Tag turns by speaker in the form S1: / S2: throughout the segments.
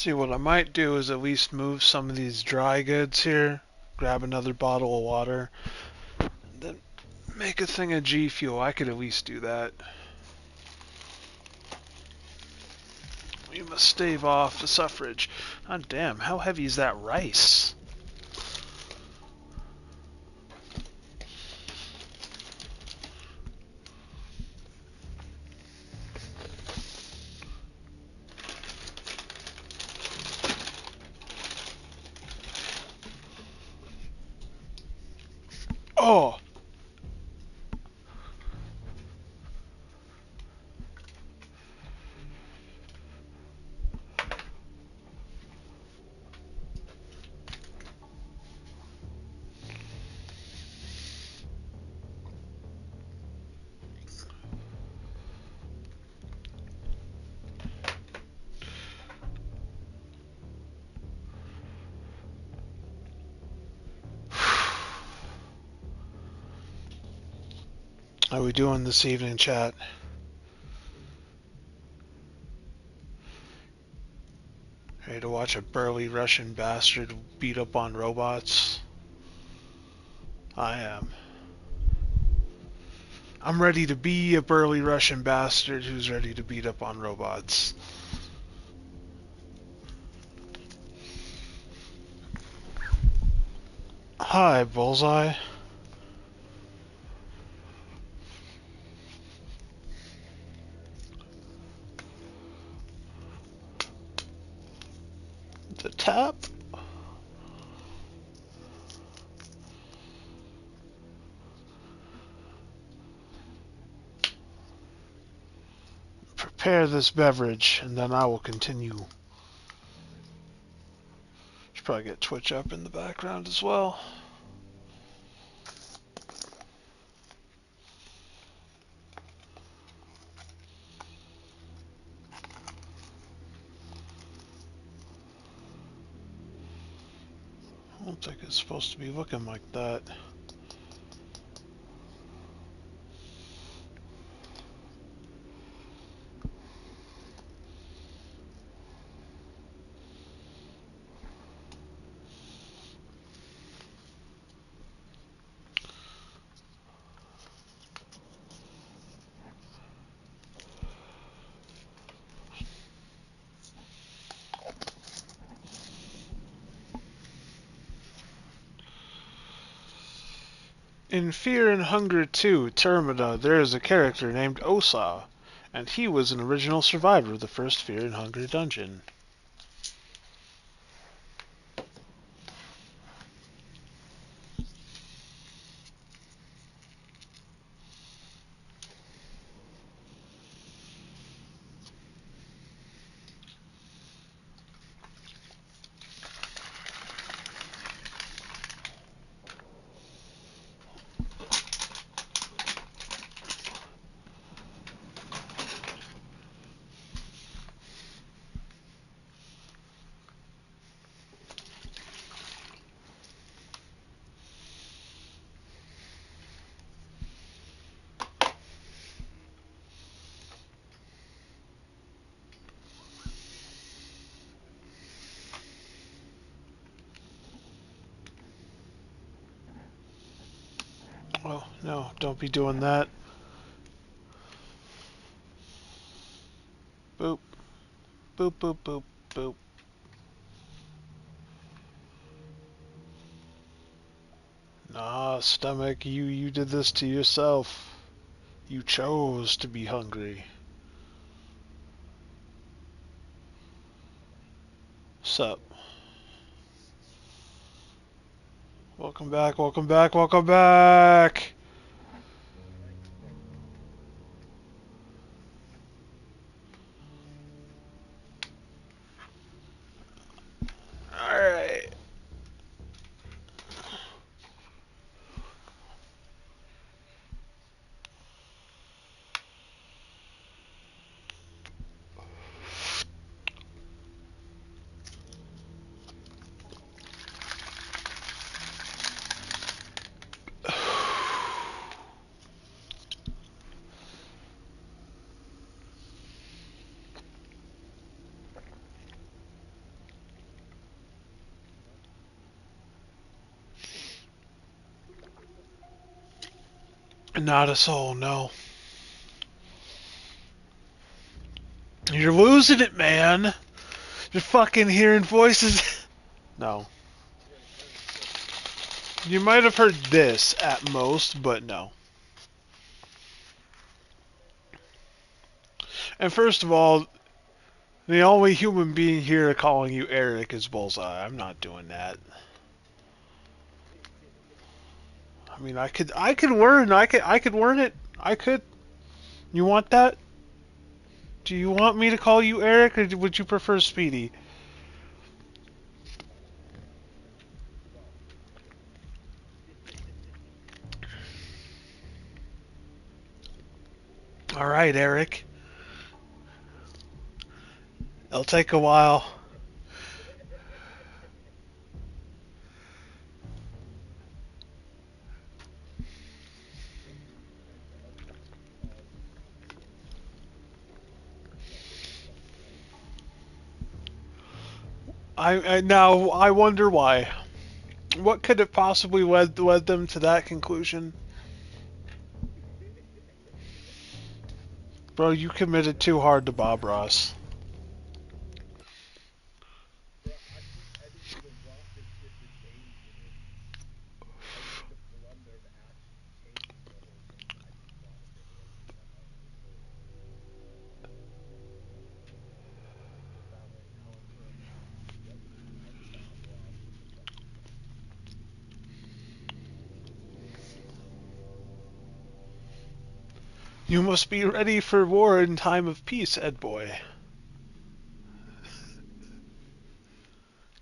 S1: See, what I might do is at least move some of these dry goods here, grab another bottle of water, and then make a thing of G Fuel. I could at least do that. We must stave off the suffrage. Oh, damn, how heavy is that rice? Oh! How are we doing this evening, chat? Ready to watch a burly Russian bastard beat up on robots? I am. I'm ready to be a burly Russian bastard who's ready to beat up on robots. Hi, Bullseye. The tap? Prepare this beverage, and then I will continue. Should probably get Twitch up in the background as well. I don't think it's supposed to be looking like that. In Fear and Hunger 2, Termina, there is a character named Osa, and he was an original survivor of the first Fear and Hunger dungeon. Oh, no, don't be doing that. Boop. Boop, boop, boop, boop. Nah, stomach, you did this to yourself. You chose to be hungry. Sup? Welcome back, welcome back, welcome back! Alright. Not a soul, no. You're losing it, man. You're fucking hearing voices. No. You might have heard this at most, but no. And first of all, the only human being here calling you Eric is Bullseye. I'm not doing that. I mean, I could learn. I could learn it. I could. You want that? Do you want me to call you Eric, or would you prefer Speedy? All right, Eric. It'll take a while. Now I wonder why. What could have possibly led them to that conclusion? Bro, you committed too hard to Bob Ross. You must be ready for war in time of peace, Ed boy.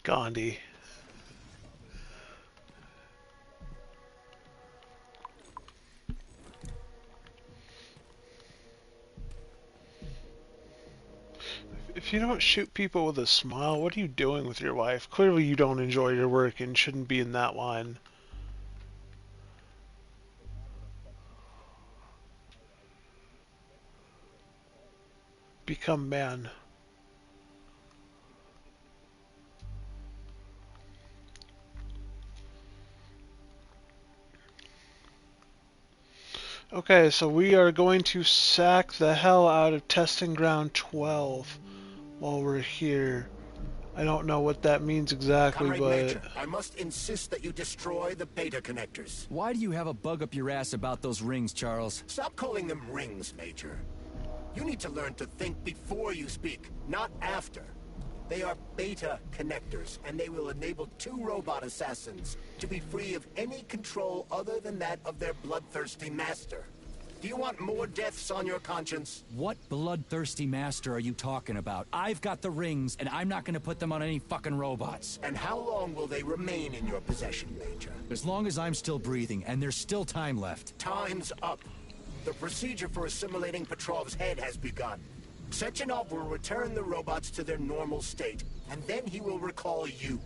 S1: Gandhi. If you don't shoot people with a smile, what are you doing with your life? Clearly you don't enjoy your work and shouldn't be in that line. Become man. Okay, so we are going to sack the hell out of Testing Ground 12 while we're here. I don't know what that means exactly,
S2: Comrade
S1: but...
S2: Major, I must insist that you destroy the beta connectors.
S3: Why do you have a bug up your ass about those rings, Charles?
S2: Stop calling them rings, Major. You need to learn to think before you speak, not after. They are beta connectors, and they will enable 2 robot assassins to be free of any control other than that of their bloodthirsty master. Do you want more deaths on your conscience?
S3: What bloodthirsty master are you talking about? I've got the rings, and I'm not gonna put them on any fucking robots.
S2: And how long will they remain in your possession, Major?
S3: As long as I'm still breathing, and there's still time left.
S2: Time's up. The procedure for assimilating Petrov's head has begun. Sechenov will return the robots to their normal state, and then he will recall you.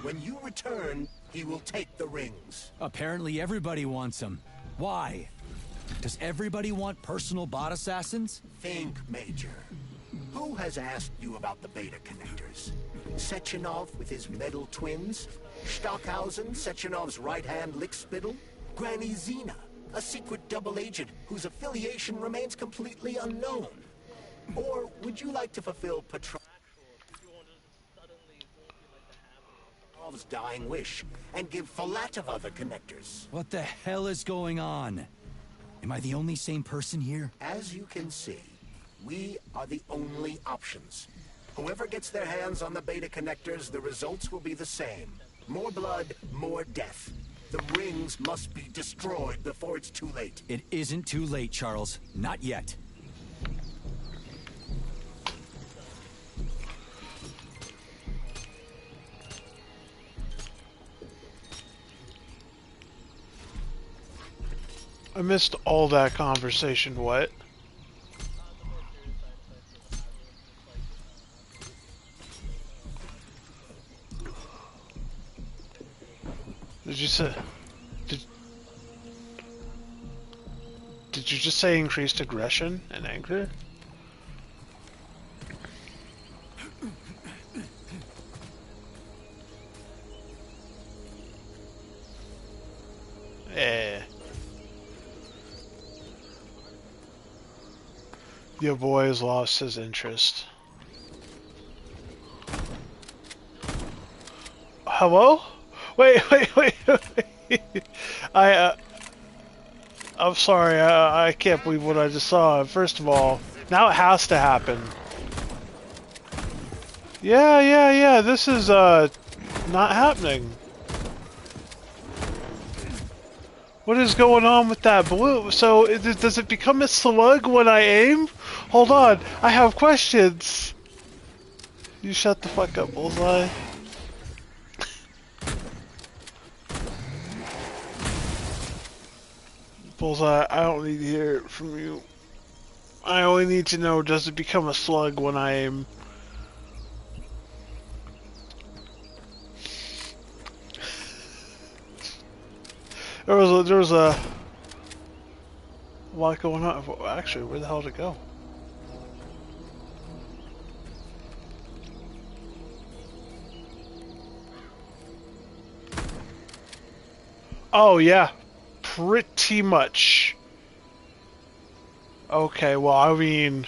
S2: When you return, he will take the rings.
S3: Apparently everybody wants them. Why? Does everybody want personal bot assassins?
S2: Think, Major. Who has asked you about the beta connectors? Sechenov with his metal twins? Stockhausen, Sechenov's right-hand lickspittle? Granny Zena, a secret double agent whose affiliation remains completely unknown? Or would you like to fulfill Petrov's dying wish and give Filatova the connectors?
S3: What the hell is going on? Am I the only sane person here?
S2: As you can see, we are the only options. Whoever gets their hands on the beta connectors, the results will be the same. More blood, more death. The rings must be destroyed before it's too late.
S3: It isn't too late, Charles. Not yet.
S1: I missed all that conversation. What? Did you say... Did you just say increased aggression and anger? Eh. Your boy has lost his interest. Hello? Wait. I'm sorry. I can't believe what I just saw. First of all, now it has to happen. Yeah. This is not happening. What is going on with that blue? So, does it become a slug when I aim? Hold on, I have questions. You shut the fuck up, Bullseye. Bullseye, I don't need to hear it from you. I only need to know, does it become a slug when I aim? There was a lot going on. Actually, where the hell did it go? Oh yeah, pretty much. Okay, well I mean,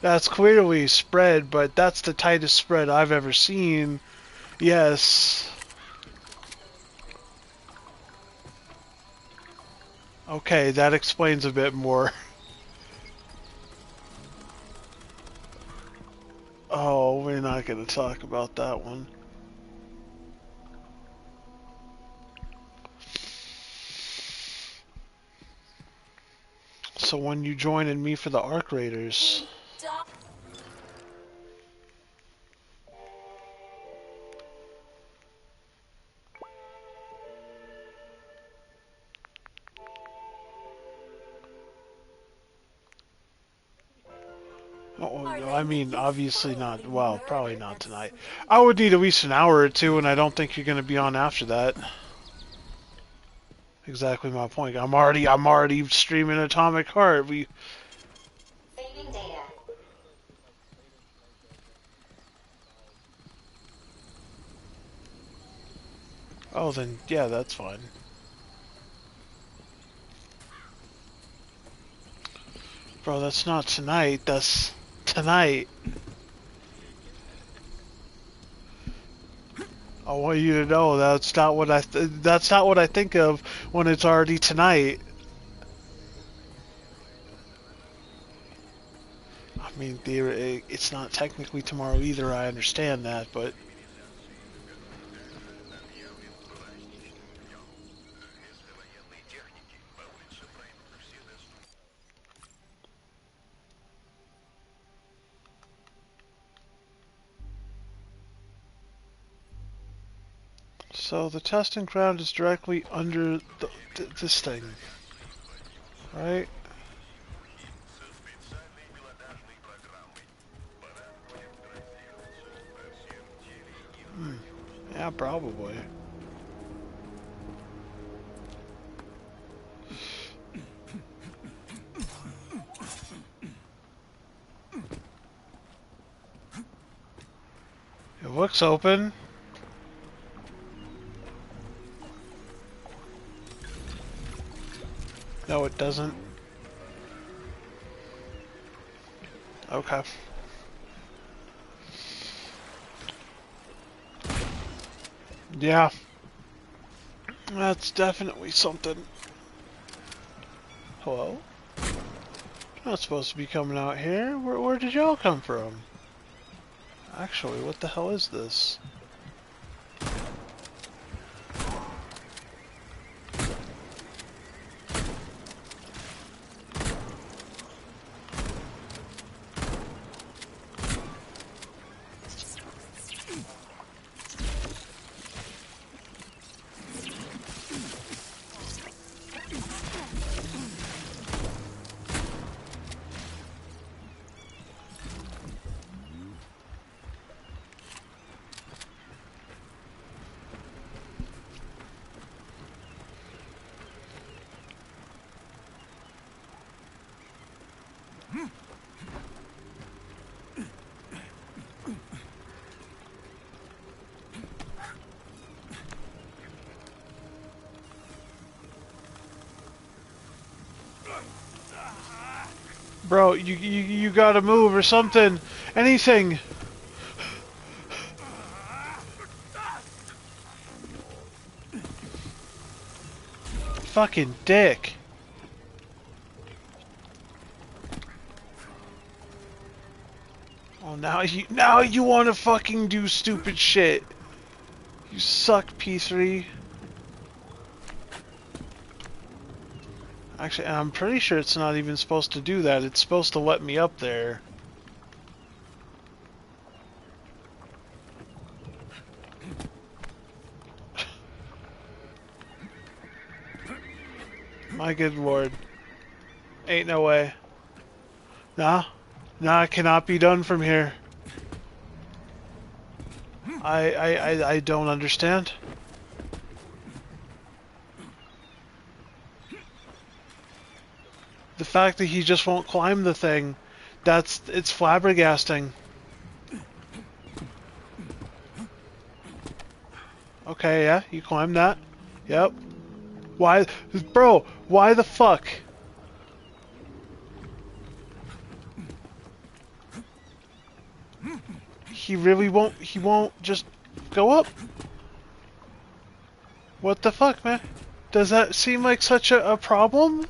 S1: that's clearly spread, but that's the tightest spread I've ever seen. Yes. Okay, that explains a bit more. Oh, we're not going to talk about that one. So when you joining me for the Arc Raiders? Oh, I mean, obviously not. Well, probably not tonight. I would need at least an hour or two, and I don't think you're going to be on after that. Exactly my point. I'm already streaming Atomic Heart.
S4: Saving data.
S1: Oh, then yeah, that's fine. Bro, that's not tonight. That's tonight. I want you to know that's not what that's not what I think of when it's already tonight. I mean, it's not technically tomorrow either. I understand that, but so the testing ground is directly under this thing, right? Yeah, probably. It looks open. No, it doesn't. Okay. Yeah. That's definitely something. Hello? You're not supposed to be coming out here. Where did y'all come from? Actually, what the hell is this? Bro, you gotta move or something. Anything. Fucking dick. Oh, now you want to fucking do stupid shit. You suck, P3. Actually, I'm pretty sure it's not even supposed to do that. It's supposed to let me up there. My good lord. Ain't no way. Nah. Nah, it cannot be done from here. I don't understand. The fact that he just won't climb the thing, it's flabbergasting. Okay, yeah, you climb that. Yep. Why, bro, why the fuck? He won't just go up? What the fuck, man? Does that seem like such a problem?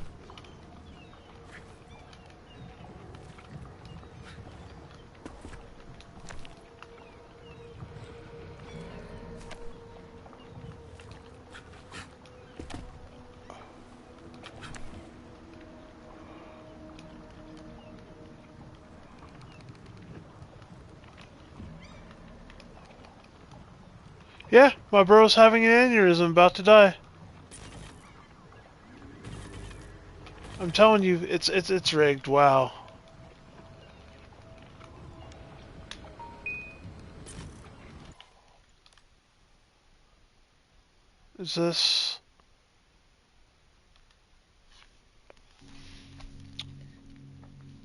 S1: Yeah, my bro's having an aneurysm, about to die. I'm telling you, it's rigged. Wow. Is this?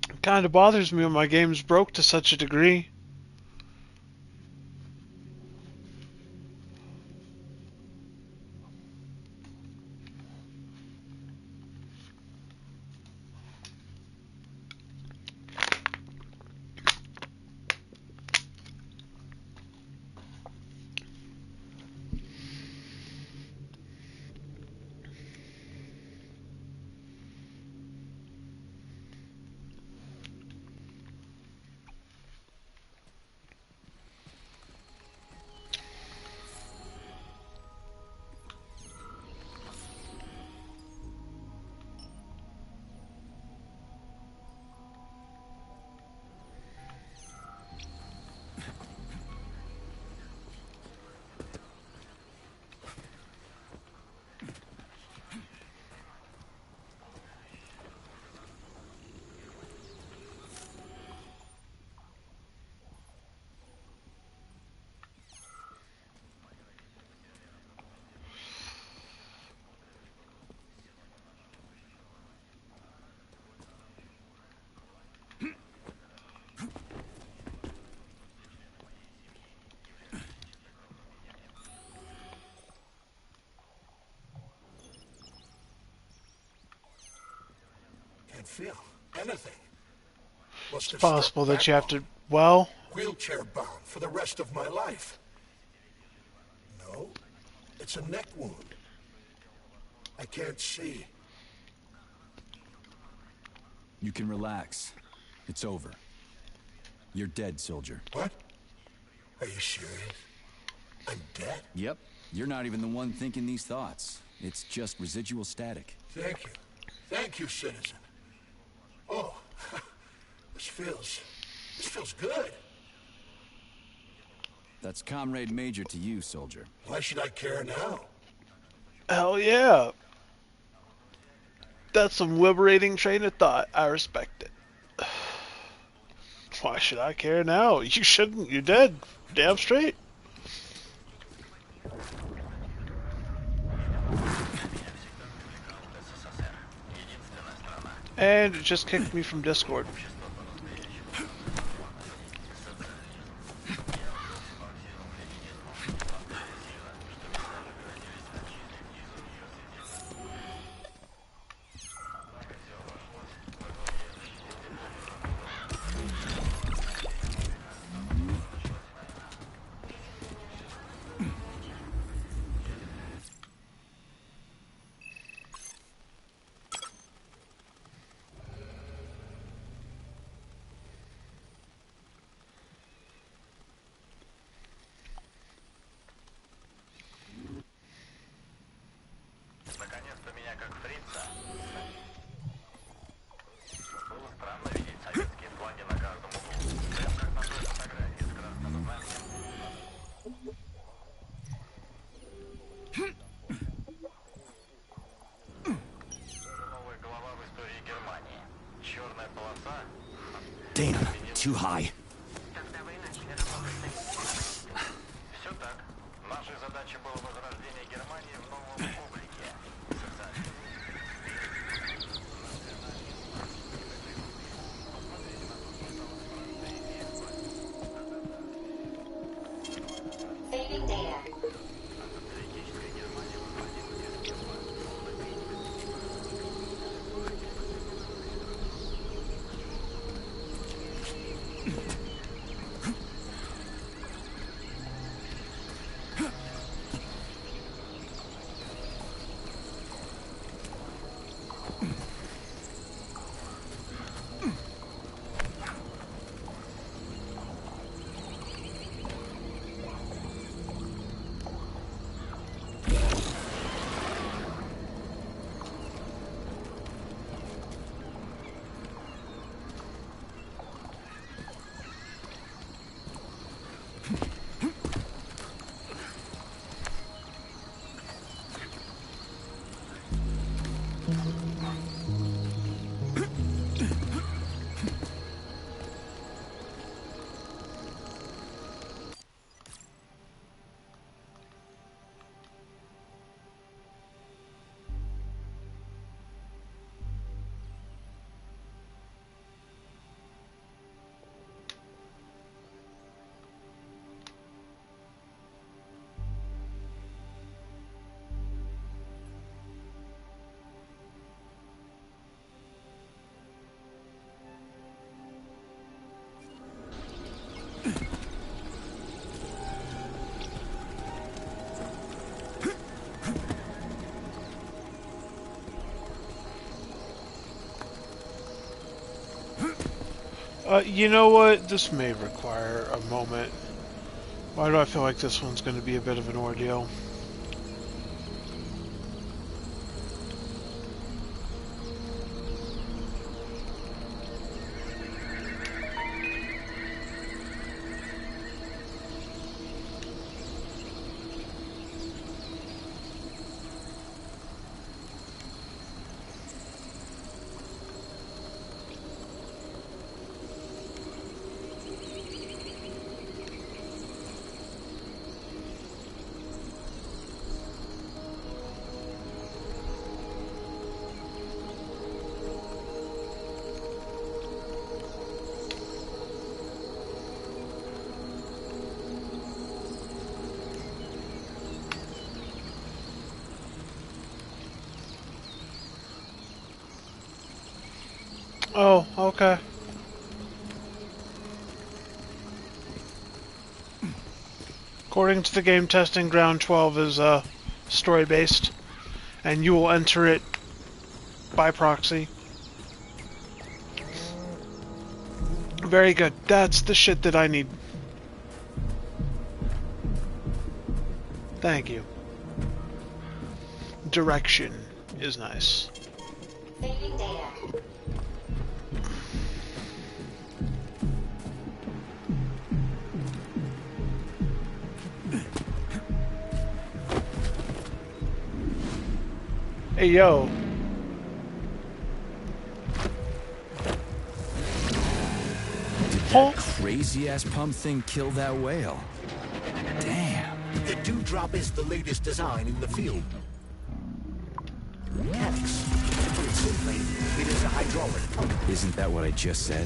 S1: It kind of bothers me when my game's broke to such a degree.
S2: Can't feel anything.
S1: It's possible that you have to, well...
S2: Wheelchair bound for the rest of my life. No, it's a neck wound. I can't see.
S3: You can relax. It's over. You're dead, soldier.
S2: What? Are you serious? I'm dead?
S3: Yep. You're not even the one thinking these thoughts. It's just residual static.
S2: Thank you. Thank you, citizen. Oh, this feels good.
S3: That's Comrade Major to you, soldier.
S2: Why should I care now?
S1: Hell yeah. That's some liberating train of thought. I respect it. Why should I care now? You shouldn't. You're dead. Damn straight. And it just kicked me from Discord.
S3: Damn, too high.
S4: Saving data.
S1: You know what? This may require a moment. Why do I feel like this one's going to be a bit of an ordeal? Oh, okay. According to the game testing, Ground 12 is story-based, and you will enter it by proxy. Very good. That's the shit that I need. Thank you. Direction is nice.
S4: Saving data.
S1: Hey, yo.
S3: Did that crazy-ass pump thing kill that whale? Damn.
S2: The Dewdrop is the latest design in the field. Mechanics. Put simply, it is a hydraulic pump.
S3: Isn't that what I just said?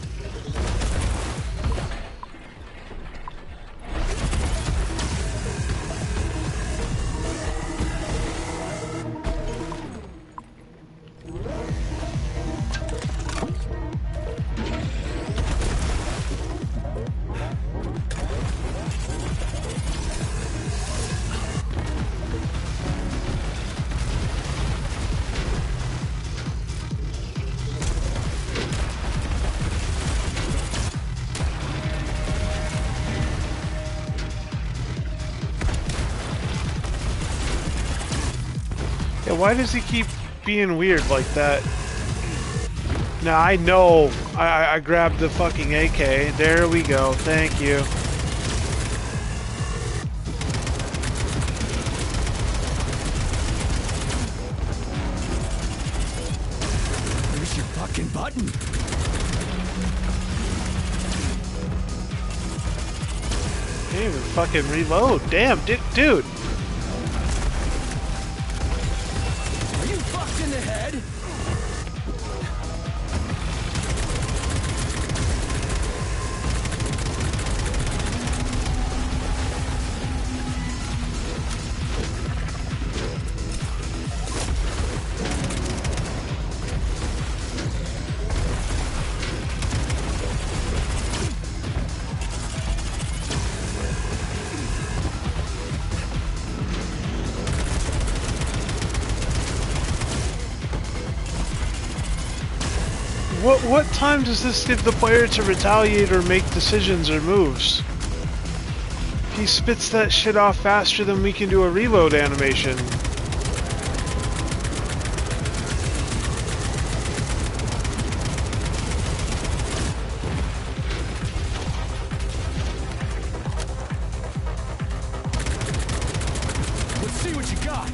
S1: Yeah, why does he keep being weird like that. Now I know I grabbed the fucking AK. There we go. Thank you.
S3: Where's your fucking button?
S1: Can't even fucking reload. Damn, dude.
S3: Are you fucked in the head?
S1: What time does this give the player to retaliate or make decisions or moves? He spits that shit off faster than we can do a reload animation.
S3: Let's see what you got.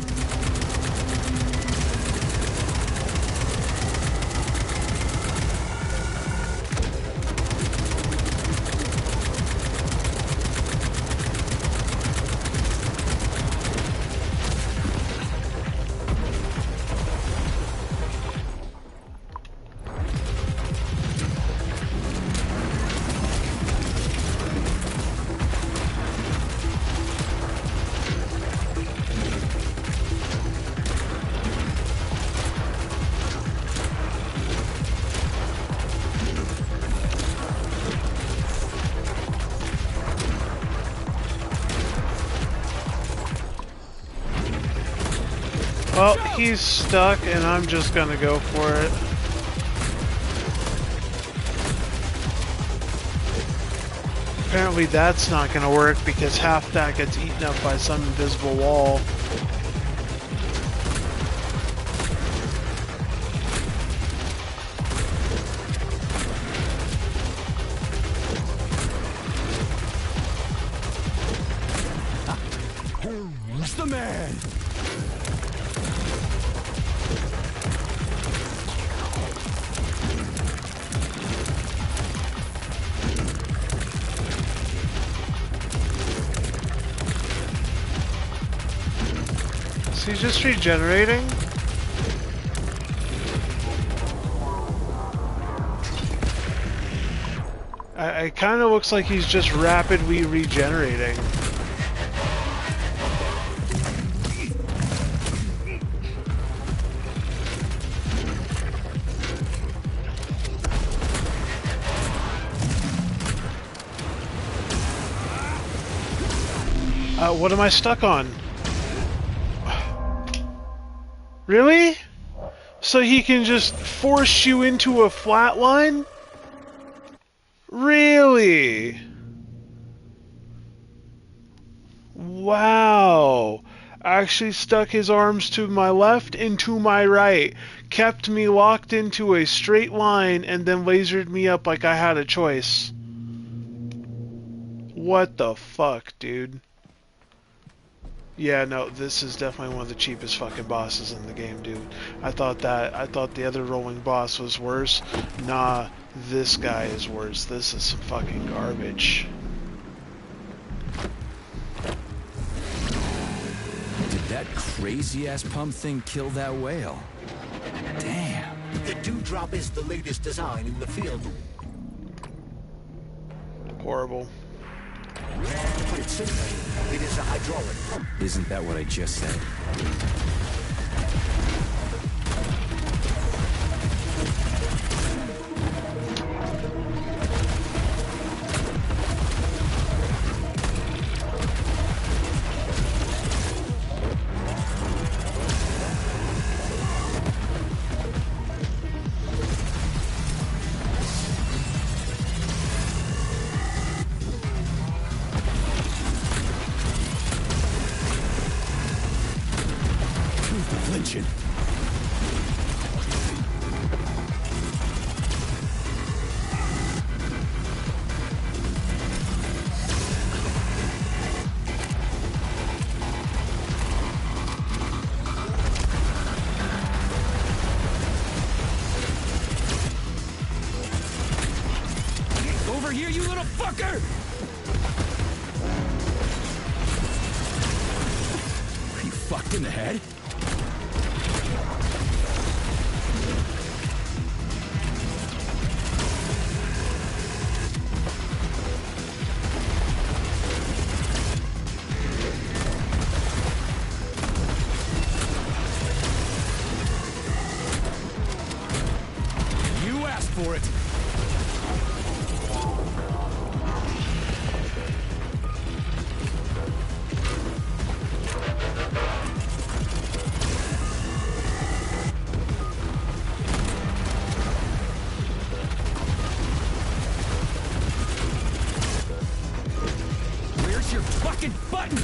S1: Well, he's stuck and I'm just gonna go for it. Apparently that's not gonna work because half that gets eaten up by some invisible wall.
S3: Who's the man?
S1: Is he just regenerating? It kind of looks like he's just rapidly regenerating. What am I stuck on? Really? So he can just force you into a flatline? Really? Wow. Actually stuck his arms to my left and to my right. Kept me locked into a straight line and then lasered me up like I had a choice. What the fuck, dude? Yeah, no, this is definitely one of the cheapest fucking bosses in the game, dude. I thought the other rolling boss was worse. Nah, this guy is worse. This is some fucking garbage.
S3: Did that crazy-ass pump thing kill that whale? Damn.
S2: The Dewdrop is the latest design in the field.
S1: Horrible.
S2: Put it simply, it is a hydraulic pump.
S3: Isn't that what I just said? Flinching. motherfucker! Are you fucked in the head? You asked for it. Where's your fucking button?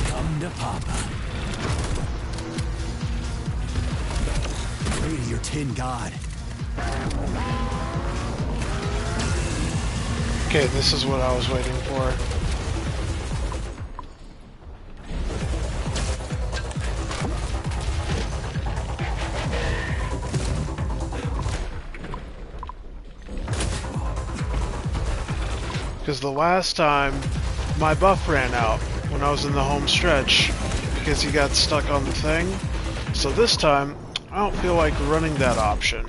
S3: Come to Papa. Pray to your tin god.
S1: Okay, this is what I was waiting for. Because the last time, my buff ran out when I was in the home stretch because he got stuck on the thing. So this time, I don't feel like running that option.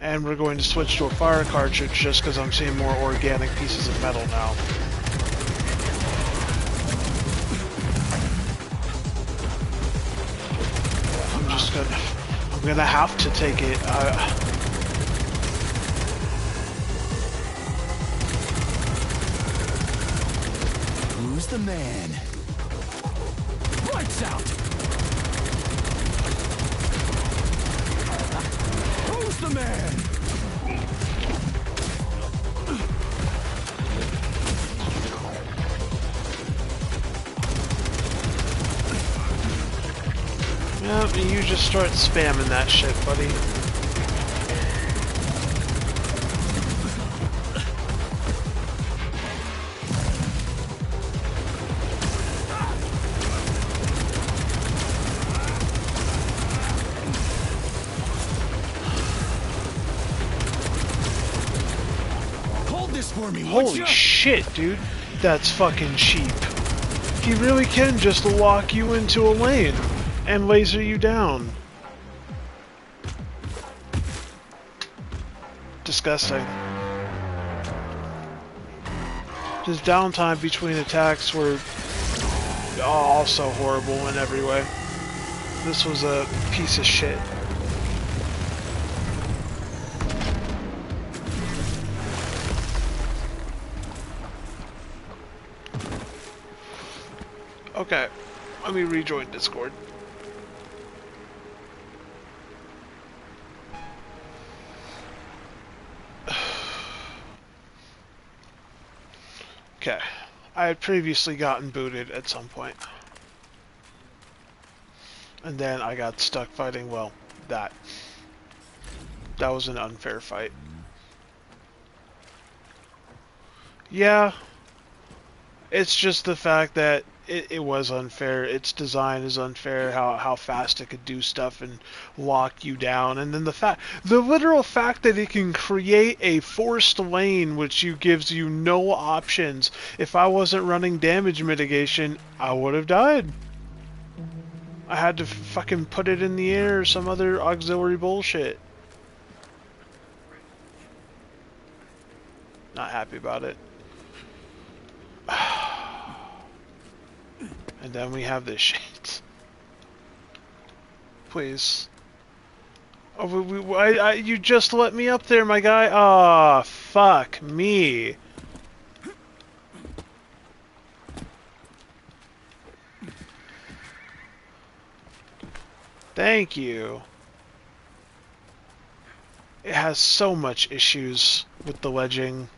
S1: And we're going to switch to a fire cartridge just because I'm seeing more organic pieces of metal now. I'm gonna have to take it.
S3: Who's the man? Lights out! Who's the man?
S1: Yeah, you just start spamming that shit, buddy.
S3: Hold this for me, would
S1: Holy
S3: ya?
S1: shit, dude. That's fucking cheap. He really can just lock you into a lane and laser you down. Disgusting. His downtime between attacks were also horrible in every way. This was a piece of shit. Okay, let me rejoin Discord. Okay, I had previously gotten booted at some point. And then I got stuck fighting, well, that. That was an unfair fight. Yeah, it's just the fact that it was unfair. Its design is unfair. How fast it could do stuff and lock you down, and then the literal fact that it can create a forced lane which gives you no options. If I wasn't running damage mitigation, I would have died. I had to fucking put it in the air or some other auxiliary bullshit. Not happy about it. And then we have this shit. Please. Oh, you just let me up there, my guy. Ah, fuck me. Thank you. It has so much issues. with the wedging.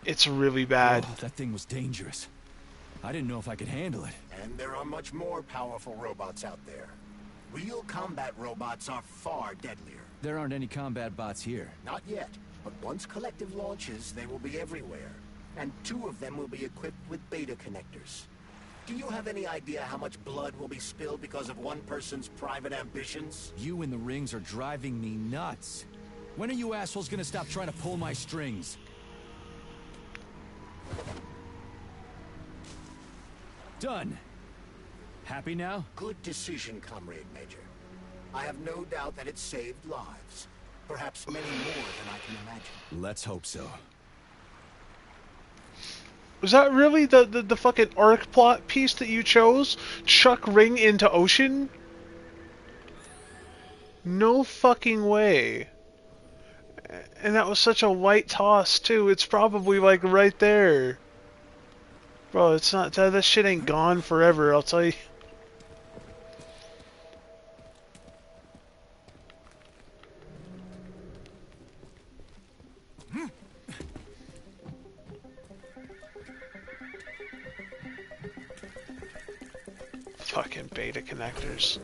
S1: It's really bad.
S3: Oh, that thing was dangerous. I didn't know if I could handle it.
S2: And there are much more powerful robots out there. Real combat robots are far deadlier.
S3: There aren't any combat bots here.
S2: Not yet, but once Collective launches, they will be everywhere. And 2 of them will be equipped with beta connectors. Do you have any idea how much blood will be spilled because of one person's private ambitions?
S3: You in the rings are driving me nuts. When are you assholes gonna stop trying to pull my strings? Done. Happy now?
S2: Good decision, Comrade Major. I have no doubt that it saved lives. Perhaps many more than I can imagine.
S3: Let's hope so.
S1: Was that really the fucking arc plot piece that you chose? Chuck Ring into ocean? No fucking way. And that was such a light toss too. It's probably like right there. Bro, it's not that shit ain't gone forever, I'll tell you. Fucking beta connectors.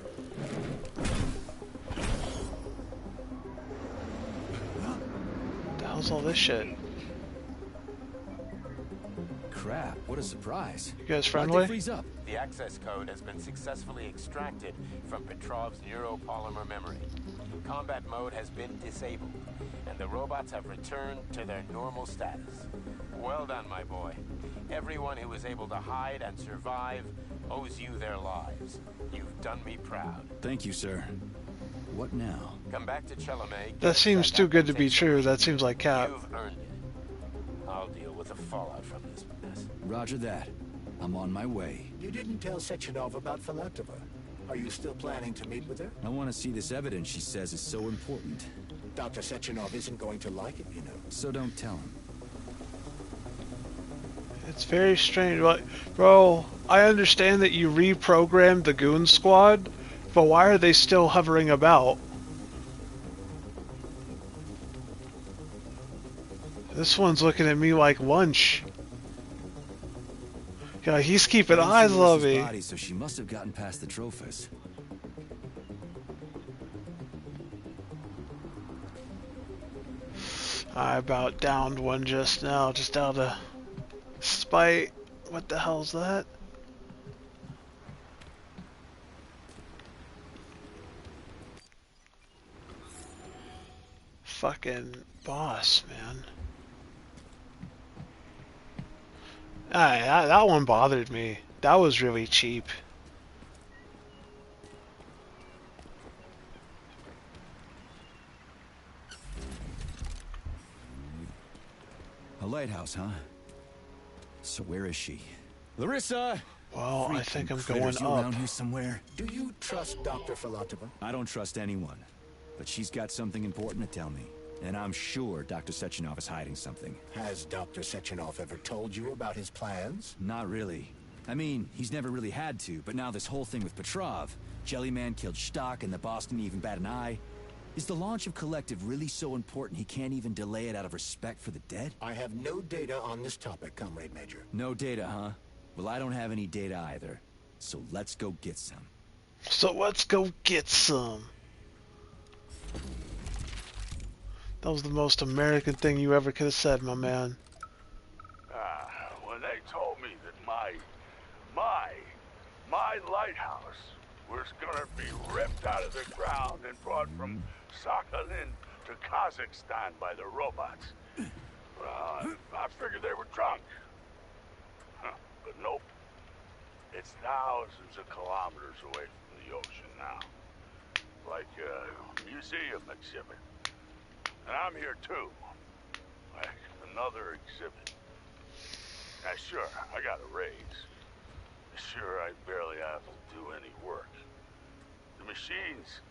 S1: The hell's all this shit?
S3: Crap, what a surprise.
S1: You guys
S3: Why'd they
S1: friendly?
S3: freeze up?
S5: The access code has been successfully extracted from Petrov's neuropolymer memory. Combat mode has been disabled, and the robots have returned to their normal status. Well done, my boy. Everyone who was able to hide and survive owes you their lives. You've done me proud.
S3: Thank you, sir. What now?
S5: Come back to Chalamet.
S1: That seems too good to be true. That seems like cap.
S5: You've earned it. I'll deal with the fallout from this mess.
S3: Roger that. I'm on my way.
S2: You didn't tell Sechenov about Filatova. Are you still planning to meet with her?
S3: I want to see this evidence she says is so important.
S2: Dr. Sechenov isn't going to like it, you know.
S3: So don't tell him.
S1: It's very strange. Like, bro, I understand that you reprogrammed the Goon Squad, but why are they still hovering about? This one's looking at me like lunch. Yeah, he's keeping eyes on me.
S3: Body, so she must have gotten past the Trophus.
S1: I about downed one just now, just out of spite. What the hell's that? Fucking boss, man. That one bothered me. That was really cheap.
S3: A lighthouse, huh? So where is she? Larissa!
S1: Well, I think I'm
S3: Critters,
S1: going
S3: you
S1: up.
S3: around here somewhere?
S2: Do you trust Dr. Filatova?
S3: I don't trust anyone. But she's got something important to tell me. And I'm sure Dr. Sechenov is hiding something.
S2: Has Dr. Sechenov ever told you about his plans?
S3: Not really. I mean, he's never really had to, but now this whole thing with Petrov, Jellyman killed Stock and the boss didn't even bat an eye. Is the launch of Collective really so important he can't even delay it out of respect for the dead?
S2: I have no data on this topic, Comrade Major.
S3: No data, huh? Well, I don't have any data either. So let's go get some.
S1: So let's go get some. That was the most American thing you ever could have said, my man.
S6: When they told me that my lighthouse was gonna be ripped out of the ground and brought from Sakhalin to Kazakhstan by the robots, I figured they were drunk. But nope. It's thousands of kilometers away from the ocean now. Like a museum exhibit. And I'm here too. Like another exhibit. Now sure, I got a raise. Sure, I barely have to do any work. The machines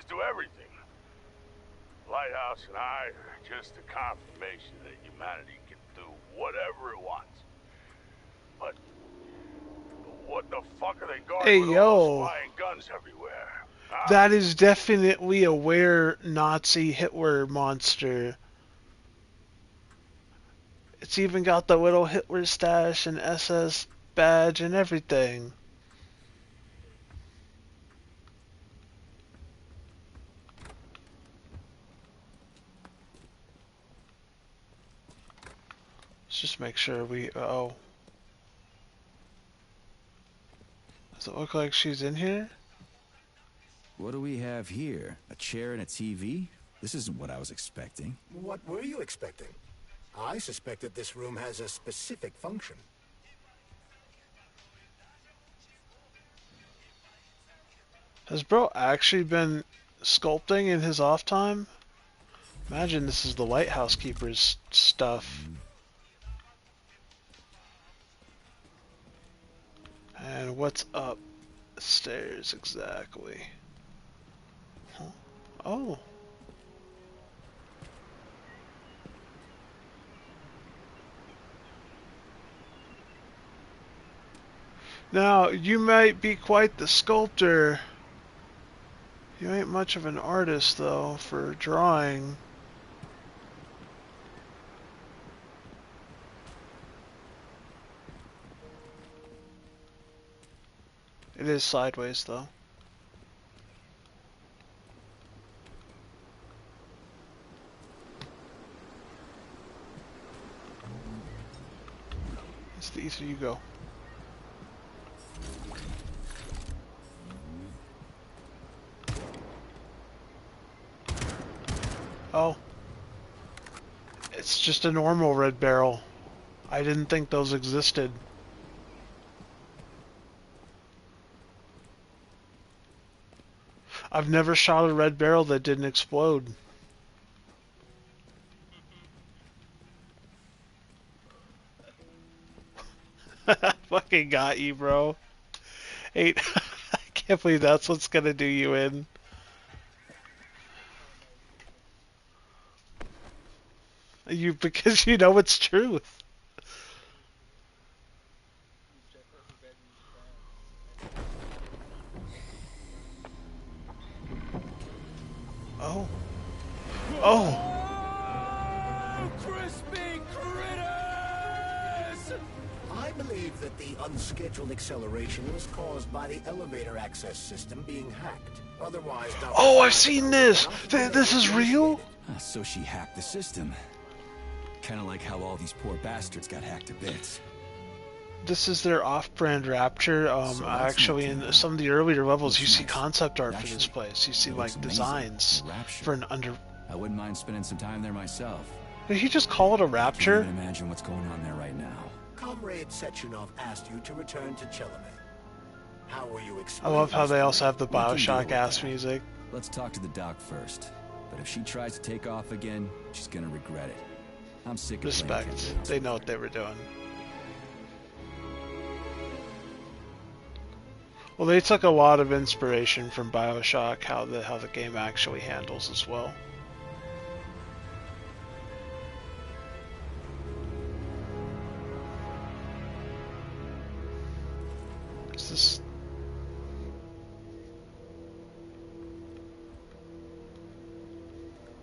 S6: do everything. Lighthouse and I are just a confirmation that humanity can do whatever it wants. But what the fuck are they guarding with all those flying guns everywhere?
S1: That is definitely a Nazi Hitler monster. It's even got the little Hitler stash and SS badge and everything. Let's just make sure we... oh. Does it look like she's in here?
S3: What do we have here? A chair and a TV? This isn't what I was expecting.
S2: What were you expecting? I suspected this room has a specific function.
S1: Has bro actually been sculpting in his off time? Imagine this is the lighthouse keeper's stuff. And what's upstairs exactly? Huh? Oh. Now, you might be quite the sculptor. You ain't much of an artist, though, for drawing. It is sideways, though. It's the ether, you go. Oh. It's just a normal red barrel. I didn't think those existed. I've never shot a red barrel that didn't explode. Fucking got you, bro. I can't believe that's what's gonna do you in. Because you know it's truth. Oh. Oh.
S3: Crispy critters!
S2: I believe that the unscheduled acceleration was caused by the elevator access system being hacked. Otherwise,
S1: Oh, I've seen this. This is real?
S3: So she hacked the system. Kind of like how all these poor bastards got hacked to bits.
S1: This is their off-brand Rapture. Actually, in some of the earlier levels, you see concept art for this place. You see, like, designs for an under...
S3: I wouldn't mind spending some time there myself.
S1: Did he just call it a
S3: I
S1: Rapture?
S3: can't even imagine what's going on there right now.
S2: Comrade Sechenov asked you to return to Chelamet. How will you
S1: I
S2: explain
S1: love how
S2: this
S1: they
S2: to
S1: also
S2: me?
S1: have the
S3: We can deal
S1: Bioshock
S3: with
S1: ass
S3: that.
S1: music.
S3: Let's talk to the doc first. But if she tries to take off again, she's gonna regret it. I'm sick of playing
S1: Respect.
S3: catch-up.
S1: They know what they were doing. Well, they took a lot of inspiration from Bioshock, how the game actually handles as well. Is this...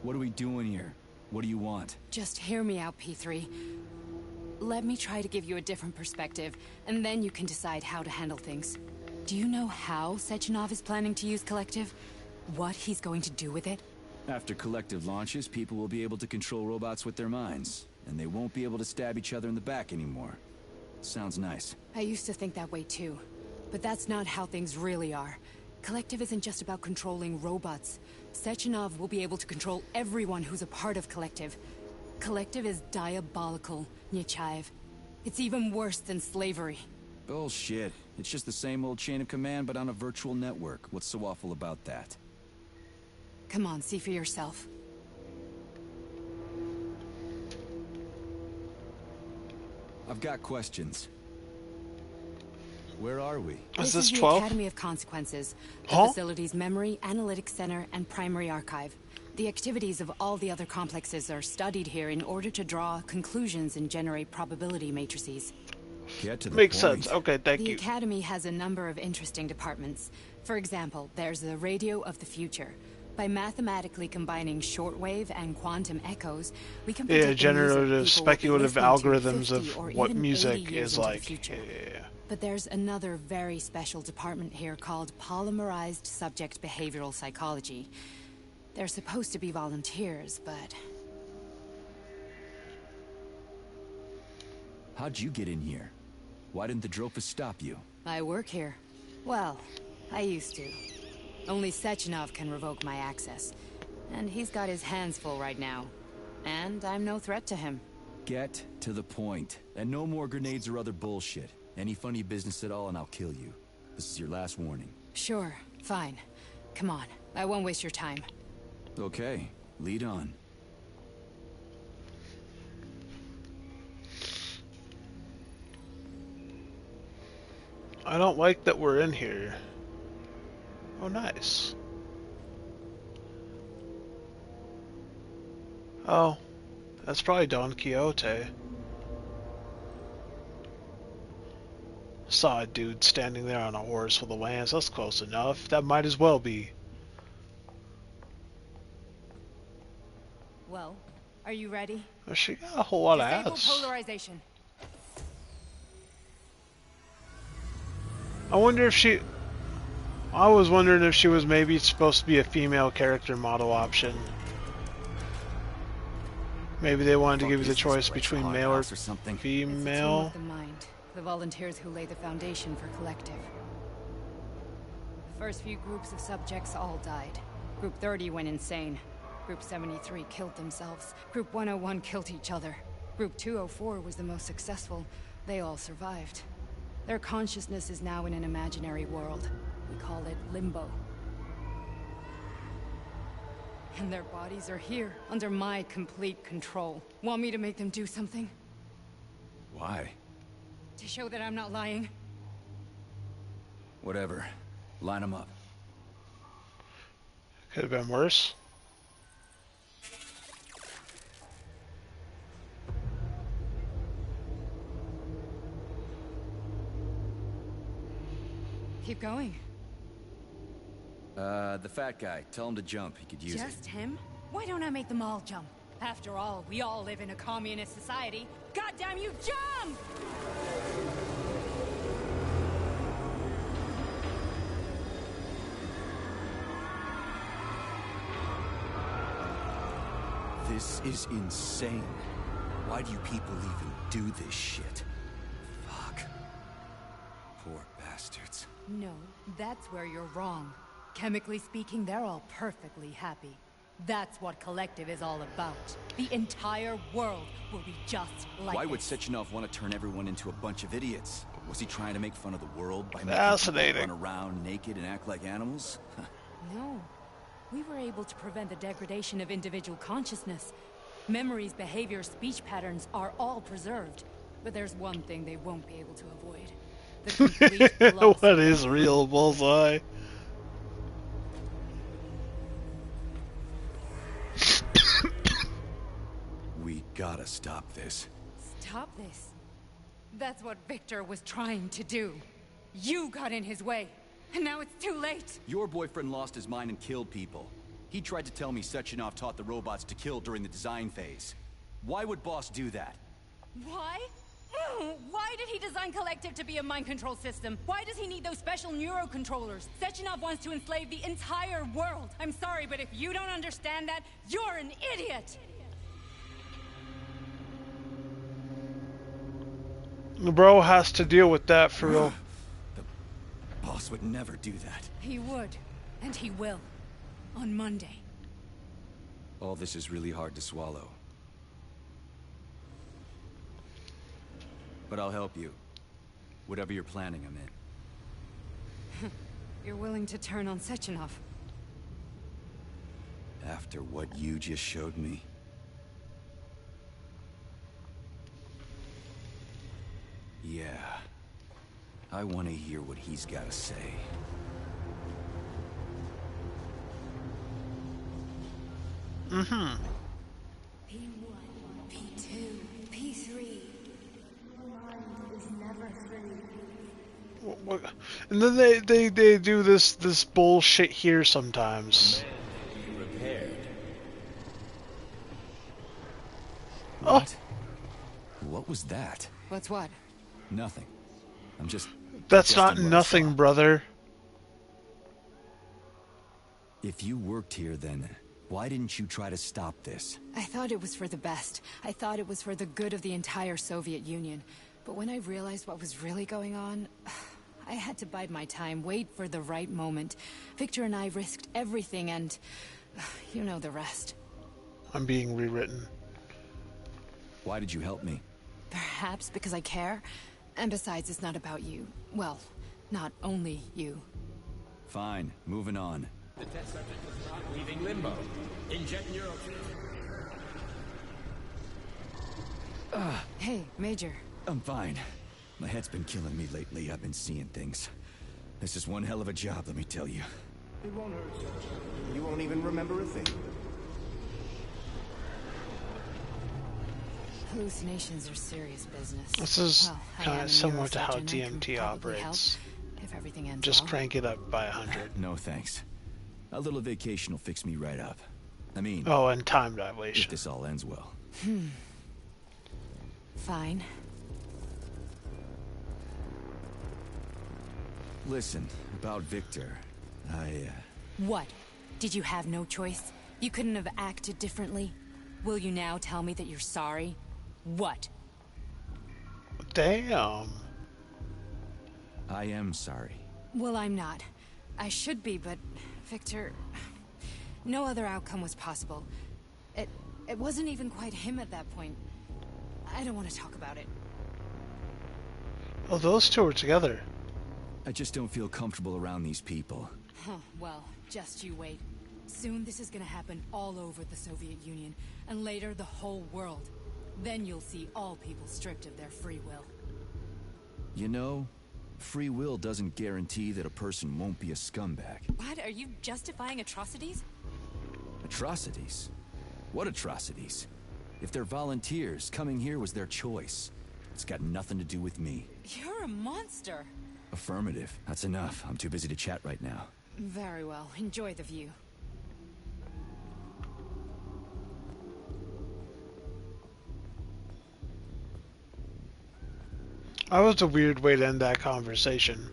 S3: What are we doing here? What do you want?
S7: Just hear me out, P3. Let me try to give you a different perspective, and then you can decide how to handle things. Do you know how Sechenov is planning to use Collective? What he's going to do with it?
S3: After Collective launches, people will be able to control robots with their minds, and they won't be able to stab each other in the back anymore. Sounds nice.
S7: I used to think that way too. But that's not how things really are. Collective isn't just about controlling robots. Sechenov will be able to control everyone who's a part of Collective. Collective is diabolical, Nechayev. It's even worse than slavery.
S3: Bullshit. It's just the same old chain of command, but on a virtual network. What's so awful about that?
S7: Come on, see for yourself.
S3: I've got questions. Where are we?
S1: Is
S7: This
S1: this
S7: is the
S1: 12?
S7: Academy of Consequences, the
S1: Huh?
S7: facility's memory, analytics center, and primary archive. The activities of all the other complexes are studied here in order to draw conclusions and generate probability matrices.
S3: Get to the
S1: Makes
S3: point.
S1: sense. Okay, thank
S7: The
S1: you.
S7: Academy has a number of interesting departments. For example, there's the Radio of the Future. By mathematically combining shortwave and quantum echoes, we can
S1: Yeah,
S7: predict the music
S1: generative
S7: people will be
S1: speculative
S7: listening to
S1: algorithms
S7: 50
S1: of
S7: or
S1: what
S7: even 80
S1: music
S7: years
S1: is
S7: into the
S1: like.
S7: future.
S1: Yeah.
S7: But there's another very special department here called Polymerized Subject Behavioral Psychology. They're supposed to be volunteers, but...
S3: How'd you get in here? Why didn't the Drofus stop you?
S7: I work here. Well, I used to. Only Sechenov can revoke my access. And he's got his hands full right now. And I'm no threat to him.
S3: Get to the point. And no more grenades or other bullshit. Any funny business at all and I'll kill you. This is your last warning.
S7: Sure, fine. Come on, I won't waste your time.
S3: Okay, lead on.
S1: I don't like that we're in here. Oh, nice. Oh, that's probably Don Quixote. Saw a dude standing there on a horse with a lance. That's close enough. That might as well be.
S7: Well, are you ready?
S1: Oh, she got a whole lot of
S7: Disable
S1: ass.
S7: polarization.
S1: I wonder if she... I was wondering if she was maybe supposed to be a female character model option. Maybe they wanted to give you the choice between male or
S3: something.
S7: It's a team
S1: female.
S7: of the mind. The volunteers who lay the foundation for Collective. The first few groups of subjects all died. Group 30 went insane. Group 73 killed themselves. Group 101 killed each other. Group 204 was the most successful. They all survived. Their consciousness is now in an imaginary world. We call it Limbo. And their bodies are here, under my complete control. Want me to make them do something?
S3: Why?
S7: To show that I'm not lying?
S3: Whatever. Line them up.
S1: Could have been worse.
S7: Keep going.
S3: The fat guy. Tell him to jump. He could use it.
S7: Just him? Why don't I make them all jump? After all, we all live in a communist society. Goddamn you, jump!
S3: This is insane. Why do you people even do this shit? Fuck. Poor bastards.
S7: No, that's where you're wrong. Chemically speaking, they're all perfectly happy. That's what Collective is all about. The entire world will be just like
S3: Why would
S7: this.
S3: Sechenov want to turn everyone into a bunch of idiots? Was he trying to make fun of the world by making
S1: Fascinating.
S3: people run around naked and act like animals?
S7: No. We were able to prevent the degradation of individual consciousness. Memories, behavior, speech patterns are all preserved. But there's one thing they won't be able to avoid. The complete loss.
S1: What is real, Bullseye?
S3: We gotta stop this.
S7: Stop this. That's what Victor was trying to do. You got in his way. And now it's too late.
S3: Your boyfriend lost his mind and killed people. He tried to tell me Sechenov taught the robots to kill during the design phase. Why would Boss do that?
S7: Why? Why did he design Collective to be a mind control system? Why does he need those special neurocontrollers? Sechenov wants to enslave the entire world. I'm sorry, but if you don't understand that, you're an idiot!
S1: The bro has to deal with that for real.
S3: The Boss would never do that.
S7: He would. And he will. On Monday.
S3: All this is really hard to swallow. But I'll help you. Whatever you're planning, I'm in.
S7: You're willing to turn on Sechenov?
S3: After what you just showed me? Yeah. I want to hear what he's got to say.
S1: Mm-hmm.
S8: P1, P2, P3. Mind is never free.
S1: And then they do this bullshit here sometimes.
S3: What? What was that?
S7: What's what?
S3: Nothing. I'm just...
S1: That's not
S3: digesting what I saw.
S1: nothing, brother.
S3: If you worked here, then why didn't you try to stop this?
S7: I thought it was for the best. I thought it was for the good of the entire Soviet Union. But when I realized what was really going on, I had to bide my time, wait for the right moment. Victor and I risked everything and... you know the rest.
S1: I'm being rewritten.
S3: Why did you help me?
S7: Perhaps because I care. And besides, it's not about you. Well, not only you.
S3: Fine, moving on.
S9: The test subject will start leaving limbo. Inject neural...
S7: Hey, Major.
S3: I'm fine. My head's been killing me lately. I've been seeing things. This is one hell of a job, let me tell you.
S2: It won't hurt. You won't even remember a thing.
S7: Hallucinations are serious business.
S1: This is
S7: Well, I
S1: kind
S7: am a
S1: of similar to how
S7: neurosurgeon. I can
S1: DMT
S7: probably
S1: operates.
S7: help if everything ends
S1: Just
S7: well.
S1: crank it up by 100.
S3: No thanks. A little vacation will fix me right up. I mean,
S1: Oh, and time
S3: if
S1: dilation.
S3: this all ends well.
S7: Fine.
S3: Listen, about Victor,
S7: What? Did you have no choice? You couldn't have acted differently? Will you now tell me that you're sorry? What?
S1: Damn.
S3: I am sorry.
S7: Well, I'm not. I should be, but... Victor... No other outcome was possible. It wasn't even quite him at that point. I don't want to talk about it.
S1: Oh, those two are together.
S3: I just don't feel comfortable around these people.
S7: Huh, well, just you wait. Soon this is gonna happen all over the Soviet Union, and later the whole world. Then you'll see all people stripped of their free will.
S3: You know, free will doesn't guarantee that a person won't be a scumbag.
S7: What? Are you justifying atrocities?
S3: Atrocities? What atrocities? If they're volunteers, coming here was their choice. It's got nothing to do with me.
S7: You're a monster.
S3: Affirmative. That's enough. I'm too busy to chat right now.
S7: Very well. Enjoy the view.
S1: That was a weird way to end that conversation.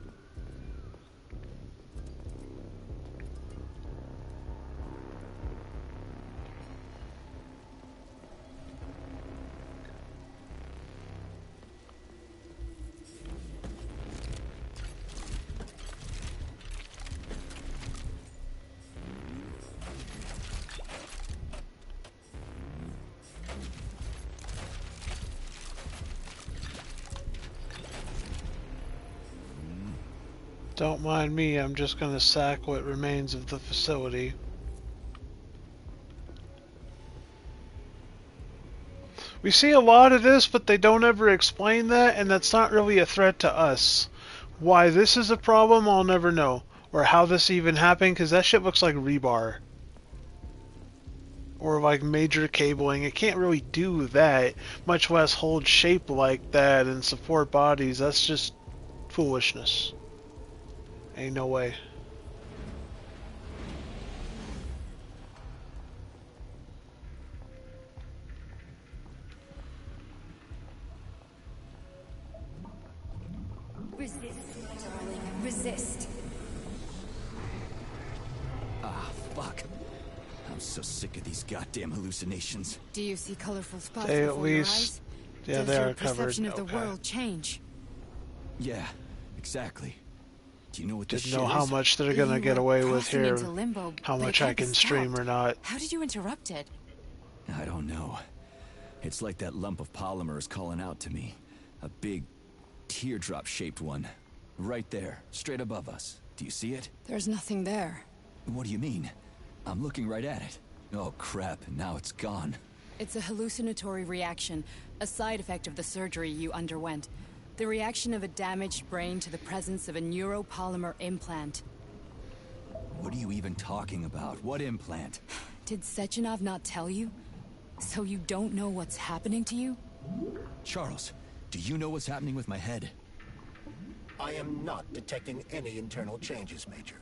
S1: Don't mind me, I'm just gonna sack what remains of the facility. We see a lot of this, but they don't ever explain that, and that's not really a threat to us. Why this is a problem, I'll never know. Or how this even happened, because that shit looks like rebar. Or like major cabling. It can't really do that, much less hold shape like that and support bodies. That's just foolishness. Ain't no way.
S8: Resist, my darling. Resist.
S3: Ah, fuck. I'm so sick of these goddamn hallucinations.
S7: Do you see colorful spots
S1: They at
S7: before your
S1: least-
S7: eyes?
S1: Yeah,
S7: Does
S1: they
S7: your
S1: are covered.
S7: perception of the
S1: Okay.
S7: world change?
S3: Yeah, exactly. Do you know what this
S1: Didn't
S3: shit
S1: know how
S3: is?
S1: much they're gonna
S7: You
S1: get
S7: were
S1: away with
S7: crossing
S1: here.
S7: into limbo,
S1: How
S7: but it
S1: much I
S7: can't be
S1: can stream
S7: stopped.
S1: or not.
S7: How did you interrupt it?
S3: I don't know. It's like that lump of polymer is calling out to me. A big, teardrop-shaped one. Right there, straight above us. Do you see it?
S7: There's nothing there.
S3: What do you mean? I'm looking right at it. Oh crap, now it's gone.
S7: It's a hallucinatory reaction, a side effect of the surgery you underwent. The reaction of a damaged brain to the presence of a neuropolymer implant.
S3: What are you even talking about? What implant?
S7: Did Sechenov not tell you? So you don't know what's happening to you?
S3: Charles, do you know what's happening with my head?
S2: I am not detecting any internal changes, Major.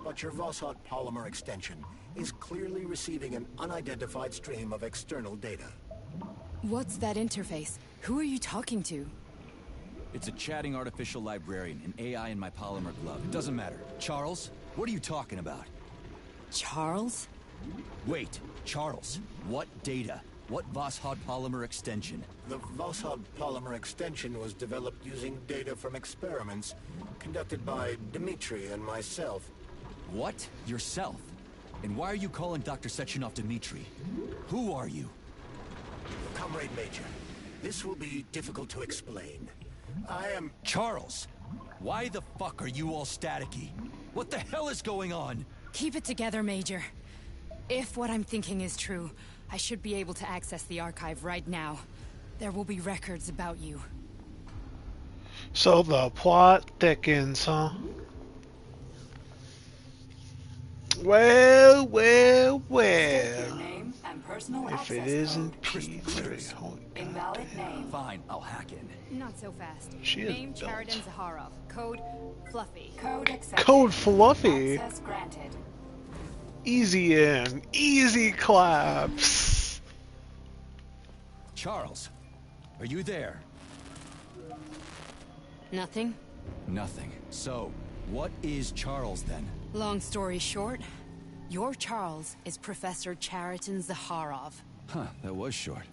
S2: But your Vossot polymer extension is clearly receiving an unidentified stream of external data.
S7: What's that interface? Who are you talking to?
S3: It's a chatting artificial librarian, an AI in my polymer glove. It doesn't matter. Charles, what are you talking about?
S7: Charles?
S3: Wait, Charles, what data? What Voskhod polymer extension?
S2: The Voskhod polymer extension was developed using data from experiments conducted by Dmitri and myself.
S3: What? Yourself? And why are you calling Dr. Sechenov Dmitri? Who are you?
S2: Comrade Major, this will be difficult to explain. I am...
S3: Charles! Why the fuck are you all staticky? What the hell is going on?
S7: Keep it together, Major. If what I'm thinking is true, I should be able to access the archive right now. There will be records about you.
S1: So the plot thickens, huh? Well, well, well.
S10: Name and personal
S1: If it
S10: access
S1: isn't
S10: code.
S1: P3, oh
S10: Invalid name.
S3: Fine, I'll hack in.
S7: Not so fast.
S1: She is
S7: Name
S1: built.
S7: Chariton Zaharov. Code Fluffy.
S10: Code accepted.
S1: Code Fluffy.
S10: Access granted.
S1: Easy in, easy claps.
S3: Charles, are you there?
S7: Nothing?
S3: Nothing. So, what is Charles then?
S7: Long story short, your Charles is Professor Chariton Zaharov.
S3: Huh, that was short.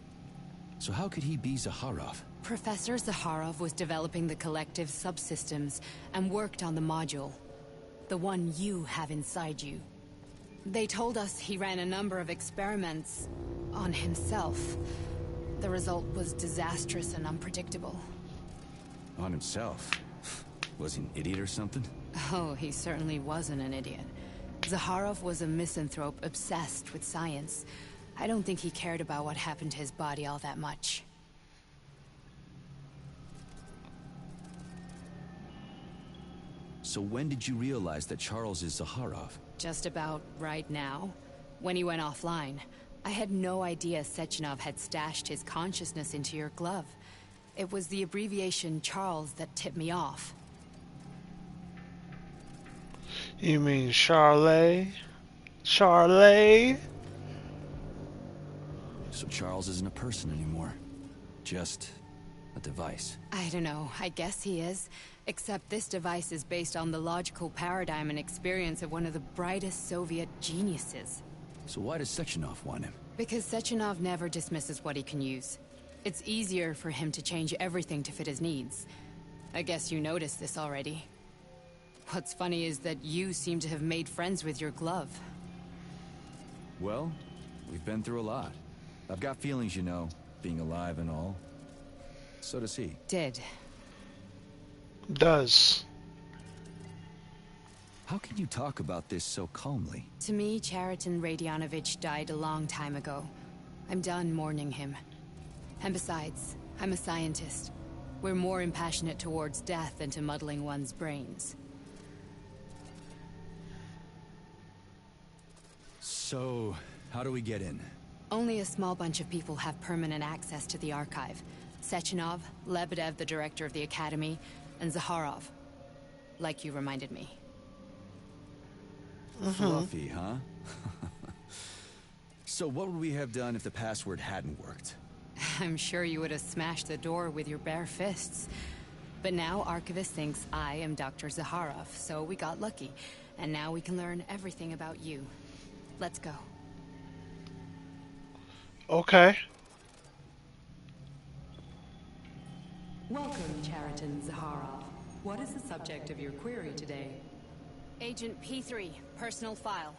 S3: So how could he be Zaharov?
S7: Professor Zaharov was developing the collective subsystems and worked on the module. The one you have inside you. They told us he ran a number of experiments on himself. The result was disastrous and unpredictable.
S3: On himself? Was he an idiot or something?
S7: Oh, he certainly wasn't an idiot. Zaharov was a misanthrope obsessed with science. I don't think he cared about what happened to his body all that much.
S3: So when did you realize that Charles is Zaharov?
S7: Just about right now. When he went offline. I had no idea Sechenov had stashed his consciousness into your glove. It was the abbreviation Charles that tipped me off.
S1: You mean Charlie? Charlie?
S3: So Charles isn't a person anymore. Just a device.
S7: I don't know, I guess he is. Except this device is based on the logical paradigm and experience of one of the brightest Soviet geniuses.
S3: So why does Sechenov want him?
S7: Because Sechenov never dismisses what he can use. It's easier for him to change everything to fit his needs. I guess you noticed this already. What's funny is that you seem to have made friends with your glove.
S3: Well, we've been through a lot. I've got feelings, you know, being alive and all. So does he.
S7: Did.
S1: Does.
S3: How can you talk about this so calmly?
S7: To me, Chariton Radionovich died a long time ago. I'm done mourning him. And besides, I'm a scientist. We're more impassionate towards death than to muddling one's brains.
S3: So, how do we get in?
S7: Only a small bunch of people have permanent access to the archive. Sechenov, Lebedev, the director of the Academy, and Zaharov. Like you reminded me.
S3: Fluffy, huh? So what would we have done if the password hadn't worked?
S7: I'm sure you would have smashed the door with your bare fists. But now Archivist thinks I am Dr. Zaharov, so we got lucky. And now we can learn everything about you. Let's go.
S1: Okay.
S10: Welcome, Chariton Zaharov. What is the subject of your query today?
S7: Agent P3, personal file.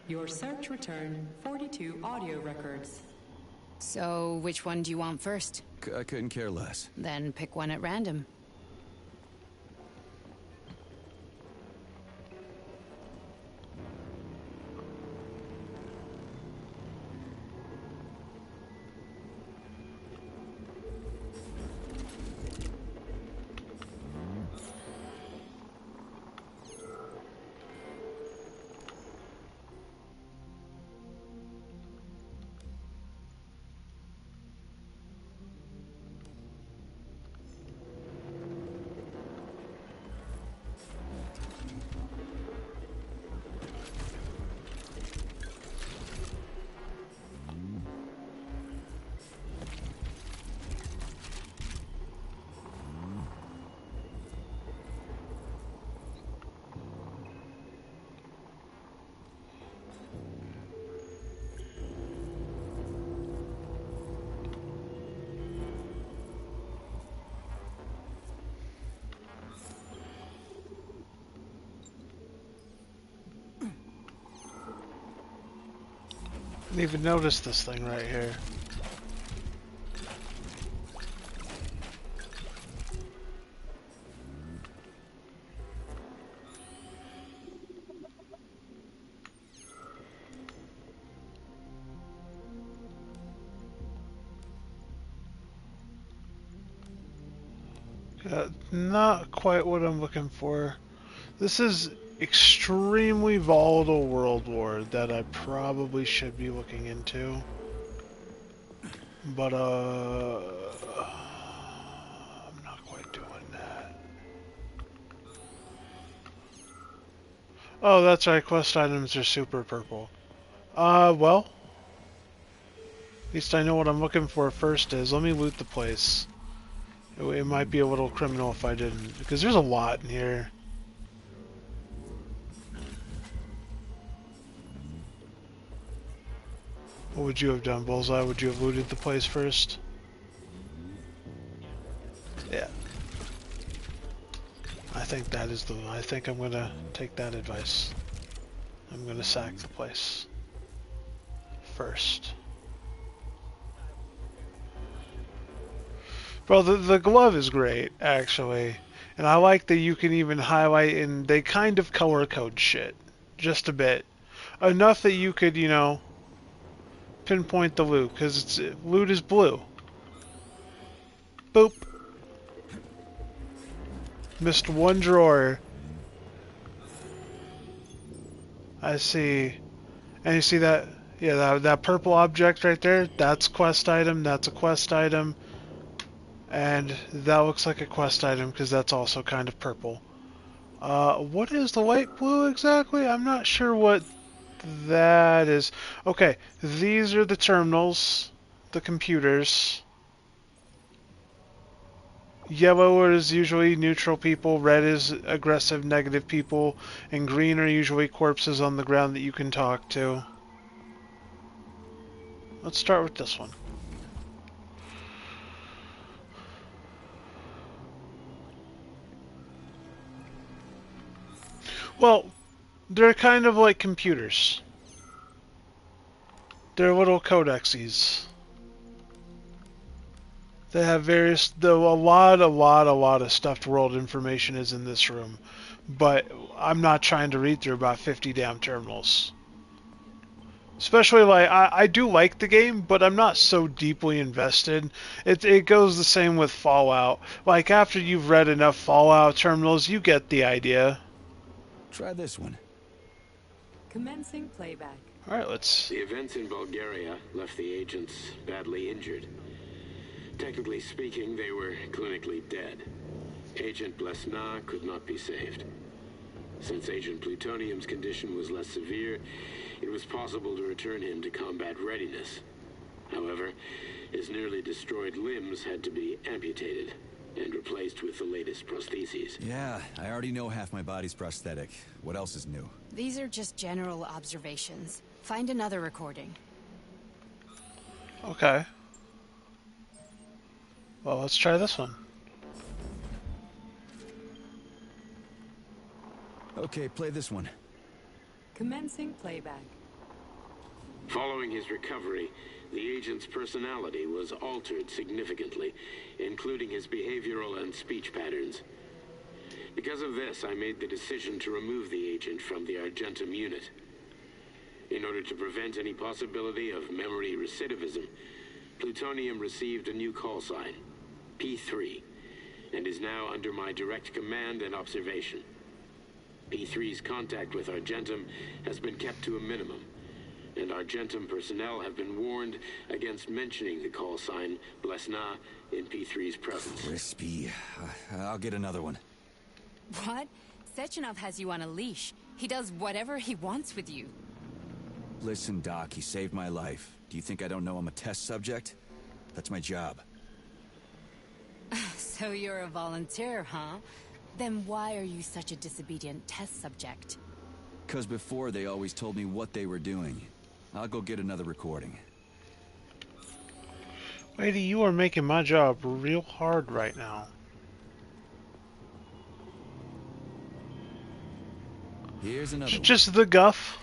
S10: Your search returned 42 audio records.
S7: So, which one do you want first?
S3: I couldn't care less.
S7: Then pick one at random.
S1: Didn't even notice this thing right here. Not quite what I'm looking for. This is extremely volatile world war that I probably should be looking into. But, I'm not quite doing that. Oh, that's right, quest items are super purple. Well, at least I know what I'm looking for first is, let me loot the place. It might be a little criminal if I didn't, because there's a lot in here. What would you have done, Bullseye? Would you have looted the place first? Yeah. I think I'm gonna take that advice. I'm gonna sack the place first. Well, the glove is great, actually. And I like that you can even highlight, and they kind of color code shit. Just a bit. Enough that you could, you know, pinpoint the loot, because loot is blue. Boop. Missed one drawer. I see. And you see that? Yeah, that purple object right there? That's quest item, that's a quest item. And that looks like a quest item because that's also kind of purple. What is the light blue exactly? I'm not sure what that is. Okay, these are the terminals, the computers. Yellow is usually neutral people, red is aggressive negative people, and green are usually corpses on the ground that you can talk to. Let's start with this one. Well, they're kind of like computers. They're little codexes. They have various, though a lot of stuffed world information is in this room. But I'm not trying to read through about 50 damn terminals. Especially, like, I do like the game, but I'm not so deeply invested. It goes the same with Fallout. Like, after you've read enough Fallout terminals, you get the idea.
S3: Try this one.
S10: Commencing playback.
S1: Alright, let's...
S11: The events in Bulgaria left the agents badly injured. Technically speaking, they were clinically dead. Agent Blesna could not be saved. Since Agent Plutonium's condition was less severe, it was possible to return him to combat readiness. However, his nearly destroyed limbs had to be amputated and replaced with the latest prostheses.
S3: Yeah, I already know half my body's prosthetic. What else is new?
S7: These are just general observations. Find another recording.
S1: Okay. Well, let's try this one.
S3: Okay, play this one.
S10: Commencing playback.
S11: Following his recovery, the agent's personality was altered significantly, including his behavioral and speech patterns. Because of this, I made the decision to remove the agent from the Argentum unit. In order to prevent any possibility of memory recidivism, Plutonium received a new call sign, P3, and is now under my direct command and observation. P3's contact with Argentum has been kept to a minimum, and Argentum personnel have been warned against mentioning the call sign Blesna in P3's presence.
S3: Crispy. I'll get another one.
S7: What? Sechenov has you on a leash. He does whatever he wants with you.
S3: Listen, Doc, he saved my life. Do you think I don't know I'm a test subject? That's my job.
S7: So you're a volunteer, huh? Then why are you such a disobedient test subject?
S3: 'Cause before they always told me what they were doing. I'll go get another recording.
S1: Lady, you are making my job real hard right now.
S3: Here's another one.
S1: Just the guff.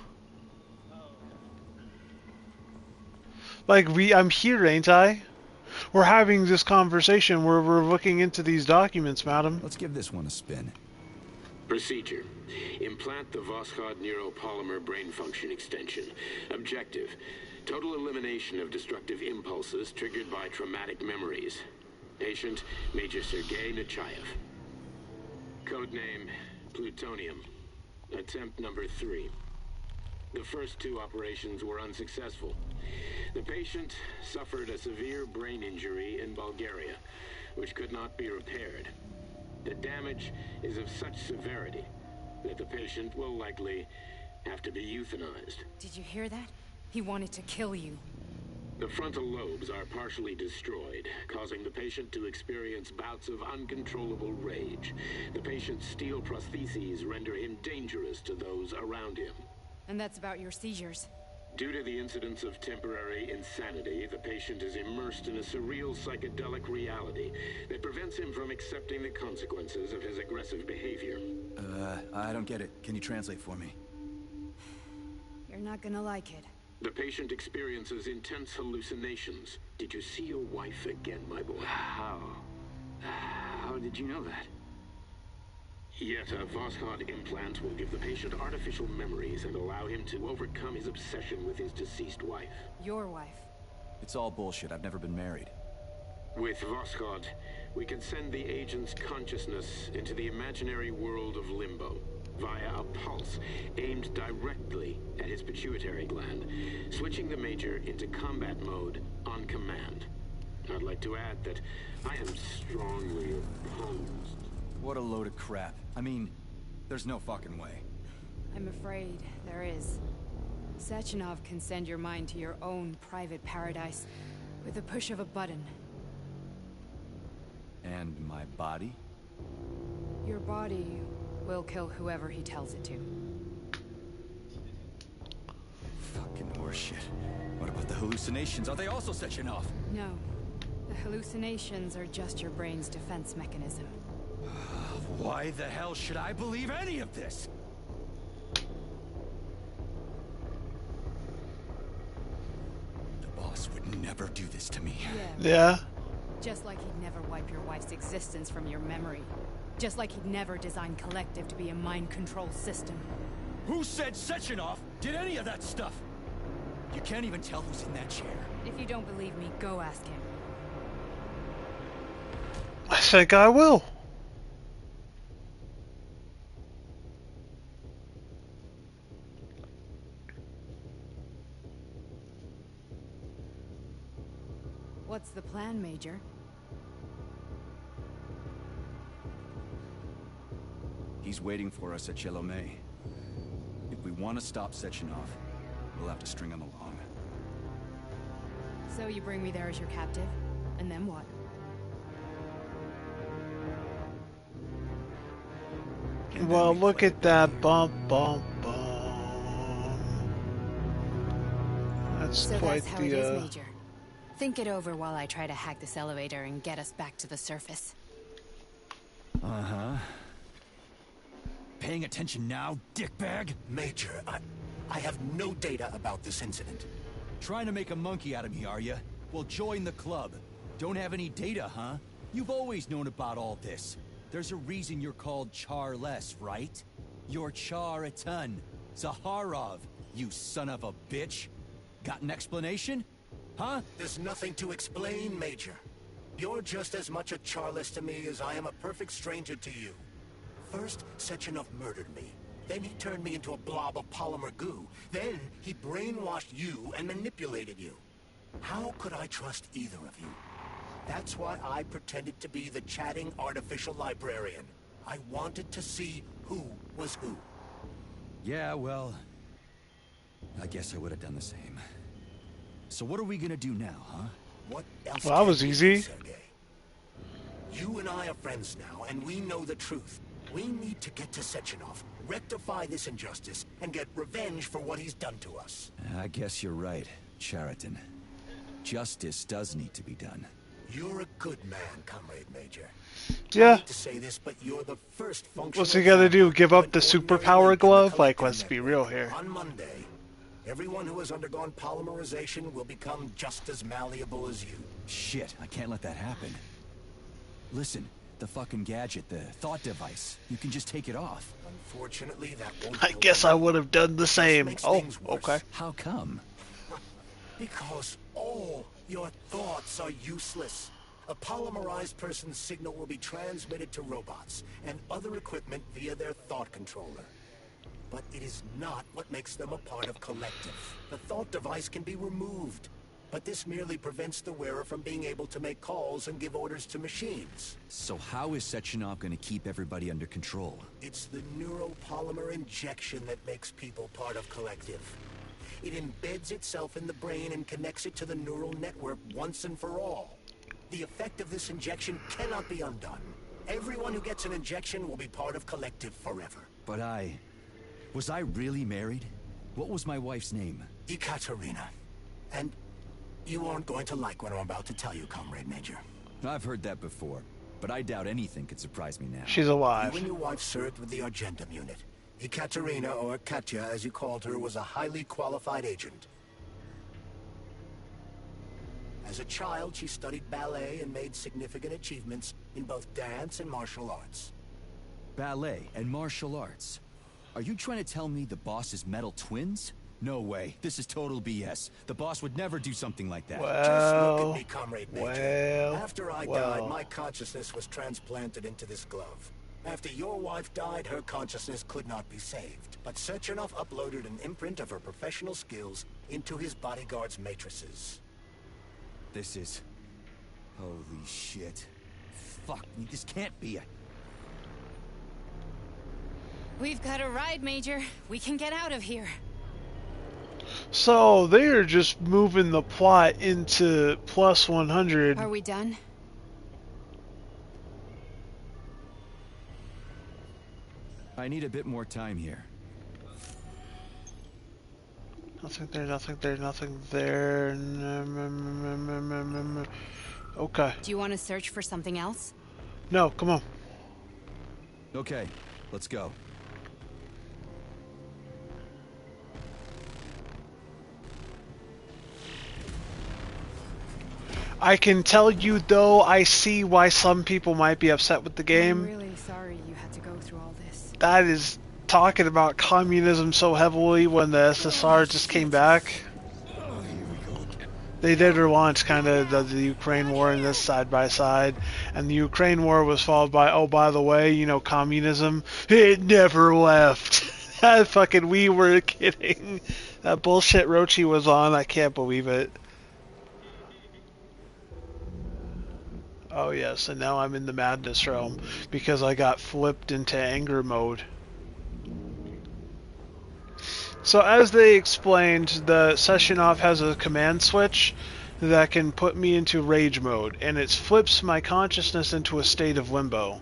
S1: Like, I'm here, ain't I? We're having this conversation where we're looking into these documents, madam.
S3: Let's give this one a spin.
S11: Procedure. Implant the Voskhod neuropolymer brain function extension. Objective. Total elimination of destructive impulses triggered by traumatic memories. Patient, Major Sergei Nechayev. Codename, Plutonium. Attempt number 3. The first 2 operations were unsuccessful. The patient suffered a severe brain injury in Bulgaria, which could not be repaired. The damage is of such severity that the patient will likely have to be euthanized.
S7: Did you hear that? He wanted to kill you.
S11: The frontal lobes are partially destroyed, causing the patient to experience bouts of uncontrollable rage. The patient's steel prostheses render him dangerous to those around him.
S7: And that's about your seizures.
S11: Due to the incidence of temporary insanity, the patient is immersed in a surreal psychedelic reality that prevents him from accepting the consequences of his aggressive behavior.
S3: I don't get it. Can you translate for me?
S7: You're not gonna like it.
S11: The patient experiences intense hallucinations. Did you see your wife again, my boy?
S3: How did you know that?
S11: Yet a Voskhod implant will give the patient artificial memories and allow him to overcome his obsession with his deceased wife.
S7: Your wife.
S3: It's all bullshit. I've never been married.
S11: With Voskhod, we can send the agent's consciousness into the imaginary world of Limbo via a pulse aimed directly at his pituitary gland, switching the Major into combat mode on command. I'd like to add that I am strongly opposed.
S3: What a load of crap. I mean, there's no fucking way.
S7: I'm afraid there is. Sechenov can send your mind to your own private paradise with the push of a button.
S3: And my body?
S7: Your body will kill whoever he tells it to.
S3: Fucking horseshit. What about the hallucinations? Are they also Sechenov?
S7: No. The hallucinations are just your brain's defense mechanism.
S3: Why the hell should I believe any of this? The boss would never do this to me.
S1: Yeah.
S7: Just like he'd never wipe your wife's existence from your memory. Just like he'd never design Collective to be a mind control system.
S3: Who said Sechenov did any of that stuff? You can't even tell who's in that chair.
S7: If you don't believe me, go ask him.
S1: I think I will.
S7: What's the plan, Major?
S3: He's waiting for us at Chelomey. If we want to stop Sechenov, we'll have to string him along.
S7: So you bring me there as your captive, and then what?
S1: Well, look at that bump, bump, bump. That's
S7: so
S1: quite
S7: that's how it is, Major. Think it over while I try to hack this elevator and get us back to the surface.
S3: Uh-huh. Paying attention now, dickbag?
S2: Major, I have no data about this incident.
S3: Trying to make a monkey out of me, are you? Well, join the club. Don't have any data, huh? You've always known about all this. There's a reason you're called Charless, right? You're Char-a-ton. Zaharov, you son of a bitch. Got an explanation? Huh?
S2: There's nothing to explain, Major. You're just as much a Charless to me as I am a perfect stranger to you. First, Sechenov murdered me. Then he turned me into a blob of polymer goo. Then he brainwashed you and manipulated you. How could I trust either of you? That's why I pretended to be the chatting artificial librarian. I wanted to see who was who.
S3: Yeah, well, I guess I would have done the same. So what are we gonna do now, huh?
S2: What else?
S1: Well, that was easy.
S2: Sergei? You and I are friends now, and we know the truth. We need to get to Sechenov, rectify this injustice, and get revenge for what he's done to us.
S3: I guess you're right, Chariton. Justice does need to be done.
S2: You're a good man, Comrade Major.
S1: Yeah.
S2: I hate to say this, but you're the first functional...
S1: What's he gotta do? Give up the superpower glove? Like, let's be real here.
S2: On Monday, Everyone who has undergone polymerization will become just as malleable as you.
S3: Shit, I can't let that happen. Listen, the fucking gadget, the thought device, you can just take it off.
S2: Unfortunately, that won't
S1: I
S2: help
S1: guess
S2: you.
S1: I would have done the same.
S2: Makes
S1: Oh,
S2: things worse.
S1: okay.
S3: How come?
S2: Because all your thoughts are useless. A polymerized person's signal will be transmitted to robots and other equipment via their thought controller. But it is not what makes them a part of Collective. The thought device can be removed, but this merely prevents the wearer from being able to make calls and give orders to machines.
S3: So how is Sechenov going to keep everybody under control?
S2: It's the neuropolymer injection that makes people part of Collective. It embeds itself in the brain and connects it to the neural network once and for all. The effect of this injection cannot be undone. Everyone who gets an injection will be part of Collective forever.
S3: But was I really married? What was my wife's name?
S2: Ekaterina. And you aren't going to like what I'm about to tell you, Comrade Major.
S3: I've heard that before, but I doubt anything could surprise me now.
S1: She's alive.
S2: You and your wife served with the Argentum unit. Ekaterina, or Katya as you called her, was a highly qualified agent. As a child, she studied ballet and made significant achievements in both dance and martial arts.
S3: Ballet and martial arts? Are you trying to tell me the boss is metal twins? No way. This is total BS. The boss would never do something like that.
S2: Just look at me, Comrade Major. After I died, my consciousness was transplanted into this glove. After your wife died, her consciousness could not be saved. But Sechenov uploaded an imprint of her professional skills into his bodyguard's matrices.
S3: This is... holy shit. Fuck me, this can't be a...
S7: We've got a ride, Major. We can get out of here.
S1: So they're just moving the plot into plus 100.
S7: Are we done?
S3: I need a bit more time here.
S1: Nothing there, nothing there, nothing there. Okay.
S7: Do you want to search for something else?
S1: No, come on.
S3: Okay, let's go.
S1: I can tell you, though, I see why some people might be upset with the game.
S7: I'm really sorry you had to go through all this.
S1: That is talking about communism so heavily when the SSR just came back. They did relaunch kind of the Ukraine war and this side by side. And the Ukraine war was followed by, oh, by the way, you know, communism, it never left. Fucking, we were kidding. That bullshit Rochi was on, I can't believe it. Oh yes, and now I'm in the madness realm because I got flipped into anger mode. So as they explained, the Sechenov has a command switch that can put me into rage mode, and it flips my consciousness into a state of limbo.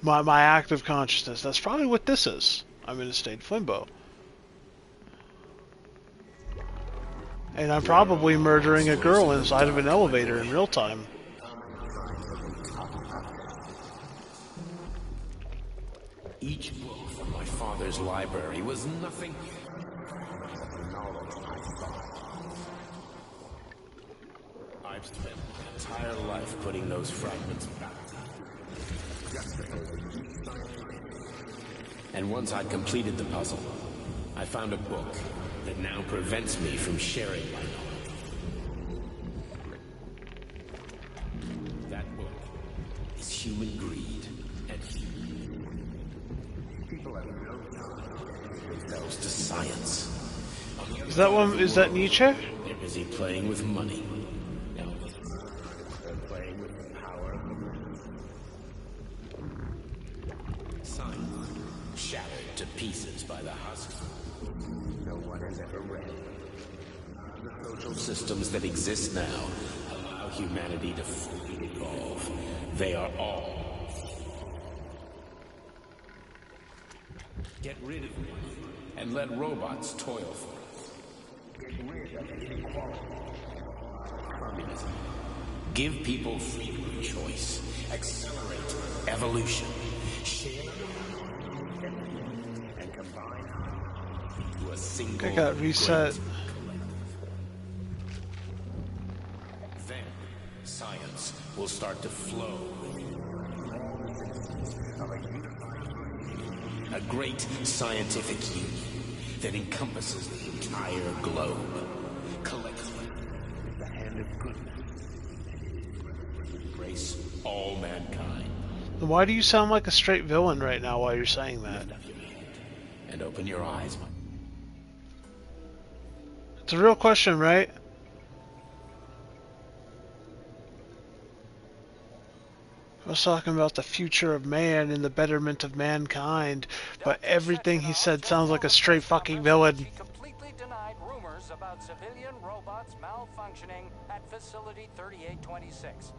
S1: My active consciousness. That's probably what this is. I'm in a state of limbo. And I'm probably murdering a girl inside of an elevator in real time.
S5: Each book from my father's library was nothing. I've spent my entire life putting those fragments back. And once I'd completed the puzzle, I found a book that now prevents me from sharing my knowledge. That book is Human Greed and People have no time. It goes to science.
S1: Is that one? Is that Nietzsche?
S5: They're busy playing with money. No, they're playing with power. Science shattered to pieces by the husk. No one has ever read it. The social systems that exist now allow humanity to fully evolve. They are all. Get rid of me and let robots toil for us. Get rid of inequality. Communism. Give people freedom of choice. Accelerate evolution. Share and combine.
S12: to a single
S1: I got reset.
S12: great then science will start to flow. A great scientific union that encompasses the entire globe. Collectively, the hand of goodness. Embrace all mankind.
S1: Then why do you sound like a straight villain right now while you're saying that?
S12: Lift up your hand and open your eyes.
S1: It's a real question, right? I was talking about the future of man and the betterment of mankind, but everything he said sounds like a straight fucking villain.
S13: She completely denied rumors about civilian robots malfunctioning at Facility 3826.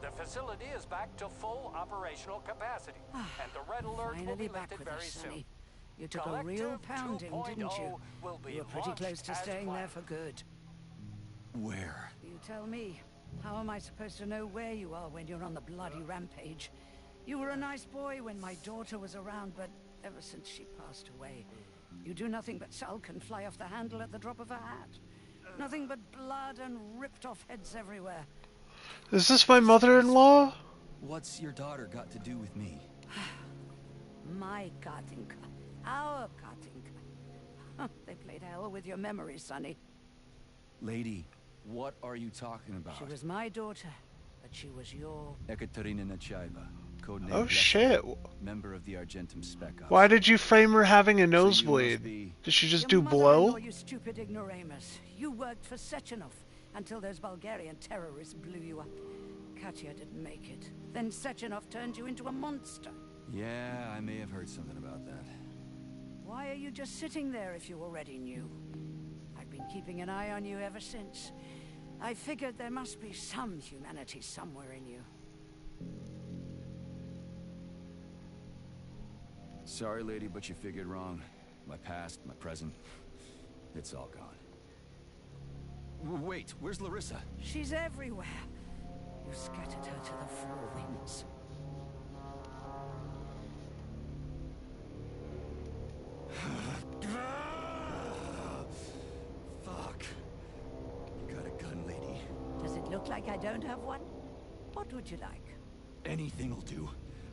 S13: The facility is back to full operational capacity, and the red alert will be lifted very soon.
S14: You took a real pounding, didn't you? You were pretty close to staying there for good.
S3: Where?
S14: You tell me. How am I supposed to know where you are when you're on the bloody rampage? You were a nice boy when my daughter was around, but ever since she passed away, you do nothing but sulk and fly off the handle at the drop of a hat. Nothing but blood and ripped off heads everywhere.
S1: Is this my mother-in-law?
S3: What's your daughter got to do with me?
S14: My Katinka. Our Katinka. They played hell with your memory, Sonny.
S3: Lady, what are you talking about?
S14: She was my daughter, but she was your...
S3: Ekaterina Nechaeva, codename
S1: Oh
S3: Blessing,
S1: shit.
S3: member of the Argentum Spec Ops.
S1: Why did you frame her having a
S3: So you
S1: nosebleed?
S3: must be-
S1: Did she just
S14: Your
S1: do blow?
S14: mother-in-law, you stupid ignoramus. You worked for Sechenov until those Bulgarian terrorists blew you up. Katya didn't make it. Then Sechenov turned you into a monster.
S3: Yeah, I may have heard something about that.
S14: Why are you just sitting there if you already knew? I've been keeping an eye on you ever since. I figured there must be some humanity somewhere in you.
S3: Sorry, lady, but you figured wrong. My past, my present, it's all gone. Wait, where's Larissa?
S14: She's everywhere. You scattered her to the four winds.
S3: Fuck. You got a gun, lady?
S14: Does it look like I don't have one? What would you like?
S3: Anything'll do.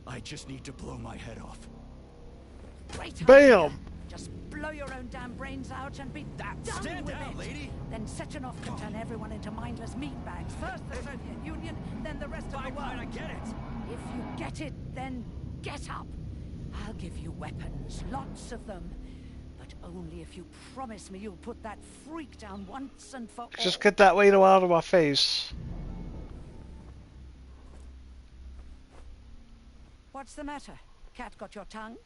S3: I just need to blow my head off.
S14: Great
S1: Bam!
S14: idea. Just blow your own damn brains out and be done
S3: Stand
S14: with
S3: down,
S14: it.
S3: lady.
S14: Then Sechenov can turn everyone into mindless meatbags. First the Soviet Union, then the rest of the world.
S3: Fine, I get it.
S14: If you get it, then get up. I'll give you weapons, lots of them. But only if you promise me you'll put that freak down once and for all.
S1: Just get that weight out of my face.
S14: What's the matter? Cat got your tongue?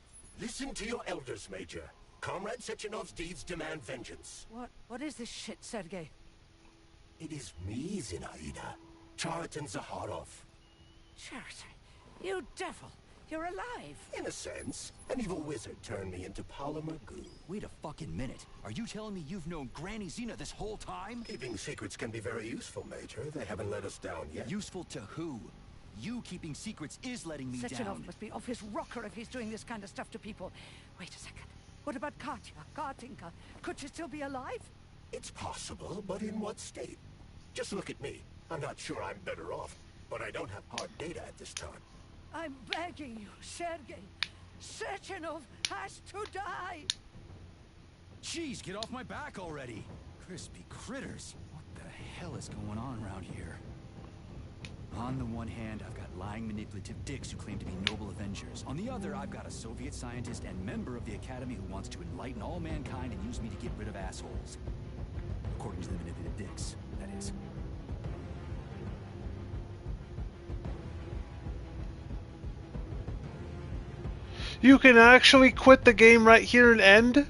S2: Listen to your elders, Major. Comrade Sechenov's deeds demand vengeance.
S14: What is this shit, Sergei?
S2: It is me, Zinaida. Chariton Zaharov.
S14: Chariton, you devil! You're alive!
S2: In a sense, an evil wizard turned me into polymer goo.
S3: Wait a fucking minute. Are you telling me you've known Granny Zena this whole time?
S2: Keeping secrets can be very useful, Major. They haven't let us down yet.
S3: Useful to who? You keeping secrets is letting me
S14: Sechenov
S3: down.
S14: must be off his rocker if he's doing this kind of stuff to people. Wait a second. What about Katya, Katinka? Could she still be alive?
S2: It's possible, but in what state? Just look at me. I'm not sure I'm better off, but I don't have hard data at this time.
S14: I'm begging you, Sergei. Sechenov has to die!
S3: Jeez, get off my back already! Crispy critters. What the hell is going on around here? On the one hand, I've got lying, manipulative dicks who claim to be noble avengers. On the other, I've got a Soviet scientist and member of the Academy who wants to enlighten all mankind and use me to get rid of assholes. According to the manipulative dicks, that is.
S1: You can actually quit the game right here and end?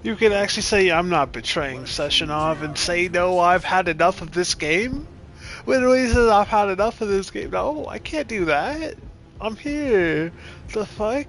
S1: You can actually say, I'm not betraying Sechenov, and say, no, I've had enough of this game? Literally says, I've had enough of this game. No, I can't do that. I'm here. The fuck?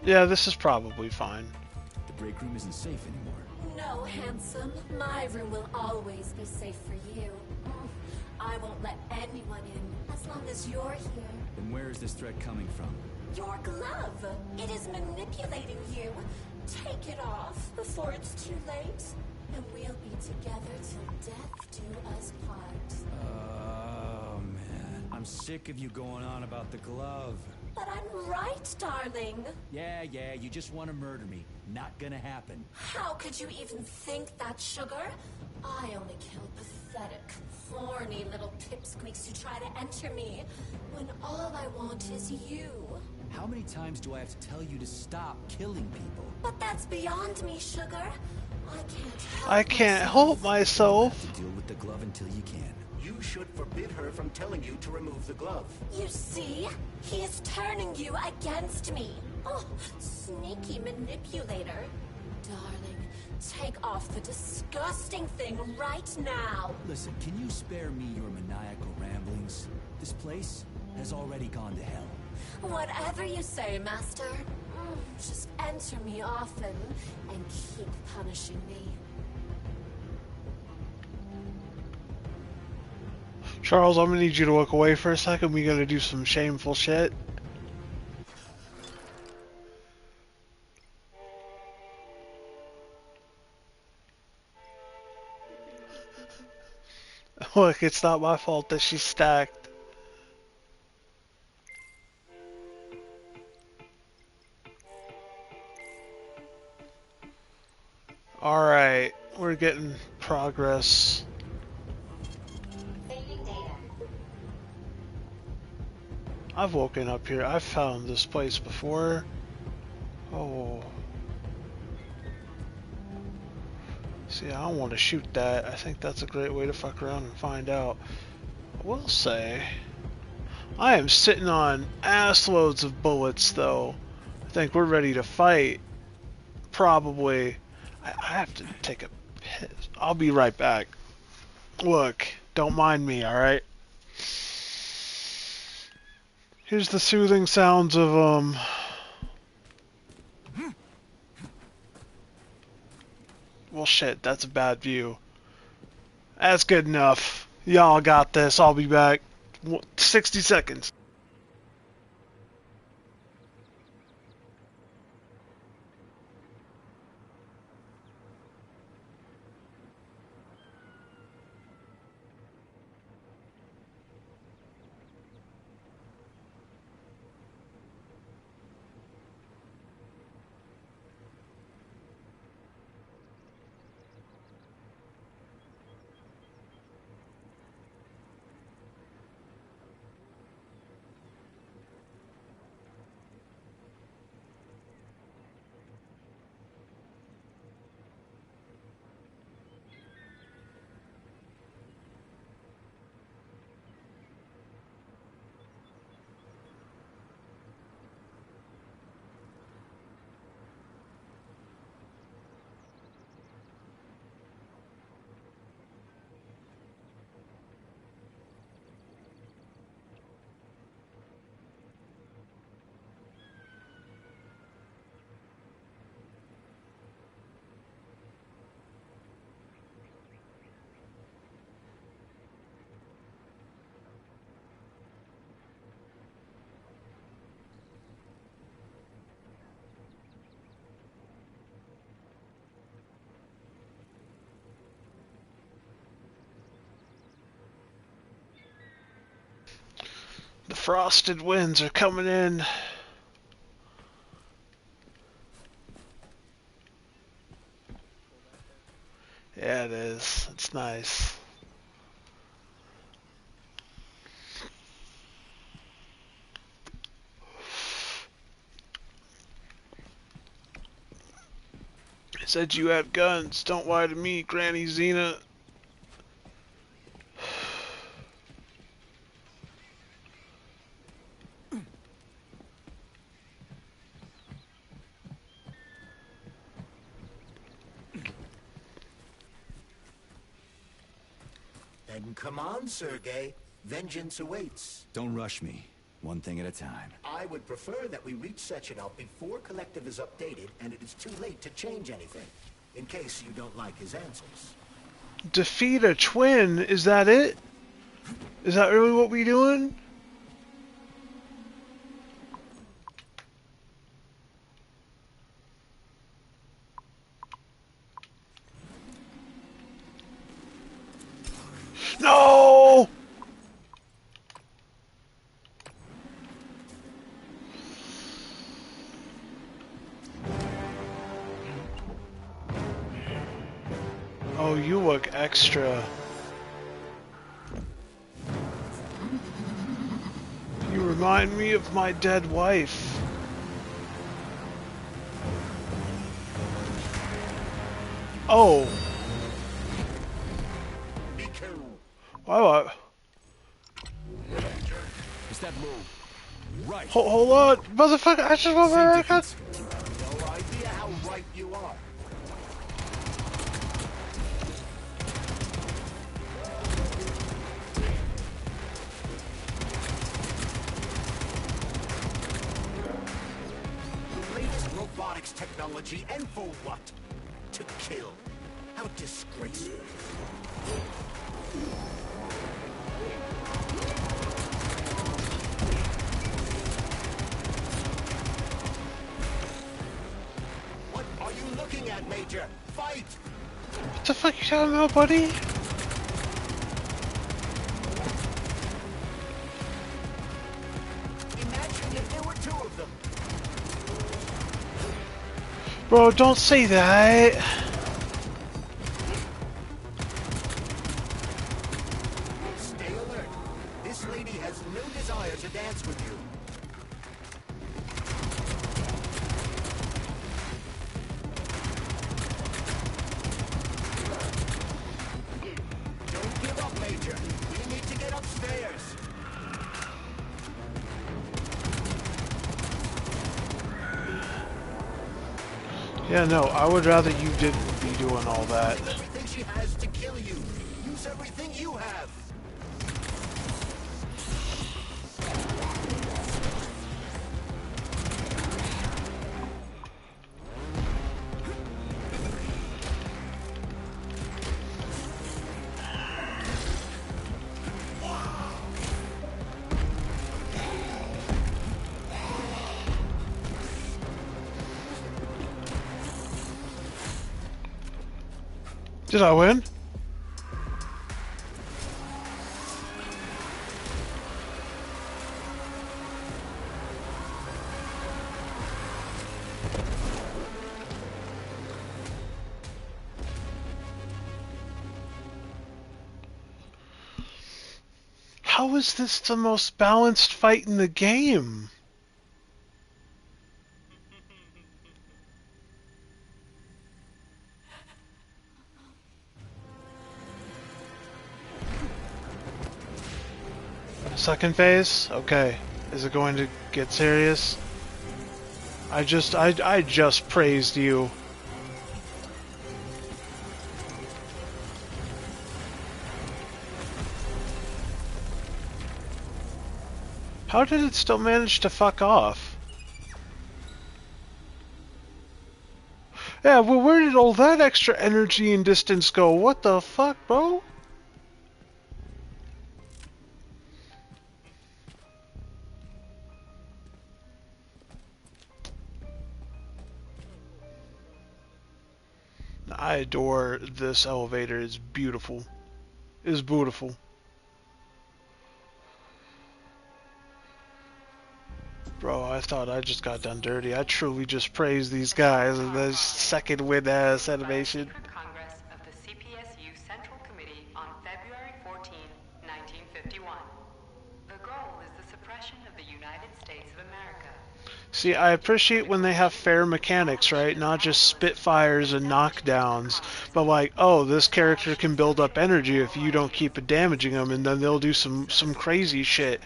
S1: Yeah, this is probably fine.
S3: The break room isn't safe anymore.
S8: No, handsome. My room will always be safe for you. I won't let anyone in as long as you're here.
S3: Then where is this threat coming from?
S8: Your glove. It is manipulating you. Take it off before it's too late. And we'll be together till death do us part.
S3: Oh, man. I'm sick of you going on about the glove.
S8: But I'm right, darling.
S3: Yeah, you just want to murder me. Not gonna happen.
S8: How could you even think that, sugar? I only kill pathetic, horny little pipsqueaks who try to enter me, when all I want is you.
S3: How many times do I have to tell you to stop killing people?
S8: But that's beyond me, sugar.
S1: I can't help myself.
S3: To deal with the glove until you can.
S2: You should forbid her from telling you to remove the glove.
S8: You see? He is turning you against me. Oh, sneaky manipulator. Darling, take off the disgusting thing right now.
S3: Listen, can you spare me your maniacal ramblings? This place has already gone to hell.
S8: Whatever you say, Master. Just enter me often and keep punishing me.
S1: Charles, I'm gonna need you to walk away for a second. We gotta do some shameful shit. Look, it's not my fault that she's stacked. Alright, we're getting progress.
S4: Saving data.
S1: I've woken up here. I've found this place before. Oh. See, I don't want to shoot that. I think that's a great way to fuck around and find out. I will say, I am sitting on ass loads of bullets, though. I think we're ready to fight. Probably. I have to take a piss. I'll be right back. Look, don't mind me, alright? Here's the soothing sounds of, well, shit, that's a bad view. That's good enough. Y'all got this. I'll be back. 60 seconds. The frosted winds are coming in. Yeah, it is. It's nice. I said you had guns. Don't lie to me, Granny Xena.
S2: Then come on, Sergei. Vengeance awaits.
S3: Don't rush me. One thing at a time.
S2: I would prefer that we reach Sechenov before Collective is updated and it is too late to change anything, in case you don't like his answers.
S1: Defeat a twin? Is that it? Is that really what we doing? No! Oh, you look extra. You remind me of my dead wife. Oh. Wow.
S3: Is that move? Right.
S1: Hold on, motherfucker! I just want my record.
S2: No idea how right you are. The latest robotics technology, and for what? To kill. How disgraceful. What are you looking at, Major? Fight!
S1: What the fuck you talking about, buddy?
S2: Imagine if there were two of them.
S1: Bro, don't say that.
S2: Stay alert. This lady has no desire to dance with you. Don't give up, Major. We need to get upstairs.
S1: Yeah, no, I would rather you didn't be doing all that.
S2: Everything she has to kill you. Use everything you have.
S1: Did I win? How is this the most balanced fight in the game? Second phase? Okay. Is it going to get serious? I just praised you. How did it still manage to fuck off? Yeah, well, where did all that extra energy and distance go? What the fuck, bro? I adore this elevator. It's beautiful. It's beautiful. Bro, I thought I just got done dirty. I truly just praised these guys in this second win-ass animation.
S10: Congress of the CPSU Central Committee on February 14, 1951. The goal is the suppression of the United States of America.
S1: See, I appreciate when they have fair mechanics, right? Not just spitfires and knockdowns, but like, oh, this character can build up energy if you don't keep damaging them, and then they'll do some crazy shit.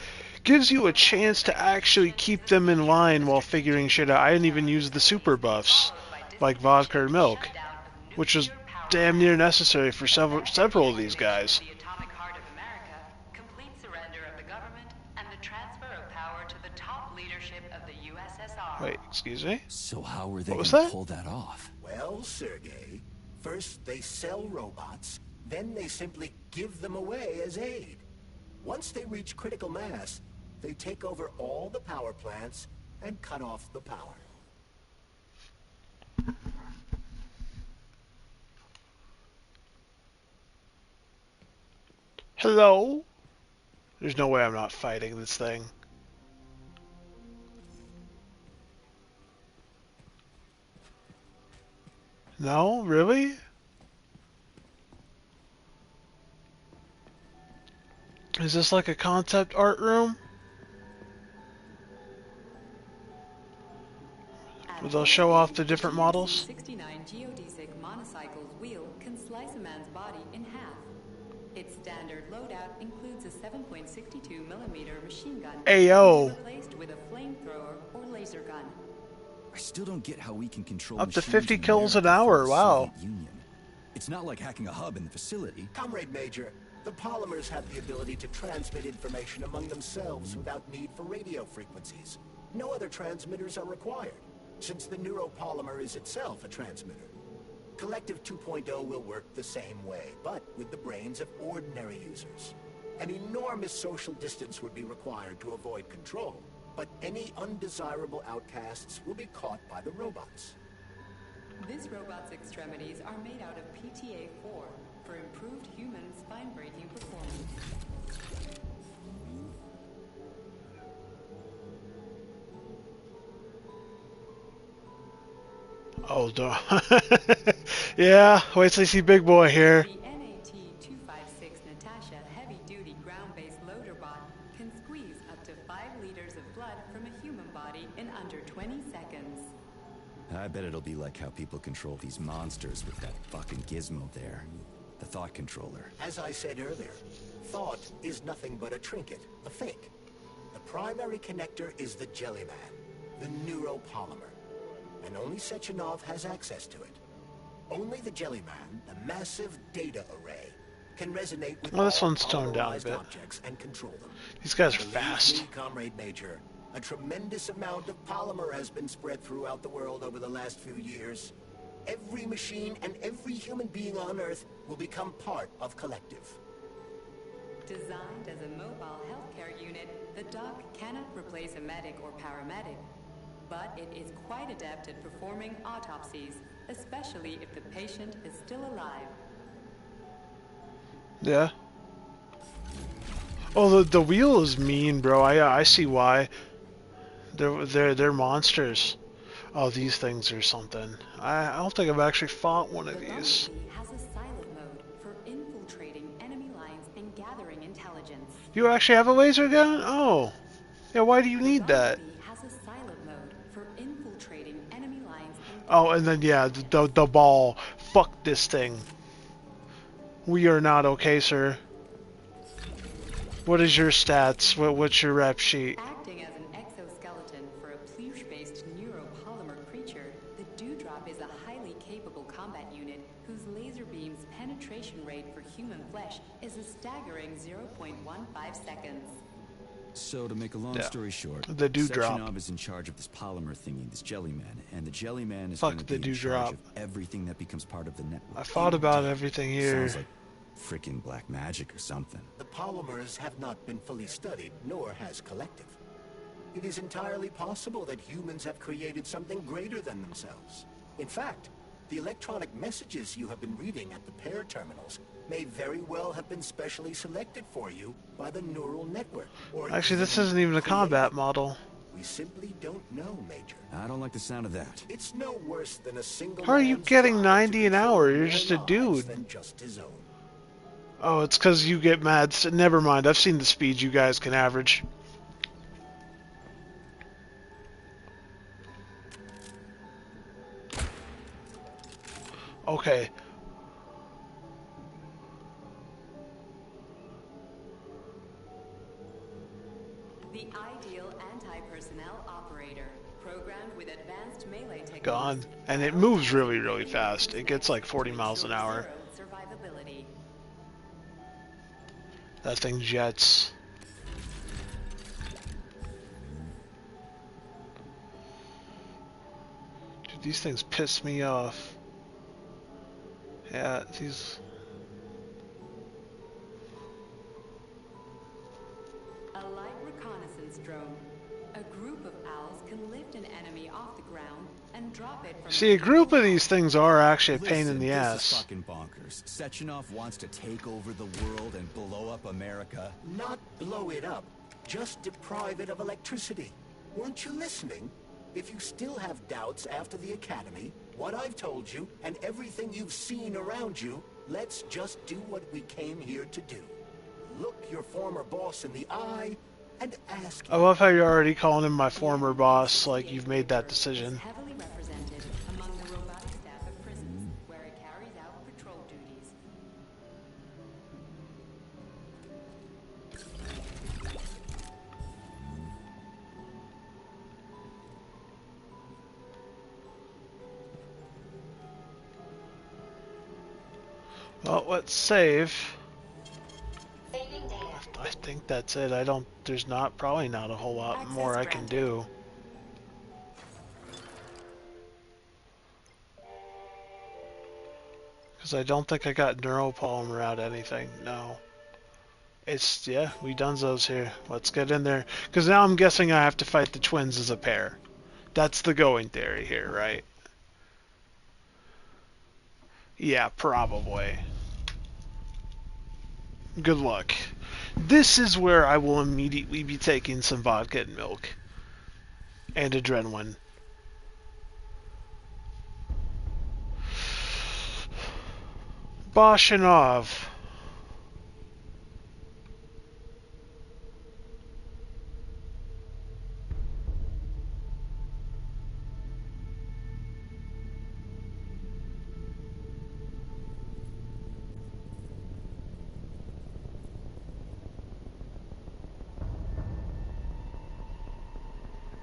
S1: Gives you a chance to actually keep them in line while figuring shit out. I didn't even use the super buffs, like vodka or milk, which was damn near necessary for several of these guys.
S10: The atomic heart of America, complete surrender of the government, and the transfer of power to the top leadership of the USSR.
S1: Wait, excuse me?
S3: So how were they
S1: What was
S3: gonna
S1: that?
S3: pull that off?
S2: Well, Sergei, first they sell robots, then they simply give them away as aid. Once they reach critical mass, they take over all the power plants and cut off the power.
S1: Hello? There's no way I'm not fighting this thing. No? Really? Is this like a concept art room? Where they'll show off the different models?
S7: 69 geodesic monocycle's wheel can slice a man's body in half. Its standard loadout includes a 7.62mm machine gun
S1: Ayo.
S7: replaced with a flamethrower or laser gun.
S3: I still don't get how we can control
S1: Up to
S3: machines
S1: 50
S3: in
S1: kills an
S3: America from
S1: hour,
S3: the
S1: wow.
S3: Soviet Union. It's not like hacking a hub in the facility.
S2: Comrade Major, the polymers have the ability to transmit information among themselves without need for radio frequencies. No other transmitters are required, since the neuropolymer is itself a transmitter. Collective 2.0 will work the same way, but with the brains of ordinary users. An enormous social distance would be required to avoid control, but any undesirable outcasts will be caught by the robots.
S7: This robot's extremities are made out of PTA-4 for improved human spine-breaking performance.
S1: Oh, duh. Yeah, wait till you see Big Boy here.
S7: The NAT-256 Natasha heavy-duty ground-based loader bot can squeeze up to 5 liters of blood from a human body in under 20 seconds.
S3: I bet it'll be like how people control these monsters with that fucking gizmo there. The thought controller.
S2: As I said earlier, thought is nothing but a trinket, a fake. The primary connector is the Jellyman, the neuropolymer. And only Sechenov has access to it. Only the Jellyman, the massive data array, can resonate with
S1: Well, this
S2: all
S1: one's toned down a
S2: polarized
S1: bit.
S2: objects and control them.
S1: These guys are
S2: Believe
S1: fast.
S2: me, Comrade Major, a tremendous amount of polymer has been spread throughout the world over the last few years. Every machine and every human being on Earth will become part of Collective.
S7: Designed as a mobile healthcare unit, the doc cannot replace a medic or paramedic, but it is quite adept at performing autopsies, especially if the patient is still alive.
S1: Yeah. Oh, the wheel is mean, bro. I see why. They're monsters. Oh, these things are something. I don't think I've actually fought one of these.
S7: Has a silent mode for infiltrating enemy lines and gathering intelligence.
S1: You actually have a laser gun? Oh. Yeah, why do you need that?
S7: Has a silent mode for infiltrating enemy lines and
S1: Oh, and then, yeah, the ball. Fuck this thing. We are not okay, sir. What is your stats? What's your rep sheet?
S7: acting as an exoskeleton for a pluche-based neuropolymer creature, the Dewdrop is a highly capable combat unit whose laser beam's penetration rate for human flesh is a staggering 0.15 seconds.
S3: So, to make a long
S1: Yeah.
S3: story short,
S1: The Dewdrop.
S3: Sechenov is in charge of this polymer thingy, this Jellyman, and the Jellyman is
S1: Fuck
S3: going to
S1: the
S3: be in charge
S1: Dewdrop.
S3: of everything that becomes part of the network.
S1: I thought about everything here.
S3: Sounds like freaking black magic or something.
S2: The polymers have not been fully studied, nor has Collective. It is entirely possible that humans have created something greater than themselves. In fact, the electronic messages you have been reading at the pair terminals may very well have been specially selected for you by the neural network. Or
S1: Actually, this
S2: even
S1: isn't even a
S2: created.
S1: combat model.
S2: We simply don't know, Major.
S3: I don't like the sound of that.
S2: It's no worse than a single
S1: How are you
S2: man's
S1: getting
S2: drive
S1: 90
S2: to
S1: an
S2: control
S1: hour? You're
S2: more
S1: just a
S2: lives
S1: dude.
S2: than just his own.
S1: Oh, it's because you get mad. Never mind. I've seen the speeds you guys can average. Okay.
S7: The ideal anti-personnel operator, programmed with advanced melee techniques.
S1: Gone. And it moves really, really fast. It gets like 40 miles an hour.
S7: Zero survivability.
S1: That thing jets. These things piss me off. Yeah, these...
S10: A light reconnaissance drone. A group of owls can lift an enemy off the ground and drop it from...
S1: See, a group of these things are actually a pain in the
S3: This
S1: ass.
S3: is fucking bonkers. Sechenov wants to take over the world and blow up America.
S2: Not blow it up, just deprive it of electricity. Weren't you listening? If you still have doubts after the Academy, what I've told you, and everything you've seen around you, let's just do what we came here to do. Look your former boss in the eye and ask him.
S1: I love how you're already calling him my former boss, like you've made that decision.
S10: Heavily represented among the robotic staff of prisons, where it carries out patrol duties.
S1: Well, let's save.
S4: Saving data.
S1: I think that's it. There's probably not a whole lot more I can do. Because I don't think I got neuropolymer out anything. No. It's, yeah, we done those here. Let's get in there. Because now I'm guessing I have to fight the twins as a pair. That's the going theory here, right? Yeah, probably. Good luck. This is where I will immediately be taking some vodka and milk. And adrenaline. Bashanov.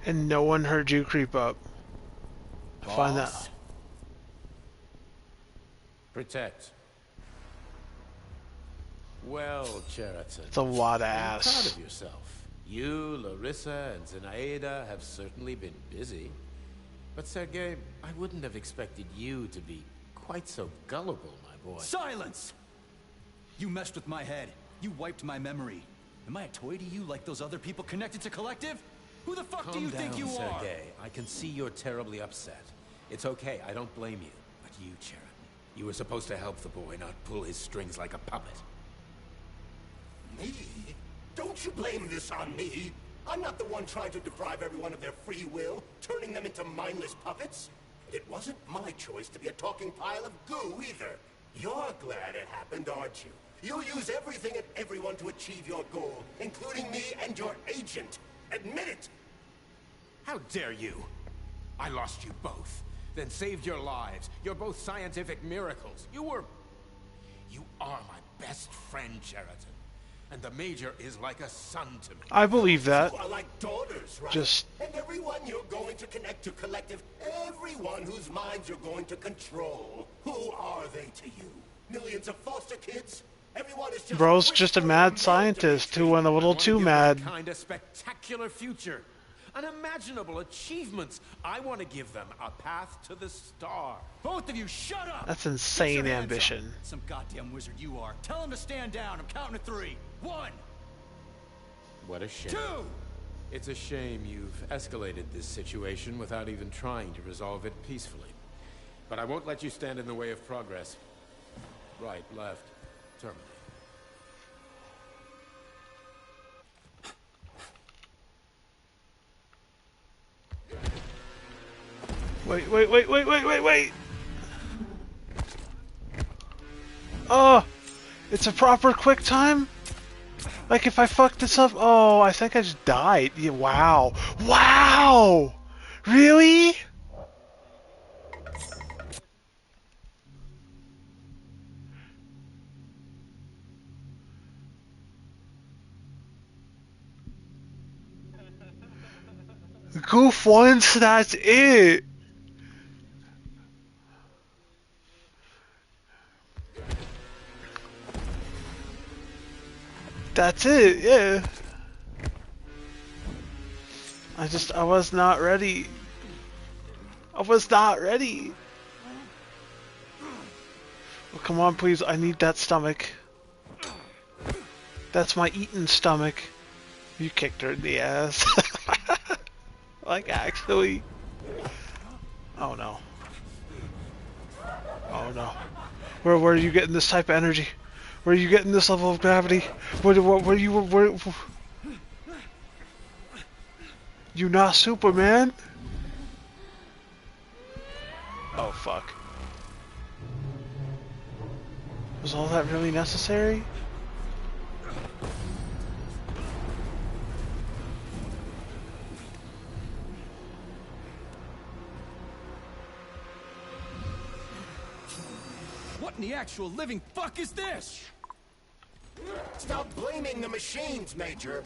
S1: And no one heard you creep up. I find that.
S5: Protect. Well, Cheriton.
S1: It's a lot of
S5: I'm
S1: ass.
S5: proud of yourself. You, Larissa, and Zenaida have certainly been busy. But Sergei, I wouldn't have expected you to be quite so gullible, my boy.
S3: Silence! You messed with my head. You wiped my memory. Am I a toy to you like those other people connected to Collective? Who the fuck do you think you are?
S5: Sergei. I can see you're terribly upset. It's okay, I don't blame you. But you, Cheriton, you were supposed to help the boy, not pull his strings like a puppet.
S2: Me? Don't you blame this on me? I'm not the one trying to deprive everyone of their free will, turning them into mindless puppets. It wasn't my choice to be a talking pile of goo, either. You're glad it happened, aren't you? You'll use everything and everyone to achieve your goal, including me and your agent. Admit it!
S5: How dare you? I lost you both, then saved your lives. You're both scientific miracles. You are my best friend, Cheriton. And the Major is like a son to me.
S1: I believe that.
S2: You are like daughters, right?
S1: Just...
S2: And everyone you're going to connect to Collective, everyone whose minds you're going to control. Who are they to you? Millions of foster kids? Everyone is just...
S1: Bro's just a mad scientist who went a little too mad.
S5: Kind of spectacular future. Unimaginable achievements. I want to give them a path to the star.
S3: Both of you, shut up!
S1: That's insane ambition.
S3: Up. Some goddamn wizard you are. Tell him to stand down. I'm counting to 3. 1.
S5: What a shame.
S3: 2.
S5: It's a shame you've escalated this situation without even trying to resolve it peacefully. But I won't let you stand in the way of progress. Right, left, terminate.
S1: Wait. Oh, it's a proper quick time? Like if I fuck this up, oh, I think I just died. Yeah, wow. Wow! Really? Goof once, that's it. That's it, yeah. I was not ready. I was not ready. Oh, come on, please. I need that stomach. That's my eaten stomach. You kicked her in the ass. Like, actually. Oh, no. Oh, no. Where are you getting this type of energy? Where are you getting this level of gravity? Where you not Superman? Oh, fuck. Was all that really necessary?
S3: What in the actual living fuck is this?
S2: Stop blaming the machines, Major.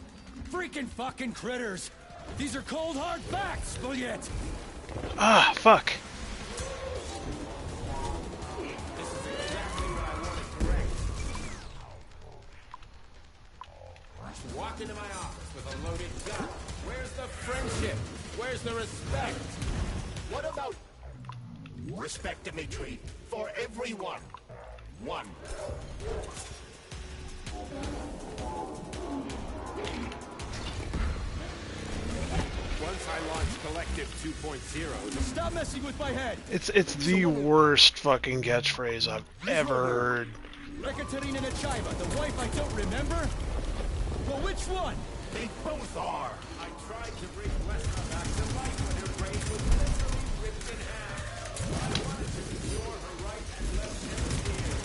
S3: Freaking fucking critters. These are cold hard facts, Bulliet.
S1: Ah, fuck.
S9: Walk into my office with a loaded gun. Where's the friendship? Where's the respect?
S2: What about respect, Dimitri, for everyone? One.
S9: Once I launch Collective 2.0...
S3: Stop messing with my head!
S1: It's the worst fucking catchphrase I've ever heard.
S3: Ekaterina Nechaeva, the wife I don't remember? Well, which one?
S2: They both are.
S9: I tried to bring Lesnar back to life when her brain was literally ripped in half. I wanted to restore her right and left hemispheres,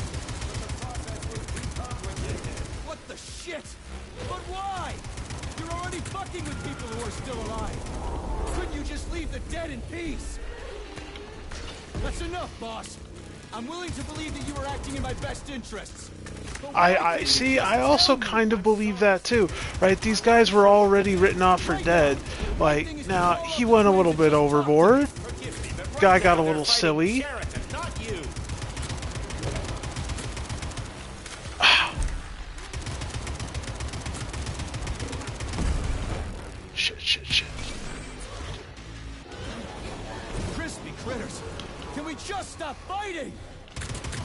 S9: but the process was too complicated.
S3: What the shit? But why? You're already fucking with people who are still alive. Couldn't you just leave the dead in peace? That's enough, boss. I'm willing to believe that you were acting in my best interests.
S1: I see, I also kind of believe that too, right? These guys were already written off for dead. Like, now, he went a little bit overboard. Guy got a little silly. Shit.
S3: Crispy critters! Can we just stop fighting?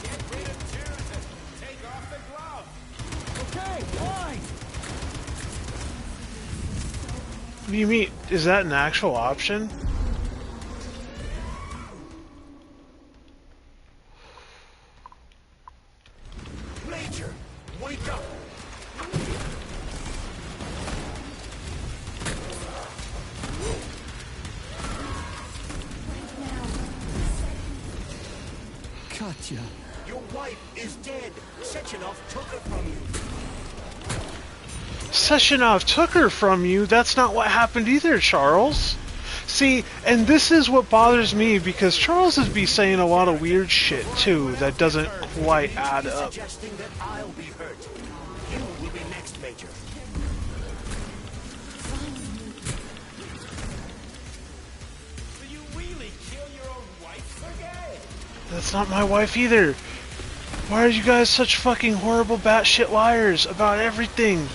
S9: Get rid of terrorism. Take off the glove.
S3: Okay, fine.
S1: What do you mean? Is that an actual option?
S2: Major, wake up!
S3: Katya.
S2: Your wife is dead. Sechenov took her from you.
S1: Sechenov took her from you? That's not what happened either, Charles. See, and this is what bothers me, because Charles is be saying a lot of weird shit, too, that doesn't quite add up.
S2: Suggesting that I'll be hurt. You will be next, Major.
S9: Do you really kill your own wife, Sergei?
S1: That's not my wife either. Why are you guys such fucking horrible batshit liars about everything?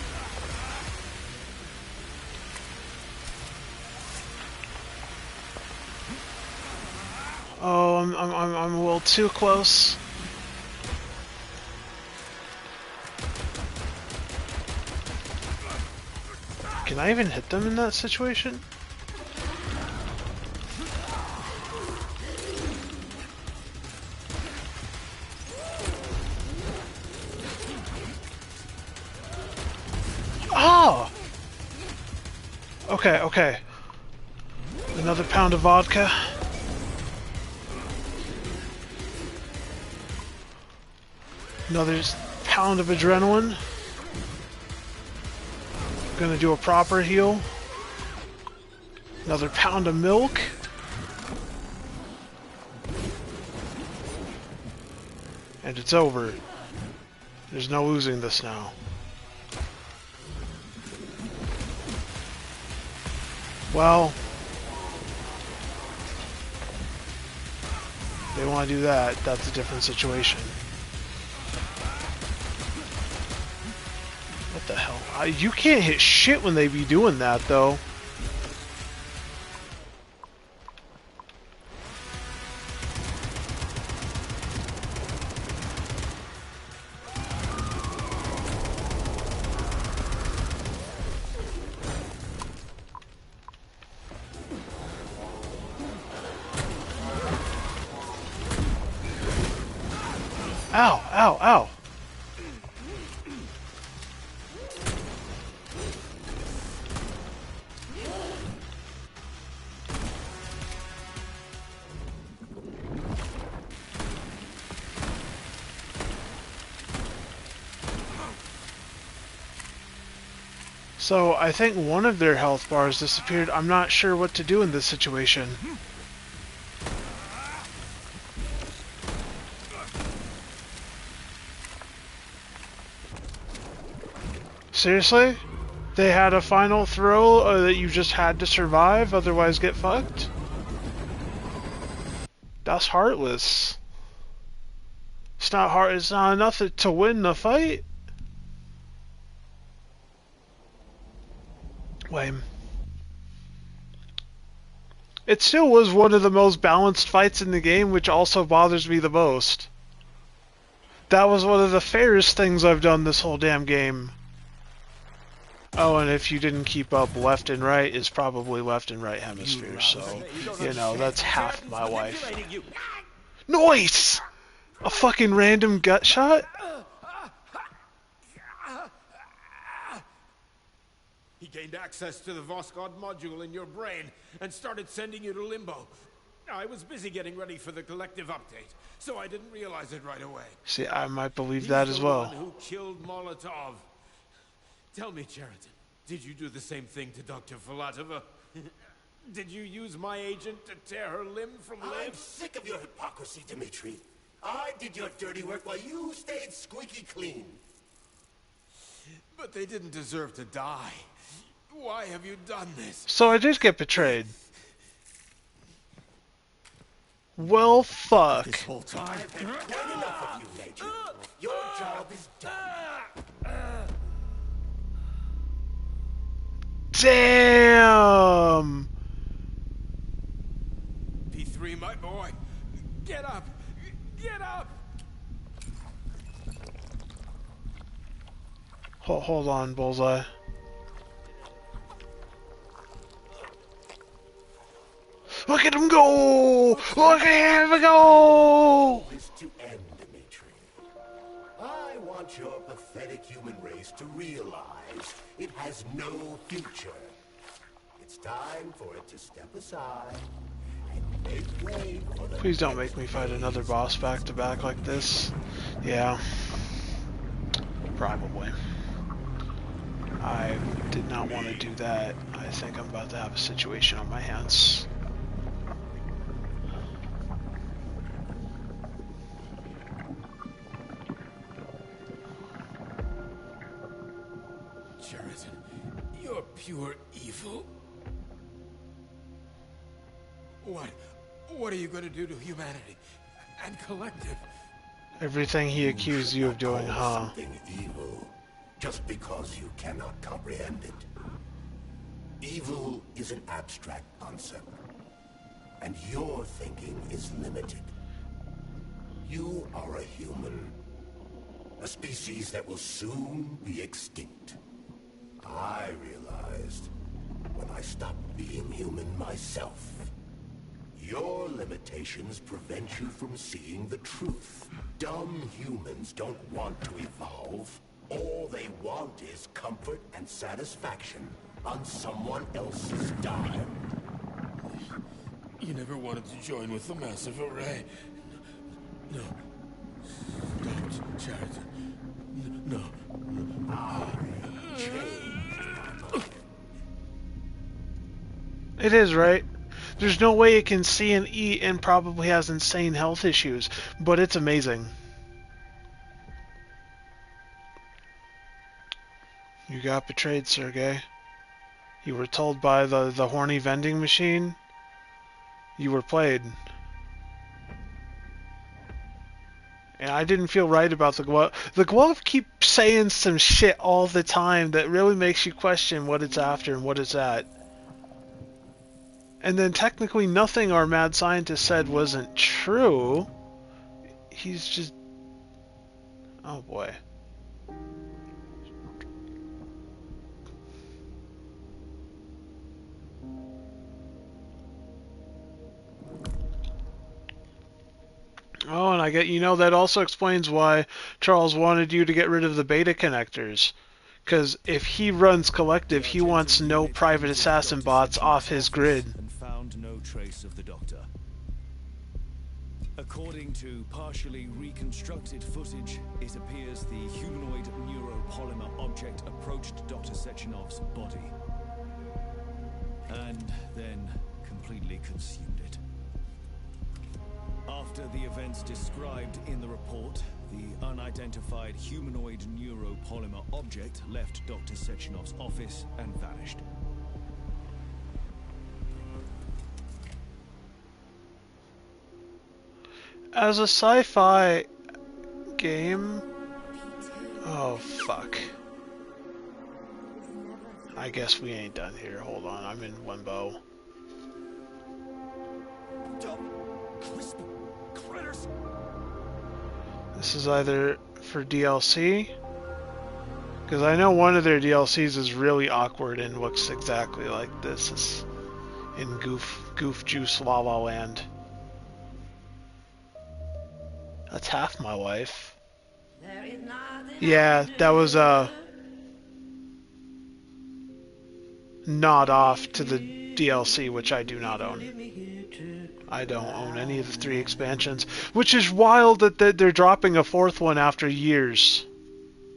S1: Oh, I'm a little too close. Can I even hit them in that situation? Oh! Okay. Another pound of vodka. Another pound of adrenaline. Gonna do a proper heal. Another pound of milk. And it's over. There's no losing this now. Well, if they want to do that, that's a different situation. What the hell? You can't hit shit when they be doing that, though. Ow, ow, ow. So, I think one of their health bars disappeared. I'm not sure what to do in this situation. Seriously? They had a final throw that you just had to survive, otherwise get fucked? That's heartless. It's not enough to win the fight. Lame. It still was one of the most balanced fights in the game, which also bothers me the most. That was one of the fairest things I've done this whole damn game. Oh, and if you didn't keep up, left and right is probably left and right hemisphere, so, you know, that's half my life. Nice! A fucking random gut shot?
S9: He gained access to the Voskhod module in your brain and started sending you to Limbo. I was busy getting ready for the collective update, so I didn't realize it right away.
S1: See, I might believe that as well.
S9: He's the one who killed Molotov. Tell me, Cheriton, did you do the same thing to Dr. Filatova? Did you use my agent to tear her limb from limb?
S2: I'm sick of your hypocrisy, Dmitri. I did your dirty work while you stayed squeaky clean.
S9: But they didn't deserve to die. Why have you done this?
S1: So I did get betrayed. Well, fuck.
S2: This whole time. I've had quite enough of you, Major. Your job is done.
S1: Damn!
S9: P3, my boy. Get up! Get up!
S1: Hold on, Bullseye. Look at him go! Look at him go!
S2: Is to end, Dmitri. I want your pathetic human race to realize it has no future. It's time for it to step aside and make way for the...
S1: Please don't make me fight another boss back to back like this. Yeah. Probably. I did not want to do that. I think I'm about to have a situation on my hands.
S9: Cheriton, you're pure evil. What are you going to do to humanity and collective?
S1: Everything he accused you of doing, huh?
S2: Something evil, just because you cannot comprehend it. Evil is an abstract concept, and your thinking is limited. You are a human, a species that will soon be extinct. I realized when I stopped being human myself. Your limitations prevent you from seeing the truth. Dumb humans don't want to evolve. All they want is comfort and satisfaction on someone else's dime.
S9: You never wanted to join with the massive array. No. Don't, Cheriton. No.
S1: It is, right? There's no way it can see and eat and probably has insane health issues, but it's amazing. You got betrayed, Sergei. You were told by the horny vending machine. You were played. And I didn't feel right about the glove. The glove keeps saying some shit all the time that really makes you question what it's after and what it's at. And then technically nothing our mad scientist said wasn't true. He's just... Oh boy. Oh, and I I get, you know, that also explains why Charles wanted you to get rid of the beta connectors. Because if he runs Collective, he wants no private assassin bots off his grid.
S3: And found no trace of the Doctor. According to partially reconstructed footage, it appears the humanoid neuropolymer object approached Dr. Sechenov's body. And then completely consumed it. After the events described in the report, the unidentified humanoid neuropolymer object left Dr. Sechenov's office and vanished.
S1: As a sci-fi game... Oh, fuck. I guess we ain't done here. Hold on, I'm in limbo. This is either for DLC, because I know one of their DLCs is really awkward and looks exactly like this. It's in Goof Juice La La Land. That's half my life. Yeah, that was a nod off to the DLC, which I do not own. I don't own any of the 3 expansions, which is wild that they're dropping a 4th one after years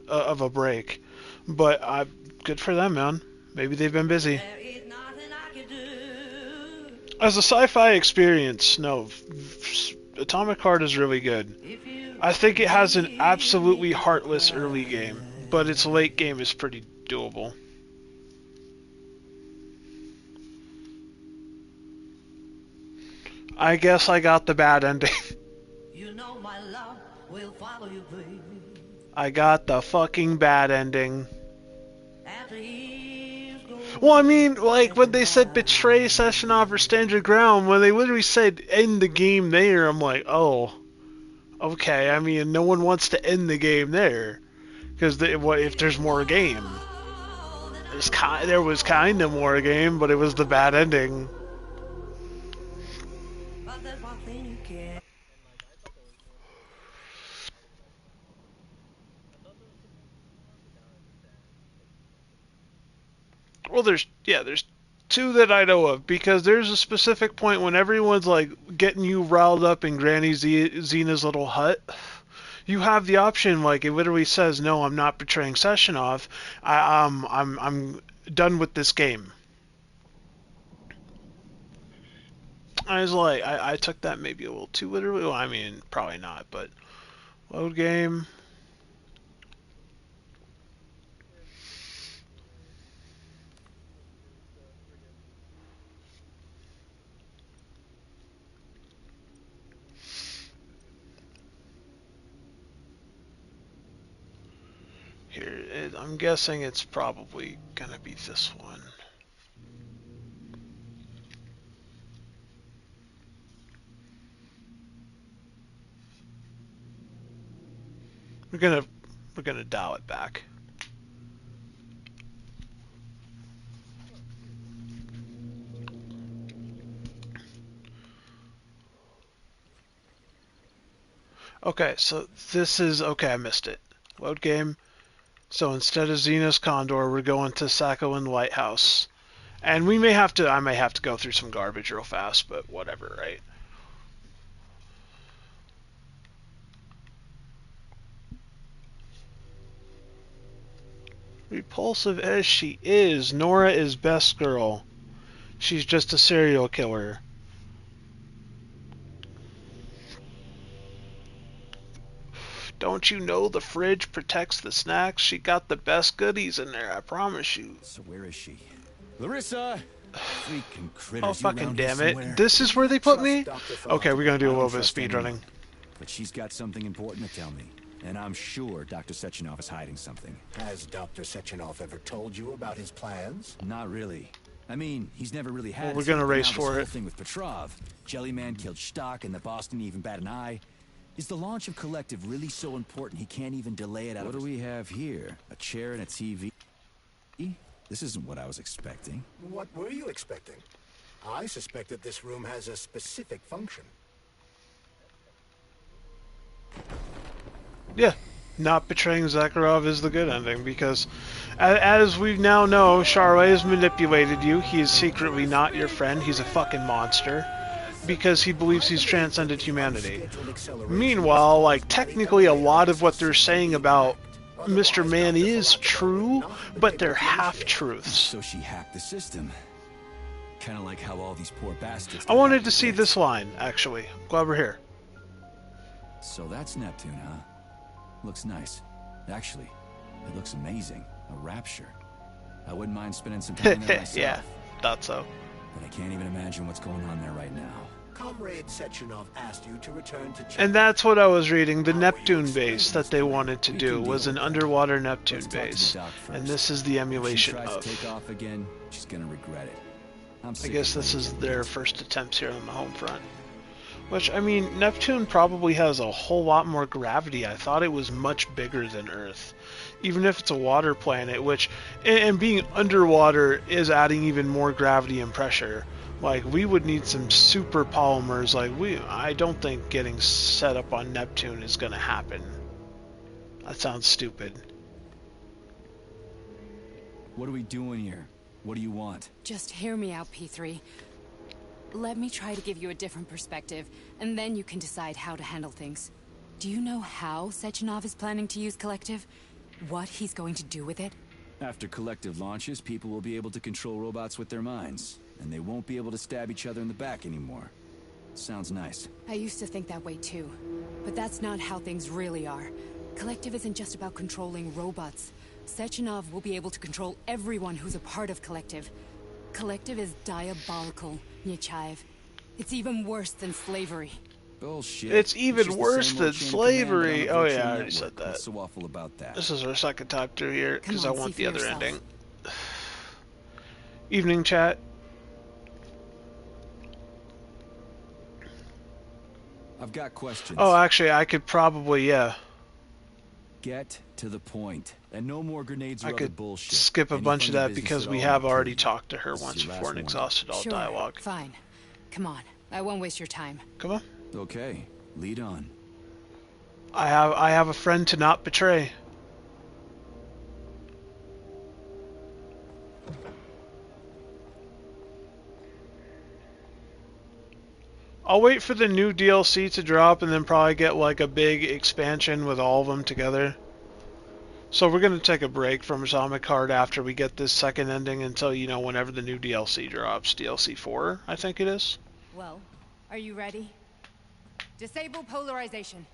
S1: of a break. But good for them, man. Maybe they've been busy. As a sci-fi experience, no, Atomic Heart is really good. I think it has an absolutely heartless early game, but its late game is pretty doable. I guess I got the bad ending.
S15: You know my love will follow you, baby.
S1: I got the fucking bad ending. Well, I mean, like, when they said betray Sessionov or stand your ground, when they literally said end the game there, I'm like, oh, okay. I mean, no one wants to end the game there. Because what if there's more game? There was kind of more game, but it was the bad ending. Well, there's 2 that I know of, because there's a specific point when everyone's like getting you riled up in Granny Xena's little hut. You have the option, like it literally says, "No, I'm not betraying Sessionov. I'm done with this game." I was like, I took that maybe a little too literally. Well, I mean, probably not, but load game. Here, I'm guessing it's probably gonna be this one. We're gonna dial it back. Okay, so this is okay. I missed it. Load game. So instead of Xena's Condor, we're going to Sakhalin Lighthouse. And I may have to go through some garbage real fast, but whatever, right? Repulsive as she is, Nora is best girl. She's just a serial killer. Don't you know the fridge protects the snacks? She got the best goodies in there, I promise you.
S3: So where is she? Larissa! Freaking critters.
S1: Oh, fucking damn it. This is where they put me? Okay, we're gonna do a little bit of speedrunning.
S3: But she's got something important to tell me. And I'm sure Dr. Sechenov is hiding something.
S2: Has Dr. Sechenov ever told you about his plans?
S3: Not really. I mean, he's never really had.
S1: Well, we're gonna race for it.
S3: Thing with Petrov, Jellyman killed Stock, and the Boss didn't even bat an eye. Is the launch of Collective really so important he can't even delay it out? What do we have here? A chair and a TV? This isn't what I was expecting.
S2: What were you expecting? I suspect that this room has a specific function.
S1: Yeah, not betraying Zakharov is the good ending, because as we now know, Charway has manipulated you. He is secretly not your friend. He's a fucking monster because he believes he's transcended humanity. Meanwhile, like, technically a lot of what they're saying about Mr. Man is true, but they're half-truths.
S3: So she hacked the system. Kind of like how all these poor bastards...
S1: I wanted to see this line, actually. Glad we're here.
S3: So that's Neptune, huh? Looks nice. Actually, it looks amazing. A rapture. I wouldn't mind spending some time there myself.
S1: Yeah, thought so.
S3: But I can't even imagine what's going on there right now.
S2: Comrade Sechenov asked you to return to China.
S1: And that's what I was reading. The Neptune base that they wanted to do was an underwater Neptune base. And this is the emulation
S3: if she tries
S1: of.
S3: to take off again, she's gonna regret it.
S1: I guess this is their first attempts here on the home front. Which, I mean, Neptune probably has a whole lot more gravity. I thought it was much bigger than Earth. Even if it's a water planet, which, and being underwater is adding even more gravity and pressure. Like, we would need some super polymers. Like, I don't think getting set up on Neptune is gonna happen. That sounds stupid.
S3: What are we doing here? What do you want?
S7: Just hear me out, P3. Let me try to give you a different perspective, and then you can decide how to handle things. Do you know how Sechenov is planning to use Collective? What he's going to do with it?
S3: After Collective launches, people will be able to control robots with their minds, and they won't be able to stab each other in the back anymore. Sounds nice.
S7: I used to think that way too, but that's not how things really are. Collective isn't just about controlling robots. Sechenov will be able to control everyone who's a part of Collective. Collective is diabolical, Nechayev. It's even worse than slavery.
S3: Bullshit.
S1: It's even
S3: just the
S1: worse
S3: same
S1: than
S3: old chain of
S1: slavery.
S3: command on a
S1: Oh
S3: virtual
S1: yeah, I already
S3: network.
S1: said that.
S3: What's so awful about that?
S1: This is our second time through here, because I
S7: Come on,
S1: want
S7: see
S1: the
S7: for
S1: other
S7: yourself.
S1: ending. Evening chat.
S3: I've got questions.
S1: Oh, actually, I could probably, yeah.
S3: Get to the point. And no more grenades or
S1: I
S3: other
S1: could
S3: bullshit.
S1: skip a
S3: Any
S1: bunch of
S3: funny
S1: that
S3: business
S1: because
S3: at
S1: we
S3: all,
S1: have already
S3: please.
S1: talked to her
S3: This is
S1: once
S3: your
S1: before
S3: last
S1: and
S3: warning.
S1: exhausted all
S7: Sure,
S1: dialogue.
S7: fine. Come on, I won't waste your time.
S1: Come on.
S3: Okay, lead on.
S1: I have a friend to not betray. I'll wait for the new DLC to drop and then probably get like a big expansion with all of them together. So we're going to take a break from Atomic Heart after we get this second ending until, you know, whenever the new DLC drops. DLC 4, I think it is.
S7: Well, are you ready? Disable polarization.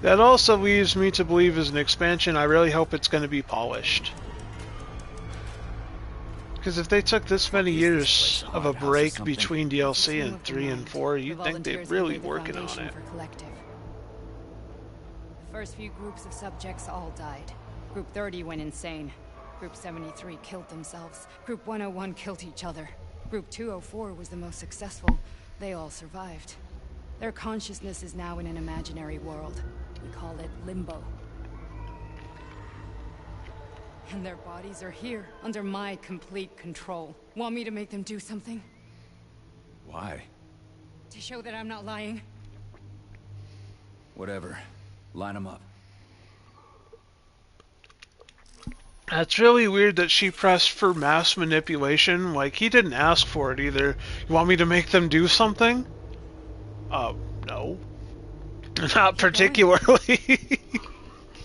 S1: That also leaves me to believe as an expansion, I really hope it's going to be polished. Because if they took this many years of a break between DLC and 3 and 4, you'd think they'd really working on it.
S7: The first few groups of subjects all died. Group 30 went insane. Group 73 killed themselves. Group 101 killed each other. Group 204 was the most successful. They all survived. Their consciousness is now in an imaginary world. We call it Limbo. And their bodies are here, under my complete control. Want me to make them do something?
S3: Why?
S7: To show that I'm not lying?
S3: Whatever. Line them up.
S1: That's really weird that she pressed for mass manipulation. Like, he didn't ask for it either. You want me to make them do something? No. Not particularly.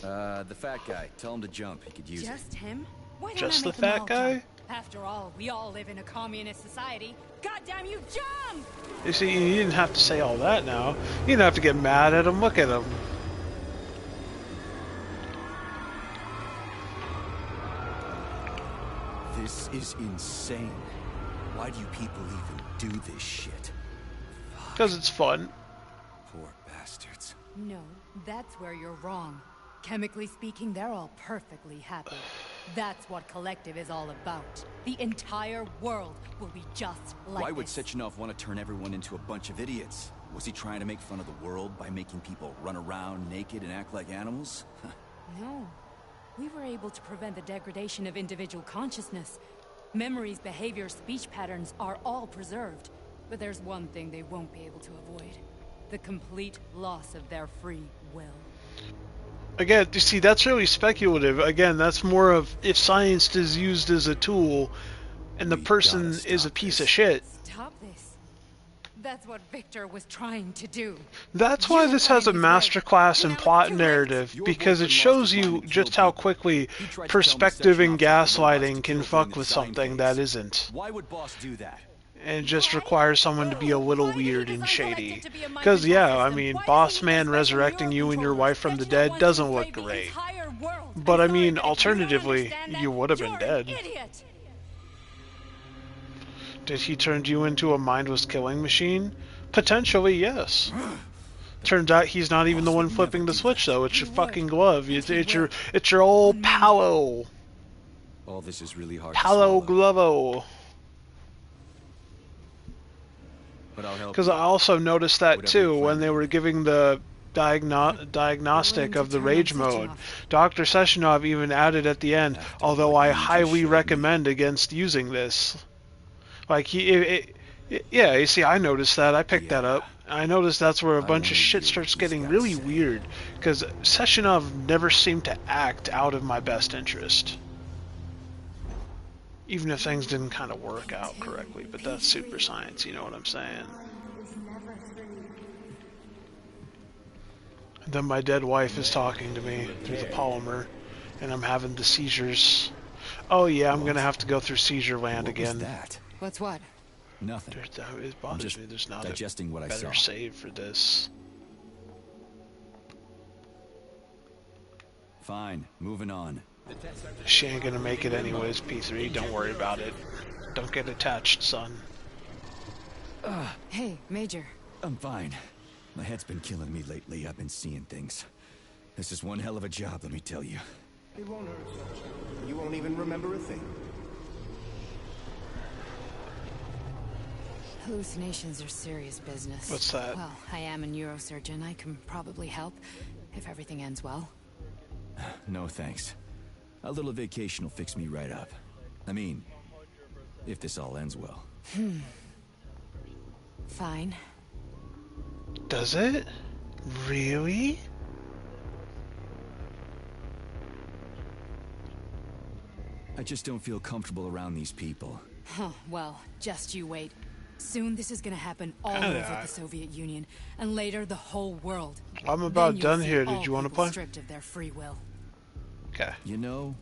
S3: The fat guy. Tell him to jump. He could use it.
S7: Just him? Why don't
S1: Just
S7: I
S1: the
S7: make them
S1: fat
S7: all
S1: guy?
S7: jump? After all, we all live in a communist society. Goddamn you, jump!
S1: You see, you didn't have to say all that now. You didn't have to get mad at him. Look at him.
S3: This is insane. Why do you people even do this shit?
S1: Because it's fun.
S3: Poor bastards.
S7: No, that's where you're wrong. Chemically speaking, they're all perfectly happy. That's what Collective is all about. The entire world will be just like
S3: Why would
S7: this.
S3: Sechenov want to turn everyone into a bunch of idiots? Was he trying to make fun of the world by making people run around naked and act like animals?
S7: No. We were able to prevent the degradation of individual consciousness. Memories, behavior, speech patterns are all preserved. But there's one thing they won't be able to avoid. The complete loss of their free will.
S1: Again, you see, that's really speculative. Again, that's more of if science is used as a tool and the person is a piece of shit.
S7: Stop this. That's what Victor was trying to do.
S1: That's why this has a masterclass in plot narrative, because it shows you just how quickly perspective and gaslighting can fuck with something that isn't.
S3: Why would Boss do that?
S1: And it just requires someone to be a little weird and shady. Because, yeah, I mean, Boss Man resurrecting you and your wife from the dead doesn't look great. But, I mean, alternatively, you would have been dead. Did he turn you into a mindless killing machine? Potentially, yes. Turns out he's not even the one flipping the switch, though. It's your fucking glove. It's your old Palo.
S3: All this is really hard.
S1: Palo Glovo. Because I also noticed that too when they were giving the diagnostic of the rage mode. Dr. Sechenov even added at the end, although I highly recommend against using this. Like, yeah, you see, I noticed that. I picked that up. I noticed that's where a bunch of shit starts getting really weird. Because Sechenov never seemed to act out of my best interest. Even if things didn't kind of work out correctly, but that's super science, you know what I'm saying? And then my dead wife is talking to me through the polymer, and I'm having the seizures. Oh yeah, I'm gonna have to go through seizure land again.
S7: What's what?
S3: Nothing.
S1: It bothers me. There's not
S3: digesting what I
S1: better
S3: saw.
S1: save for this.
S3: Fine, moving on.
S1: She ain't gonna make it anyways, P3. Don't worry about it. Don't get attached, son.
S7: Hey, Major.
S3: I'm fine. My head's been killing me lately. I've been seeing things. This is one hell of a job, let me tell you.
S12: It won't hurt. You won't even remember a thing.
S7: Hallucinations are serious business.
S1: What's that?
S7: Well, I am a neurosurgeon. I can probably help if everything ends well.
S3: No thanks. A little vacation will fix me right up. I mean, if this all ends well.
S7: Fine.
S1: Does it? Really?
S3: I just don't feel comfortable around these people.
S7: Huh, well, just you wait. Soon this is gonna happen all over the Soviet Union, and later the whole world.
S1: I'm about
S7: Then you'll
S1: done
S7: see
S1: here.
S7: all
S1: Did you want to
S7: people
S1: play?
S7: stripped of their free will.
S1: Okay.
S3: You know,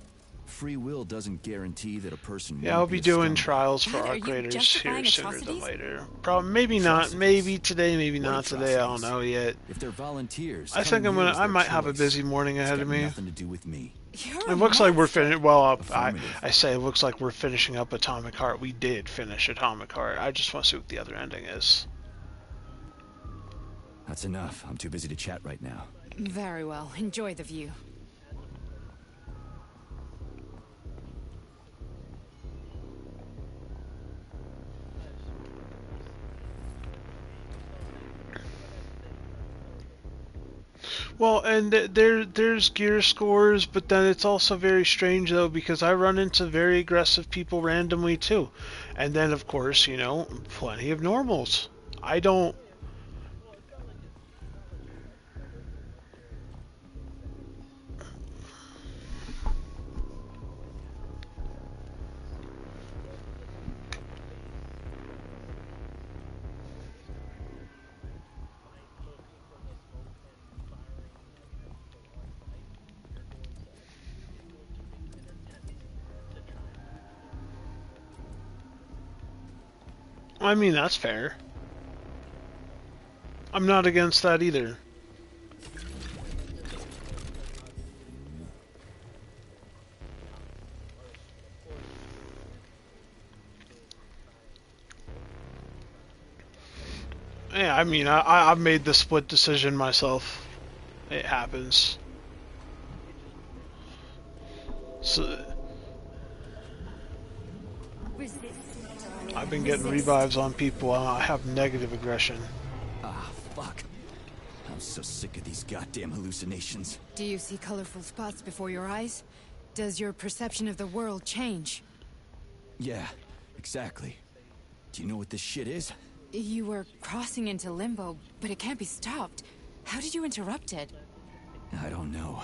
S3: free will doesn't guarantee that a person
S1: Yeah, I'll
S3: won't
S1: be
S3: a
S1: doing
S3: scumbag.
S1: trials for our graders here sooner than later. Probably, maybe not. Maybe today, maybe not today. I don't know yet.
S3: If they're volunteers,
S1: I think I'm gonna. I might have a busy morning ahead of me.
S3: Nothing to do with me.
S1: It looks like we're finished. Well, I say it looks like we're finishing up Atomic Heart. We did finish Atomic Heart. I just want to see what the other ending is.
S3: That's enough. I'm too busy to chat right now.
S7: Very well. Enjoy the view.
S1: Well, and there's gear scores, but then it's also very strange though because I run into very aggressive people randomly too, and then of course you know plenty of normals. I don't. I mean, that's fair. I'm not against that either. Yeah, I mean, I've made the split decision myself. It happens. So... I've been getting revives on people. I have negative aggression.
S3: Ah, fuck. I'm so sick of these goddamn hallucinations.
S7: Do you see colorful spots before your eyes? Does your perception of the world change?
S3: Yeah, exactly. Do you know what this shit is?
S7: You were crossing into limbo, but it can't be stopped. How did you interrupt it?
S3: I don't know.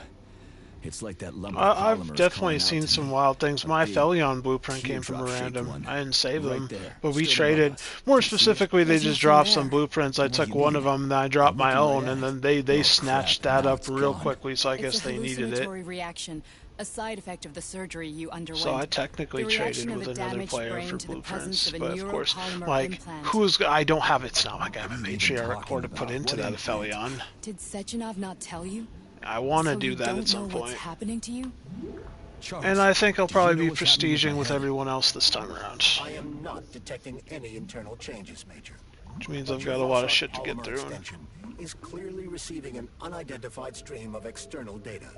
S3: It's like that lump of
S1: I've
S3: polymer is
S1: definitely
S3: calling out
S1: seen
S3: to
S1: some
S3: me.
S1: wild things.
S3: A
S1: My
S3: big,
S1: Felion blueprint came from a
S3: teardrop-shaped
S1: random.
S3: one.
S1: I didn't save
S3: Right
S1: them,
S3: there,
S1: but we
S3: straight above
S1: traded.
S3: us.
S1: More
S3: You see it?
S1: specifically, they
S7: There's
S1: just
S7: nothing
S1: dropped
S7: there.
S1: some blueprints. I
S3: What do
S1: took
S3: you
S1: one
S3: mean?
S1: of them, and I dropped
S3: We're
S1: my
S3: looking
S1: own,
S3: right
S1: and
S3: at
S1: then
S3: it.
S1: they
S3: Oh,
S1: snatched
S3: crap,
S1: that
S3: now
S1: up
S3: it's
S1: real
S3: gone.
S1: quickly, so I
S7: It's
S1: guess
S7: a
S1: they needed it.
S7: hallucinatory reaction, a side effect of the surgery you underwent.
S1: So I technically
S7: The reaction
S1: traded
S7: of
S1: with
S7: a
S1: another
S7: damaged
S1: player
S7: brain
S1: for
S7: to the
S1: blueprints,
S7: presence of a
S1: but of course,
S7: neuropolymer
S1: like,
S7: implant.
S1: I don't have it's not like I have a
S3: What are you
S1: matriarch
S3: even
S1: core to
S3: talking
S1: put
S3: about?
S1: into
S3: What
S1: that
S3: implant?
S1: Felion.
S7: Did Sechenov not tell you?
S1: I want to
S7: So
S1: do
S7: you
S1: that
S7: don't
S1: at some
S7: know what's
S1: point.
S7: happening to you?
S3: Charles,
S1: And I think I'll
S3: do you
S1: probably
S3: know
S1: be
S3: what's happening with my
S1: prestiging with
S3: head?
S1: everyone else this time around.
S2: I am not detecting any internal changes, Major.
S1: Which means
S2: But
S1: I've
S2: your
S1: got a lot of
S2: Vossard
S1: shit to get
S2: polymer
S1: through.
S2: extension is clearly receiving an unidentified stream of external data.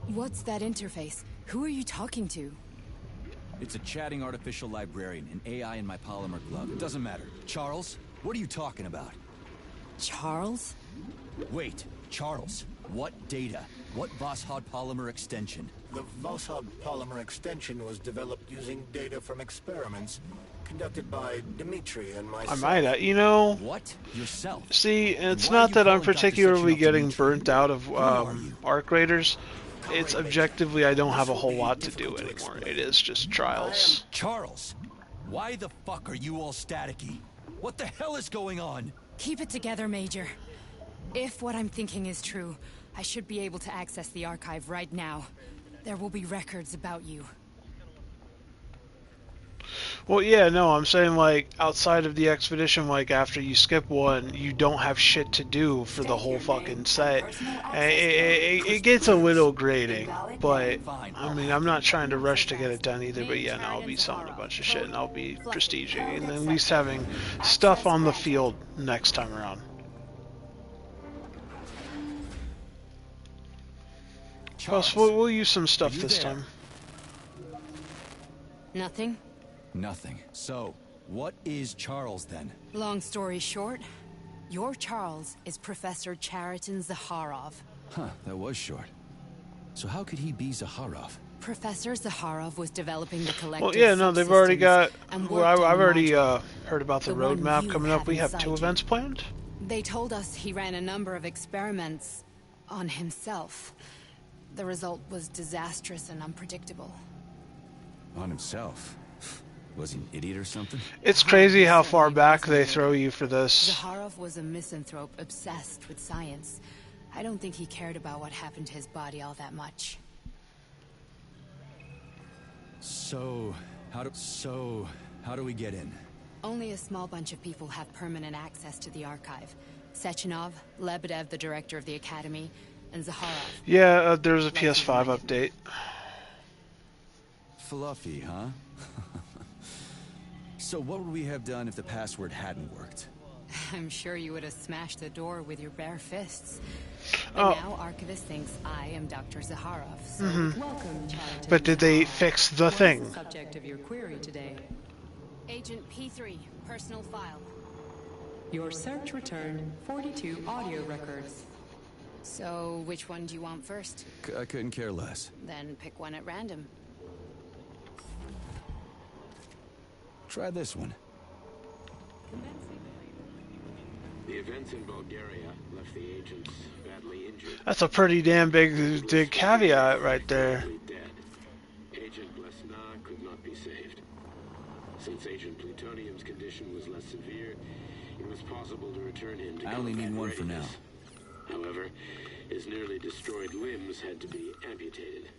S7: What's that interface? Who are you talking to?
S3: It's a chatting artificial librarian, an AI in my polymer glove. It doesn't matter. Charles, what are you talking about?
S7: Charles?
S3: Wait, Charles, what data? What Vossard polymer extension?
S2: The Vossard polymer extension was developed using data from experiments conducted by Dmitri and myself.
S1: I might, you know.
S3: What? Yourself?
S1: See, it's
S3: Why are
S1: not
S3: you
S1: that I'm
S3: calling Dr.
S1: particularly
S3: Sechenov
S1: getting
S3: Dmitri?
S1: burnt out of
S3: Who are you?
S1: Arc Raiders. It's objectively I don't have a whole lot to do anymore. It is just trials.
S3: Charles, why the fuck are you all staticky? What the hell is going on?
S7: Keep it together, Major. If what I'm thinking is true, I should be able to access the archive right now. There will be records about you.
S1: Well, yeah, no, I'm saying, like, outside of the expedition, like, after you skip one, you don't have shit to do for the whole fucking set. It gets a little grating, but, I mean, I'm not trying to rush to get it done either, but yeah, no, I'll be selling a bunch of shit, and I'll be prestiging, and at least having stuff on the field next time around. Plus, we'll use some stuff this time.
S7: Nothing?
S3: Nothing. So, what is Charles then?
S7: Long story short, your Charles is Professor Chariton Zakharov.
S3: Huh, that was short. So how could he be Zakharov?
S7: Professor Zakharov was developing the collective.
S1: Well, yeah, no, they've already got. Well, I've already
S7: module.
S1: heard about the
S7: The one
S1: roadmap
S7: you
S1: coming up.
S7: have
S1: We have
S7: inside
S1: 2
S7: you.
S1: events planned.
S7: They told us he ran a number of experiments on himself. The result was disastrous and unpredictable.
S3: On himself? Was he an idiot or something?
S1: It's crazy how far back they throw you for this.
S7: Zakharov was a misanthrope obsessed with science. I don't think he cared about what happened to his body all that much.
S3: So how do we get in?
S7: Only a small bunch of people have permanent access to the archive. Sechenov, Lebedev, the director of the academy, and Zakharov.
S1: Yeah, there's a PS5 update.
S3: Fluffy, huh? So what would we have done if the password hadn't worked?
S7: I'm sure you would have smashed the door with your bare fists. But
S1: Oh.
S7: now Archivist thinks I am Dr. Zakharov. So
S10: Welcome, Chariton.
S1: But did they fix the
S10: What's
S1: thing?
S10: the subject of your query today?
S7: Agent P3, personal file.
S10: Your search returned 42 audio records.
S7: So, which one do you want first?
S3: I couldn't care less.
S7: Then pick one at random.
S3: Try this one.
S11: The events in Bulgaria left the agents badly injured.
S1: That's a pretty damn big caveat right there.
S11: Dead. Agent Blesna could not be saved. Since Agent Plutonium's condition was less severe, it was possible to return him to
S3: I only need
S11: combat
S3: one for now.
S11: readiness. However, his nearly destroyed limbs had to be amputated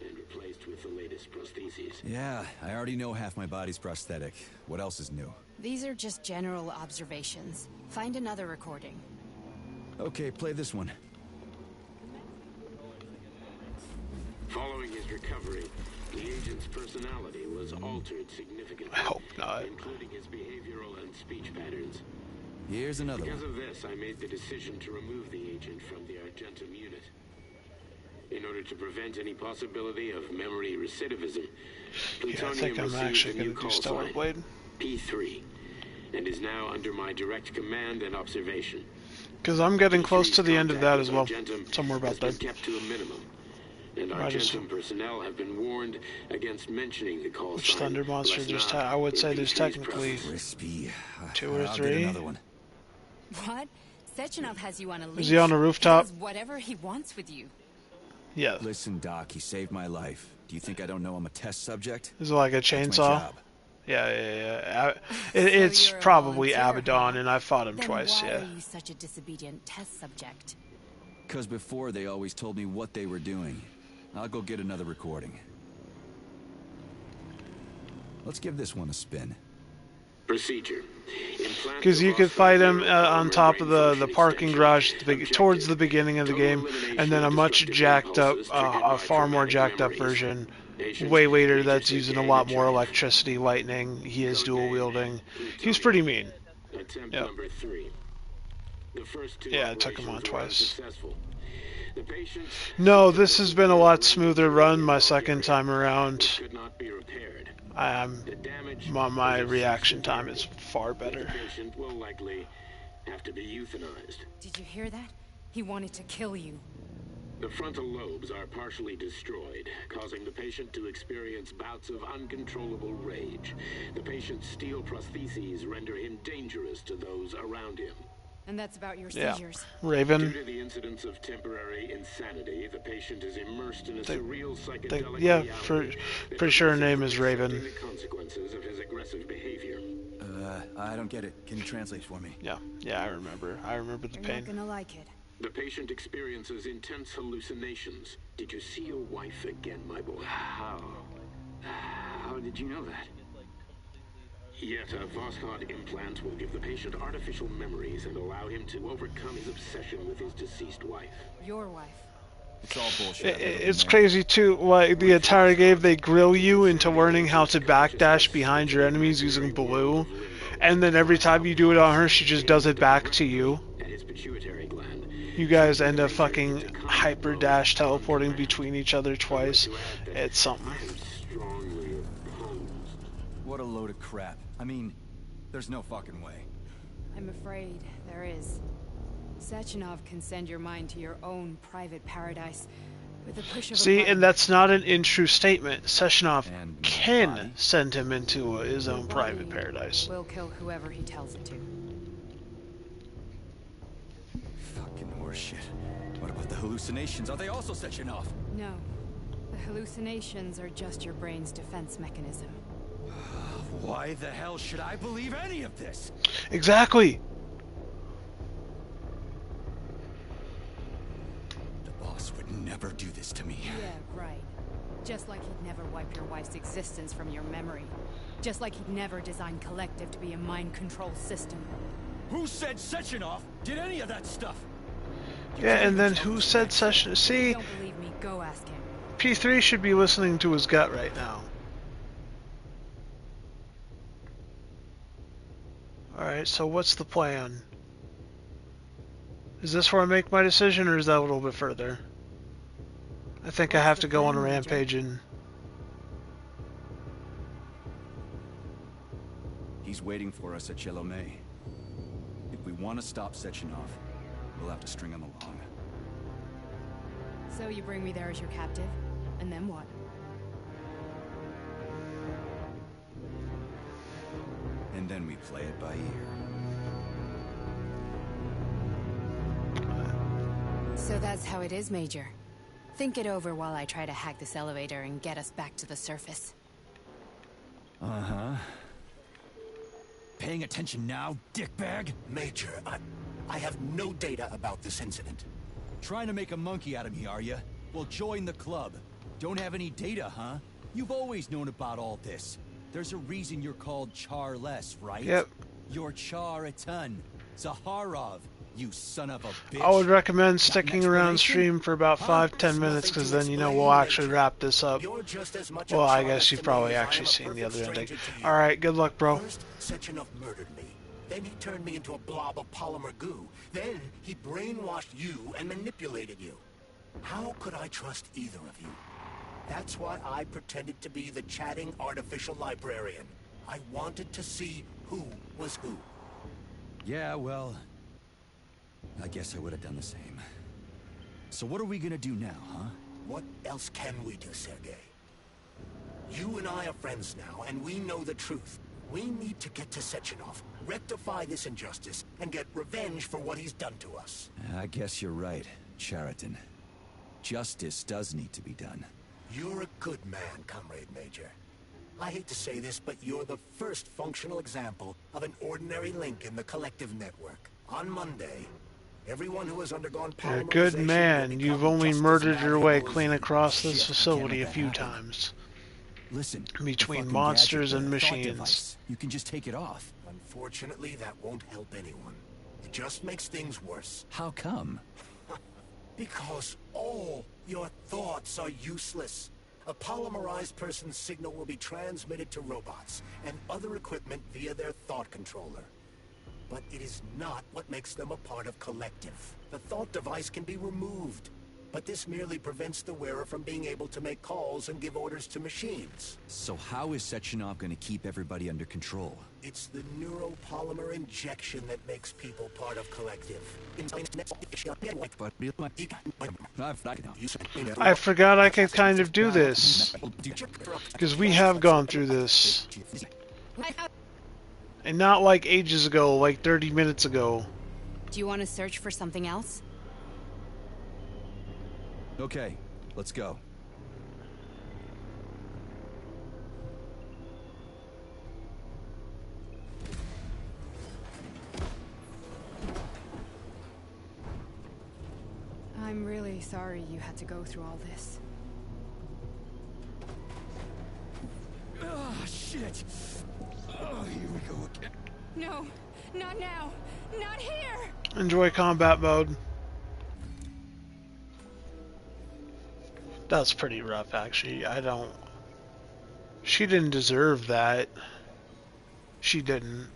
S11: and replaced with the latest prostheses.
S3: Yeah, I already know half my body's prosthetic. What else is new?
S7: These are just general observations. Find another recording.
S3: Okay, play this one.
S11: Following his recovery, the agent's personality was altered significantly.
S1: I hope not.
S11: Including his behavioral and speech patterns.
S3: Here's another
S11: Because
S3: one.
S11: of this, I made the decision to remove the agent from the Argentum unit. In order to prevent any possibility of memory recidivism,
S1: Yeah, I
S11: Plutonium
S1: think I'm
S11: received
S1: actually
S11: a new
S1: going to do
S11: call
S1: Stellar
S11: sign,
S1: Blade.
S11: P3, and is now under my direct command and observation.
S1: Because I'm getting close
S11: P3's
S1: to the end of that
S11: contact
S1: as
S11: with
S1: well.
S11: Argentum
S1: Somewhere about
S11: has been
S1: there.
S11: kept to a minimum, and I Argentum personnel have been warned against mentioning the call
S1: Which
S11: sign.
S1: Thunder Monster? There's I would say there's technically
S3: Crispy.
S1: 2 or
S3: I'll
S1: 3.
S3: get another one.
S7: What? Sechenov has you on a leash.
S1: Is he on the rooftop?
S7: He does whatever he wants with you.
S1: Yeah.
S3: Listen, Doc, he saved my life. Do you think I don't know I'm a test subject?
S1: Is it like a
S3: That's my
S1: chainsaw?
S3: job.
S1: Yeah. It's
S7: you're a
S1: probably
S7: volunteer,
S1: Abaddon,
S7: huh?
S1: and I fought him
S7: Then
S1: twice,
S7: why
S1: yeah.
S7: are you such a disobedient test subject?
S3: Because before they always told me what they were doing. I'll go get another recording. Let's give this one a spin.
S11: Procedure.
S1: Because you could fight him on top of the parking garage towards the beginning of the game, and then a much jacked up, a far more jacked up version way later that's using a lot more electricity, lightning. He is dual wielding. He's pretty mean.
S11: Attempt
S1: Yep.
S11: number 3. The first 2
S1: Yeah, it took him on
S11: operations were
S1: twice.
S11: unsuccessful. The patient
S1: No, this has been a lot smoother run my second time around.
S11: could not be repaired.
S1: The
S11: damage
S1: my reaction time is far
S11: The
S1: better.
S11: patient will likely have to be euthanized.
S7: Did you hear that? He wanted to kill you.
S11: The frontal lobes are partially destroyed, causing the patient to experience bouts of uncontrollable rage. The patient's steel prostheses render him dangerous to those around him.
S7: And that's about your
S1: Yeah.
S7: seizures.
S1: Raven.
S11: Due to the incidence of temporary insanity, the patient is immersed in a surreal psychedelic
S1: Yeah,
S11: reality.
S1: pretty sure her name is Raven.
S11: The consequences of his aggressive behavior.
S3: I don't get it. Can you translate for me?
S1: Yeah, I remember. I remember the
S7: You're
S1: pain.
S7: not gonna like it.
S11: The patient experiences intense hallucinations. Did you see your wife again, my boy? How did you know that? Yet a Voskhod implant will give the patient artificial memories and allow him to overcome his obsession with his deceased wife.
S7: Your wife.
S3: It's all bullshit.
S1: It's crazy too, like the entire game they grill you into learning how to backdash behind your enemies using blue, and then every time you do it on her, she just does it back to you.
S11: At his pituitary gland.
S1: You guys end up fucking hyper dash teleporting between each other twice. It's something.
S11: Strongly opposed.
S3: What a load of crap. I mean, there's no fucking way.
S7: I'm afraid there is. Sechenov can send your mind to your own private paradise with a push of a
S1: See,
S7: button.
S1: and that's not an untrue statement. Sechenov
S3: And
S1: can
S3: body.
S1: send him into his own
S7: Your
S1: private
S7: body
S1: paradise.
S7: will kill whoever he tells it to.
S3: Fucking horseshit. What about the hallucinations? Are they also Sechenov?
S7: No. The hallucinations are just your brain's defense mechanism.
S3: Why the hell should I believe any of this?
S1: Exactly.
S3: The boss would never do this to me.
S7: Yeah, right. Just like he'd never wipe your wife's existence from your memory. Just like he'd never design Collective to be a mind control system.
S3: Who said Sechenov did any of that stuff?
S1: Yeah, and then who said Sechenov? See,
S7: You don't believe me? Go ask him.
S1: P3 should be listening to his gut right now. Alright, so what's the plan? Is this where I make my decision, or is that a little bit further? I think I have to go on a rampage and...
S3: He's waiting for us at Chelomey. If we want to stop Sechenov, we'll have to string him along.
S7: So you bring me there as your captive, and then what?
S3: And then we play it by ear.
S7: So that's how it is, Major. Think it over while I try to hack this elevator and get us back to the surface.
S3: Uh-huh. Paying attention now, dickbag?
S2: Major, I have no data about this incident.
S3: Trying to make a monkey out of me, are you? Well, join the club. Don't have any data, huh? You've always known about all this. There's a reason you're called Charless, right?
S1: Yep.
S3: You're Char a ton. Zaharov, you son of a bitch.
S1: I would recommend
S3: Got an
S1: sticking around
S3: explanation?
S1: stream for about 5-10 minutes, because then, you know, we'll actually wrap this up.
S2: You're just as much a
S1: Well, I
S2: child
S1: guess you've
S2: to me
S1: probably
S2: as I
S1: actually
S2: am a
S1: seen the
S2: perfect
S1: other ending.
S2: stranger to you.
S1: Alright, good luck, bro.
S2: First, Sechenov murdered me. Then he turned me into a blob of polymer goo. Then he brainwashed you and manipulated you. How could I trust either of you? That's why I pretended to be the chatting artificial librarian. I wanted to see who was who.
S3: Yeah, well, I guess I would have done the same. So what are we gonna do now, huh?
S2: What else can we do, Sergei? You and I are friends now, and we know the truth. We need to get to Sechenov, rectify this injustice, and get revenge for what he's done to us.
S3: I guess you're right, Chariton. Justice does need to be done.
S2: You're a good man, Comrade Major. I hate to say this, but you're the first functional example of an ordinary link in the collective network. On Monday, everyone who has undergone
S1: You're a good
S2: polymerization
S1: man.
S2: will
S1: You've
S2: become
S1: only
S2: just as
S1: murdered your way
S2: valuable as
S1: clean
S2: you.
S1: across this
S3: Shit,
S1: facility a
S3: can't let
S1: few
S3: that happen.
S1: times.
S3: Listen,
S1: Between
S3: the fucking
S1: monsters
S3: gadget,
S1: and
S3: the thought
S1: machines.
S3: device, you can just take it off.
S2: Unfortunately, that won't help anyone. It just makes things worse.
S3: How come?
S2: Because all your thoughts are useless. A polymerized person's signal will be transmitted to robots and other equipment via their thought controller. But it is not what makes them a part of Collective. The thought device can be removed, but this merely prevents the wearer from being able to make calls and give orders to machines.
S3: So how is Sechenov going to keep everybody under control?
S2: It's the neuropolymer injection that makes people part of Collective.
S1: I forgot I could kind of do this. Because we have gone through this. And not like ages ago, like 30 minutes ago.
S7: Do you want to search for something else?
S3: Okay, let's go.
S7: I'm really sorry you had to go through all this.
S3: Oh, shit! Oh, here we go again.
S7: No, not now! Not here!
S1: Enjoy combat mode. That's pretty rough, actually. She didn't deserve that. She didn't.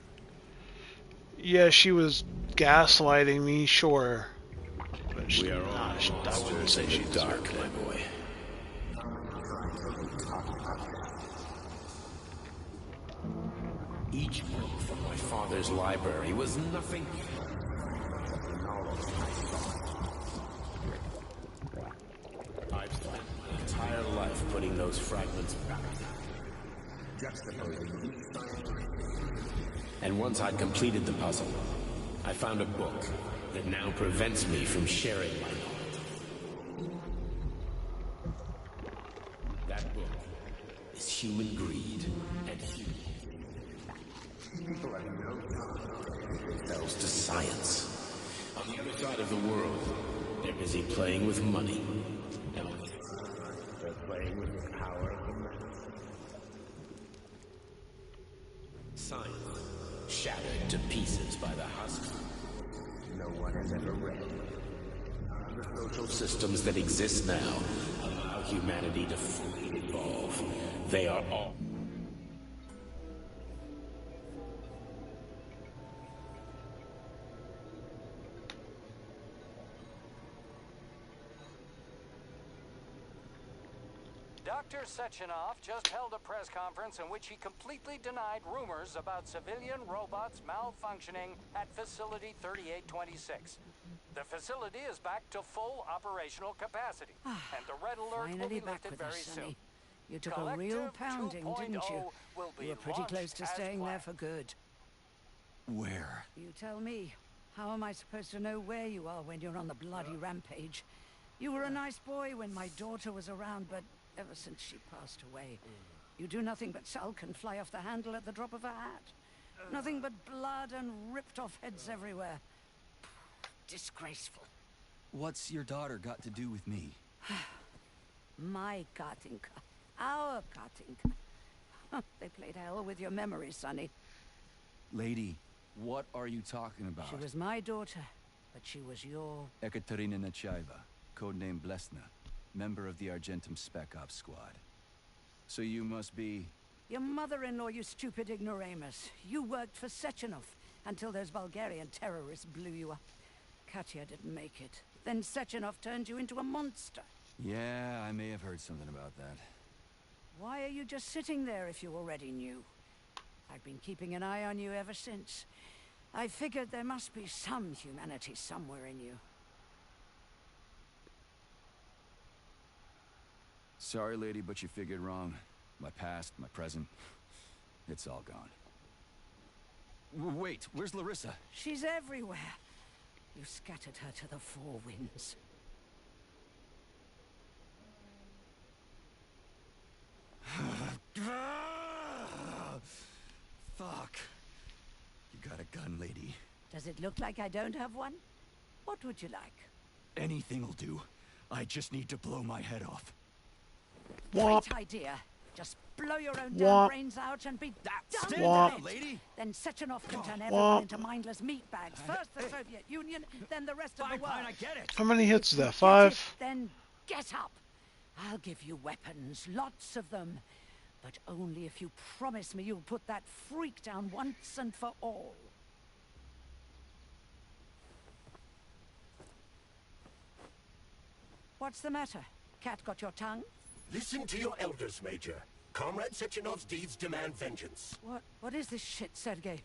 S1: Yeah, she was gaslighting me, sure. But she, I wouldn't say she deserved it.
S12: My boy. Each book from my father's library was nothing. I've spent my entire life putting those fragments back. And once I'd completed the puzzle, I found a book that now prevents me from sharing my knowledge. That book is Human Greed and Human. People have no themselves to science. On the other side of the world, they're busy playing with money. No, they're playing with the power of the man. Science shattered to pieces by the husks. No one has ever read. The social systems that exist now allow humanity to fully evolve. They are all.
S13: Dr. Sechenov just held a press conference in which he completely denied rumors about civilian robots malfunctioning at Facility 3826. The facility is back to full operational capacity, and the red alert will
S14: Finally
S13: be
S14: back
S13: lifted
S14: with
S13: very
S14: us,
S13: soon.
S14: Sonny. You took a real pounding, didn't you? You were pretty close to staying there for good.
S3: Where?
S14: You tell me. How am I supposed to know where you are when you're on the bloody rampage? You were a nice boy when my daughter was around, but ever since she passed away, you do nothing but sulk and fly off the handle at the drop of a hat. Nothing but blood and ripped off heads everywhere. Disgraceful.
S3: What's your daughter got to do with me?
S14: My Katinka. Our Katinka. They played hell with your memory, Sonny.
S3: Lady, what are you talking about?
S14: She was my daughter, but she was your...
S3: Ekaterina Nechaeva, codename Blesna, member of the Argentum Spec Ops squad. So you must be...
S14: Your mother-in-law, you stupid ignoramus. You worked for Sechenov until those Bulgarian terrorists blew you up. Katya didn't make it. Then Sechenov turned you into a monster.
S3: Yeah, I may have heard something about that.
S14: Why are you just sitting there if you already knew? I've been keeping an eye on you ever since. I figured there must be some humanity somewhere in you.
S3: Sorry, lady, but you figured wrong. My past, my present, it's all gone. Wait, where's Larissa?
S14: She's everywhere. You scattered her to the four winds.
S3: Fuck. You got a gun, lady.
S14: Does it look like I don't have one? What would you like?
S3: Anything'll do. I just need to blow my head off.
S14: Great idea. Just blow your own damn
S1: Womp.
S14: brains out and be done
S3: Stand
S14: with
S3: up,
S14: it.
S3: lady.
S14: Then Sechenov can turn
S1: Womp.
S14: everyone into mindless meatbags. First the Soviet Union, then the rest of the world.
S3: Fine, I get it.
S1: How many hits is that?
S14: Get
S1: 5?
S14: it, then get up. I'll give you weapons, lots of them. But only if you promise me you'll put that freak down once and for all. What's the matter? Cat got your tongue?
S2: Listen to your elders, Major. Comrade Sechenov's deeds demand vengeance.
S14: What is this shit, Sergei?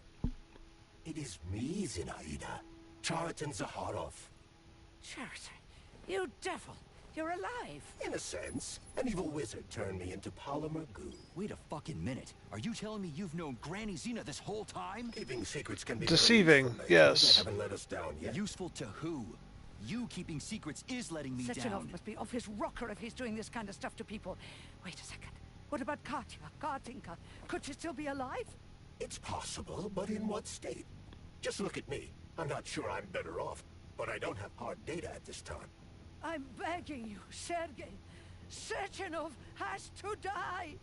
S2: It is me, Zinaida. Chariton Zaharov.
S14: Chariton, you devil. You're alive.
S2: In a sense, an evil wizard turned me into polymer goo.
S3: Wait a fucking minute. Are you telling me you've known Granny Zena this whole time?
S2: Keeping secrets can be
S1: Deceiving,
S2: very useful, Major.
S1: yes.
S2: They haven't let us down yet.
S3: Useful to who? You keeping secrets is letting me
S14: Sechenov
S3: down.
S14: must be off his rocker if he's doing this kind of stuff to people. Wait a second. What about Katya, Kartinka? Could she still be alive?
S2: It's possible, but in what state? Just look at me. I'm not sure I'm better off, but I don't have hard data at this time.
S14: I'm begging you, Sergei. Sechenov has to die.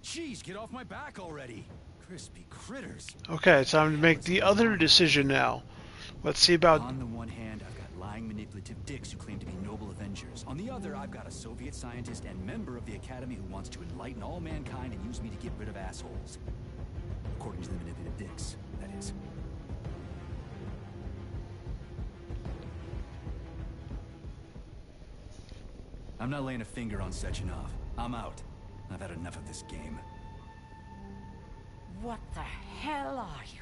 S3: Jeez, get off my back already. Crispy critters.
S1: Okay, time to make the other decision now. Let's see about...
S3: On the one hand, I've got lying, manipulative dicks who claim to be noble Avengers. On the other, I've got a Soviet scientist and member of the Academy who wants to enlighten all mankind and use me to get rid of assholes. According to the manipulative dicks, that is. I'm not laying a finger on Sechenov. I'm out. I've had enough of this game.
S14: What the hell are you?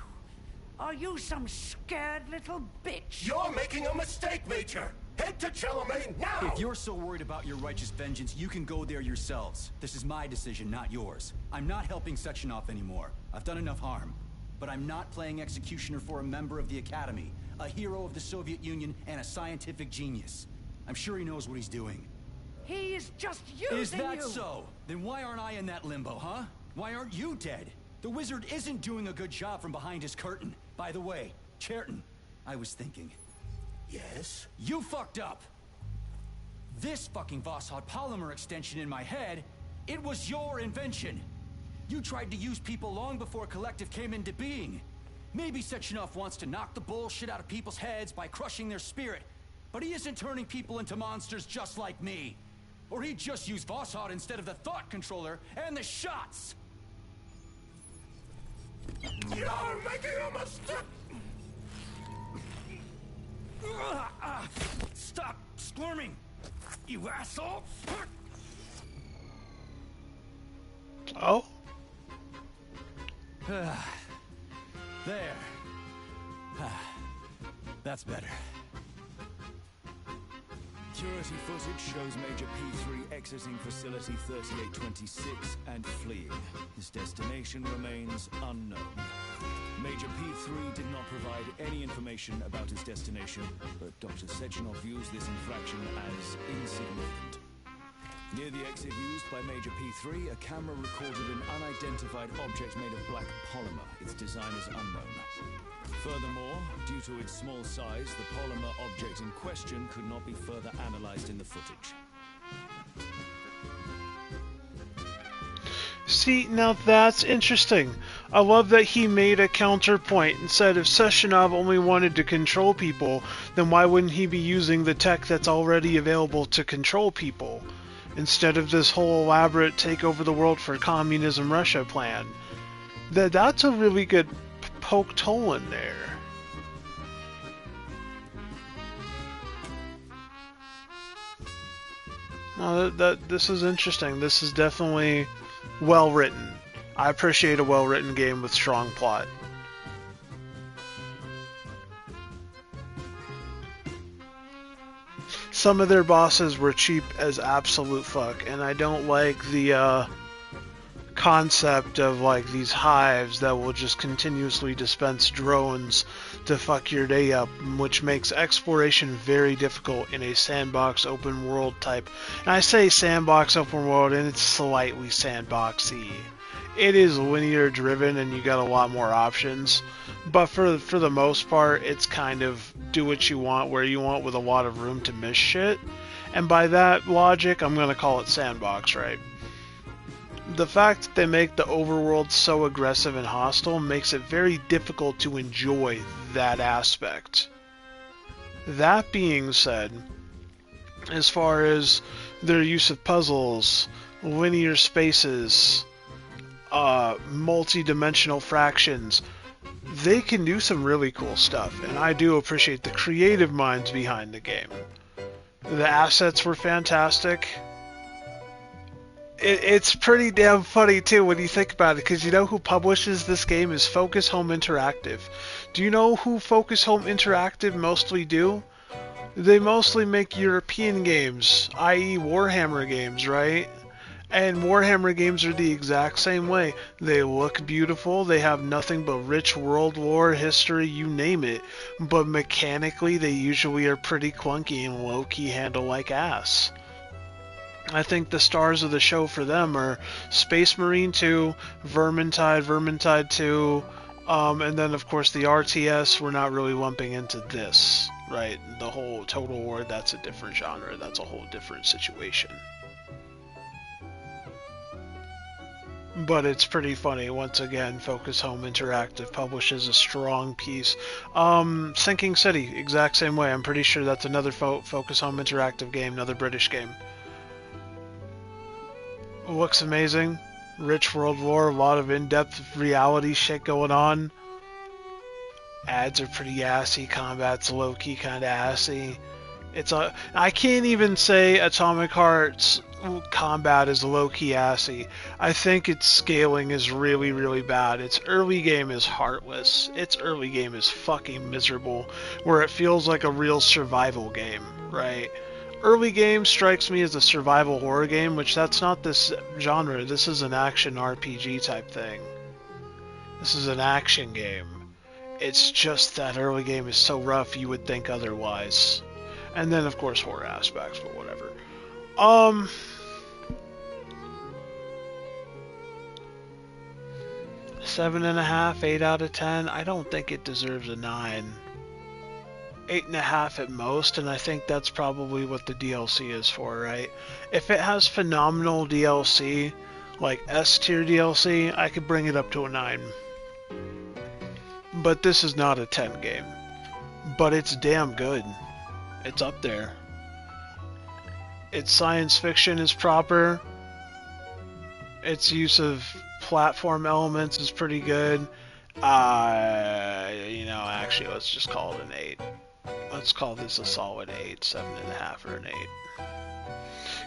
S14: Are you some scared little bitch?
S2: You're making a mistake, Major! Head to Charlemagne now!
S3: If you're so worried about your righteous vengeance, you can go there yourselves. This is my decision, not yours. I'm not helping Sechenov anymore. I've done enough harm. But I'm not playing executioner for a member of the Academy, a hero of the Soviet Union, and a scientific genius. I'm sure he knows what he's doing.
S14: He is just using you!
S3: Is that so? Then why aren't I in that limbo, huh? Why aren't you dead? The wizard isn't doing a good job from behind his curtain. By the way, Cheriton, I was thinking.
S2: Yes?
S3: You fucked up! This fucking Voskhod polymer extension in my head, it was your invention! You tried to use people long before Collective came into being. Maybe Sechenov wants to knock the bullshit out of people's heads by crushing their spirit, but he isn't turning people into monsters just like me. Or he'd just use Voskhod instead of the thought controller and the shots!
S2: You're making a mistake!
S3: Stop squirming, you asshole!
S1: Oh?
S3: There. That's better.
S16: Security footage shows Major P3 exiting Facility 3826 and fleeing. His destination remains unknown. Major P3 did not provide any information about his destination, but Dr. Sechenov views this infraction as insignificant. Near the exit used by Major P3, a camera recorded an unidentified object made of black polymer. Its design is unknown. Furthermore, due to its small size, the polymer object in question could not be further analyzed in the footage.
S1: See, now that's interesting. I love that he made a counterpoint and said if Sechenov only wanted to control people, then why wouldn't he be using the tech that's already available to control people, instead of this whole elaborate take over the world for communism Russia plan? That's a really good poked hole in there. No, this is interesting. This is definitely well written. I appreciate a well written game with strong plot. some of their bosses were cheap as absolute fuck, and I don't like the concept of like these hives that will just continuously dispense drones to fuck your day up, which makes exploration very difficult in a sandbox open world type. And I say sandbox open world, and it's slightly sandboxy. It is linear driven, and you got a lot more options. But for the most part, it's kind of do what you want, where you want, with a lot of room to miss shit. And by that logic, I'm gonna call it sandbox, right? The fact that they make the overworld so aggressive and hostile makes it very difficult to enjoy that aspect. That being said, as far as their use of puzzles, linear spaces, multi-dimensional fractions, they can do some really cool stuff, and I do appreciate the creative minds behind the game. The assets were fantastic. It's pretty damn funny too when you think about it, because you know who publishes this game is Focus Home Interactive. Do you know who Focus Home Interactive mostly do? They mostly make European games, i.e. Warhammer games, right? And Warhammer games are the exact same way. They look beautiful, they have nothing but rich world lore, history, you name it. But mechanically, they usually are pretty clunky and low-key handle like ass. I think the stars of the show for them are Space Marine 2, Vermintide 2, and then of course the RTS. We're not really lumping into this, right? The whole Total War, that's a different genre, that's a whole different situation. But it's pretty funny. Once again, Focus Home Interactive publishes a strong piece. Sinking City, exact same way. I'm pretty sure that's another Focus Home Interactive game, another British game. Looks amazing. Rich world lore, a lot of in-depth reality shit going on. Ads are pretty assy, combat's low-key kind of assy. I can't even say Atomic Heart's combat is low-key assy. I think its scaling is really, really bad. Its early game is heartless. Its early game is fucking miserable, where it feels like a real survival game, right? Early game strikes me as a survival horror game, which that's not this genre. This is an action RPG type thing. This is an action game. It's just that early game is so rough you would think otherwise. And then of course horror aspects, but whatever. 7.5, 8 out of 10. I don't think it deserves a 9. 8.5 at most, and I think that's probably what the DLC is for, right? If it has phenomenal DLC, like S-tier DLC, I could bring it up to a 9. But this is not a 10 game. But it's damn good. It's up there. Its science fiction is proper. Its use of platform elements is pretty good. Actually, let's just call it an 8. Let's call this a solid 8, 7.5 or an 8.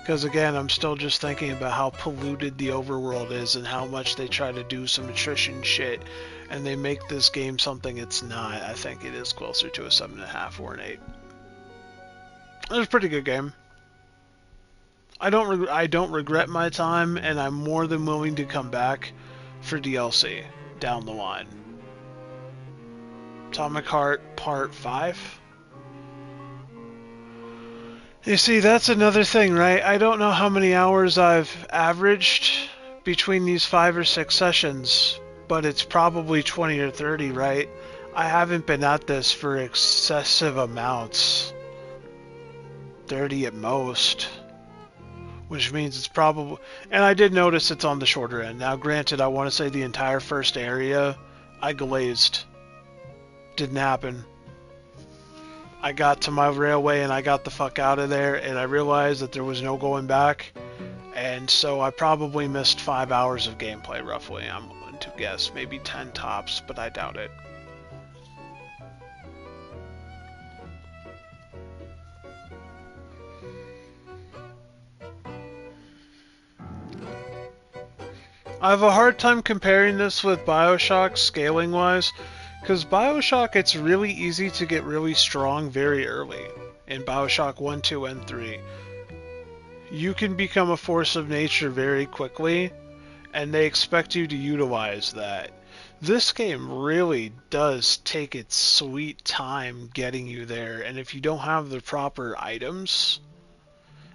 S1: Because again, I'm still just thinking about how polluted the overworld is and how much they try to do some attrition shit and they make this game something it's not. I think it is closer to a 7.5 or an 8. It's a pretty good game. I don't regret my time, and I'm more than willing to come back for DLC down the line. Atomic Heart Part 5? You see, that's another thing, right? I don't know how many hours I've averaged between these 5 or 6 sessions, but it's probably 20 or 30, right? I haven't been at this for excessive amounts. 30 at most. Which means it's probably... And I did notice it's on the shorter end. Now, granted, I want to say the entire first area, I glazed. Didn't happen. I got to my railway and I got the fuck out of there, and I realized that there was no going back. And so I probably missed 5 hours of gameplay, roughly. I'm willing to guess. Maybe 10 tops, but I doubt it. I have a hard time comparing this with BioShock scaling-wise, because BioShock, it's really easy to get really strong very early. in Bioshock 1, 2, and 3. You can become a force of nature very quickly, and they expect you to utilize that. This game really does take its sweet time getting you there, and if you don't have the proper items,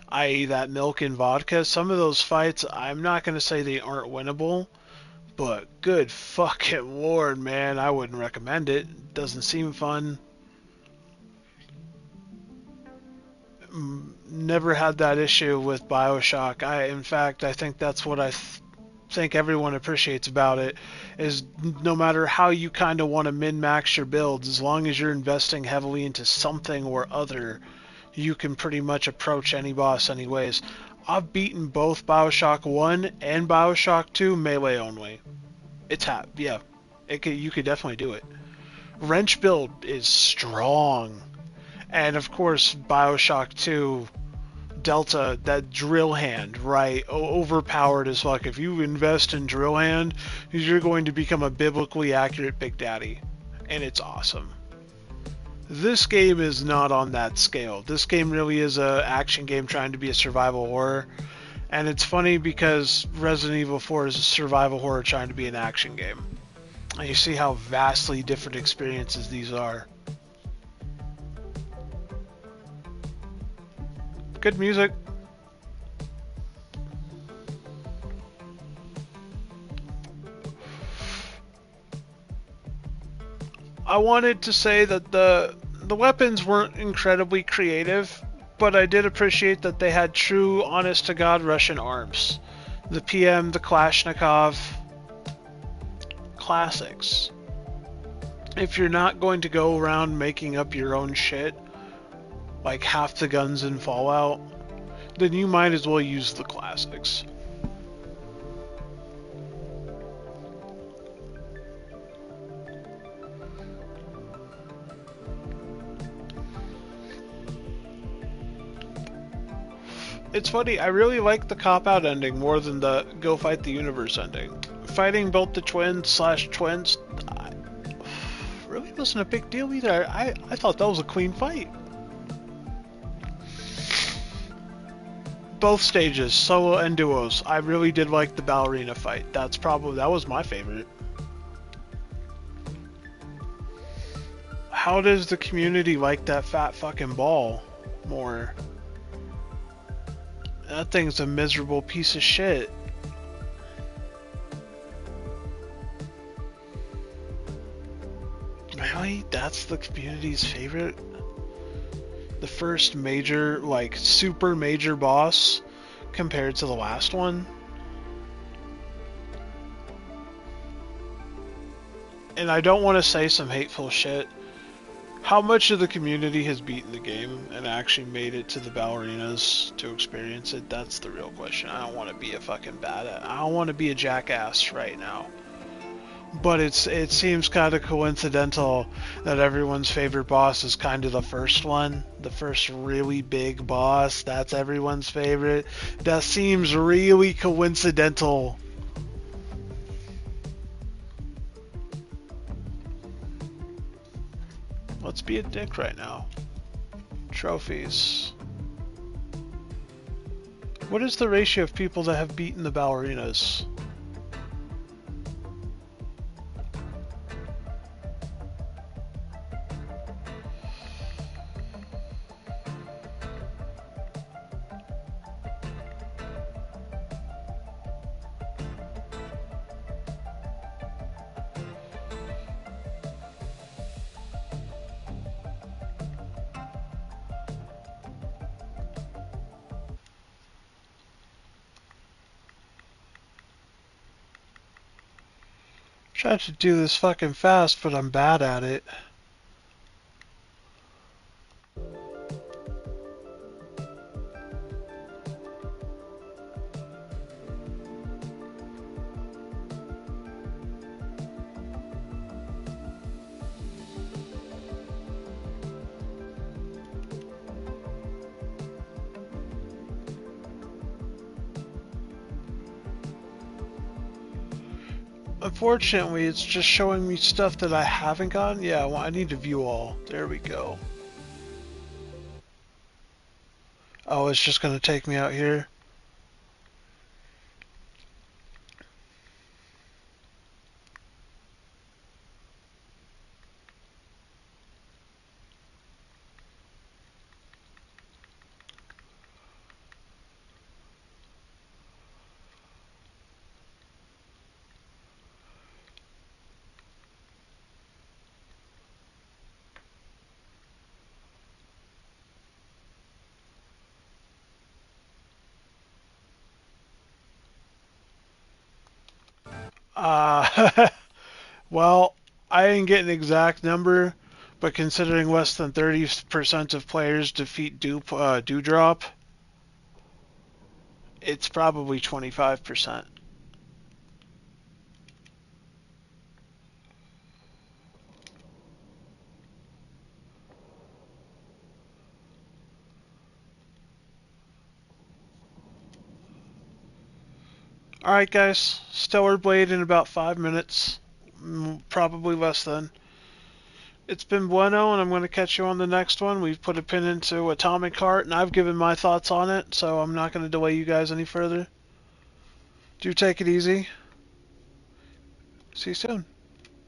S1: i.e. that milk and vodka, some of those fights, I'm not going to say they aren't winnable, but good fucking lord, man, I wouldn't recommend it. It doesn't seem fun. Never had that issue with Bioshock. In fact, I think that's what I think everyone appreciates about it, is no matter how you kind of want to min-max your builds, as long as you're investing heavily into something or other, you can pretty much approach any boss anyways. I've beaten both Bioshock 1 and Bioshock 2 melee only. You could definitely do it. Wrench build is strong. And of course, Bioshock 2 Delta, that drill hand, right? Overpowered as fuck. If you invest in drill hand, you're going to become a biblically accurate Big Daddy. And it's awesome. This game is not on that scale. This game really is an action game trying to be a survival horror. And it's funny because Resident Evil 4 is a survival horror trying to be an action game. And you see how vastly different experiences these are. Good music. I wanted to say that the weapons weren't incredibly creative, but I did appreciate that they had true, honest-to-God Russian arms. The PM, the Kalashnikov, classics. If you're not going to go around making up your own shit, like half the guns in Fallout, then you might as well use the classics. It's funny, I really like the cop-out ending more than the go fight the universe ending. Fighting both the twins/twins really wasn't a big deal either. I thought that was a clean fight. Both stages, solo and duos. I really did like the ballerina fight. That was my favorite. How does the community like that fat fucking ball more? That thing's a miserable piece of shit. Really? That's the community's favorite? The first major, like, super major boss compared to the last one? And I don't want to say some hateful shit. How much of the community has beaten the game and actually made it to the ballerinas to experience it? That's the real question. I don't want to be a fucking I don't want to be a jackass right now. But it seems kind of coincidental that everyone's favorite boss is kind of the first one. The first really big boss, that's everyone's favorite. That seems really coincidental. Let's be a dick right now. Trophies. What is the ratio of people that have beaten the ballerinas? Try to do this fucking fast, but I'm bad at it. Unfortunately, it's just showing me stuff that I haven't gotten. Yeah, well, I need to view all. There we go. Oh, it's just going to take me out here. Well, I didn't get an exact number, but considering less than 30% of players defeat Dewdrop, it's probably 25%. Alright guys, Stellar Blade in about 5 minutes. Probably less than. It's been bueno, and I'm going to catch you on the next one. We've put a pin into Atomic Heart, and I've given my thoughts on it, so I'm not going to delay you guys any further. Do take it easy. See you soon.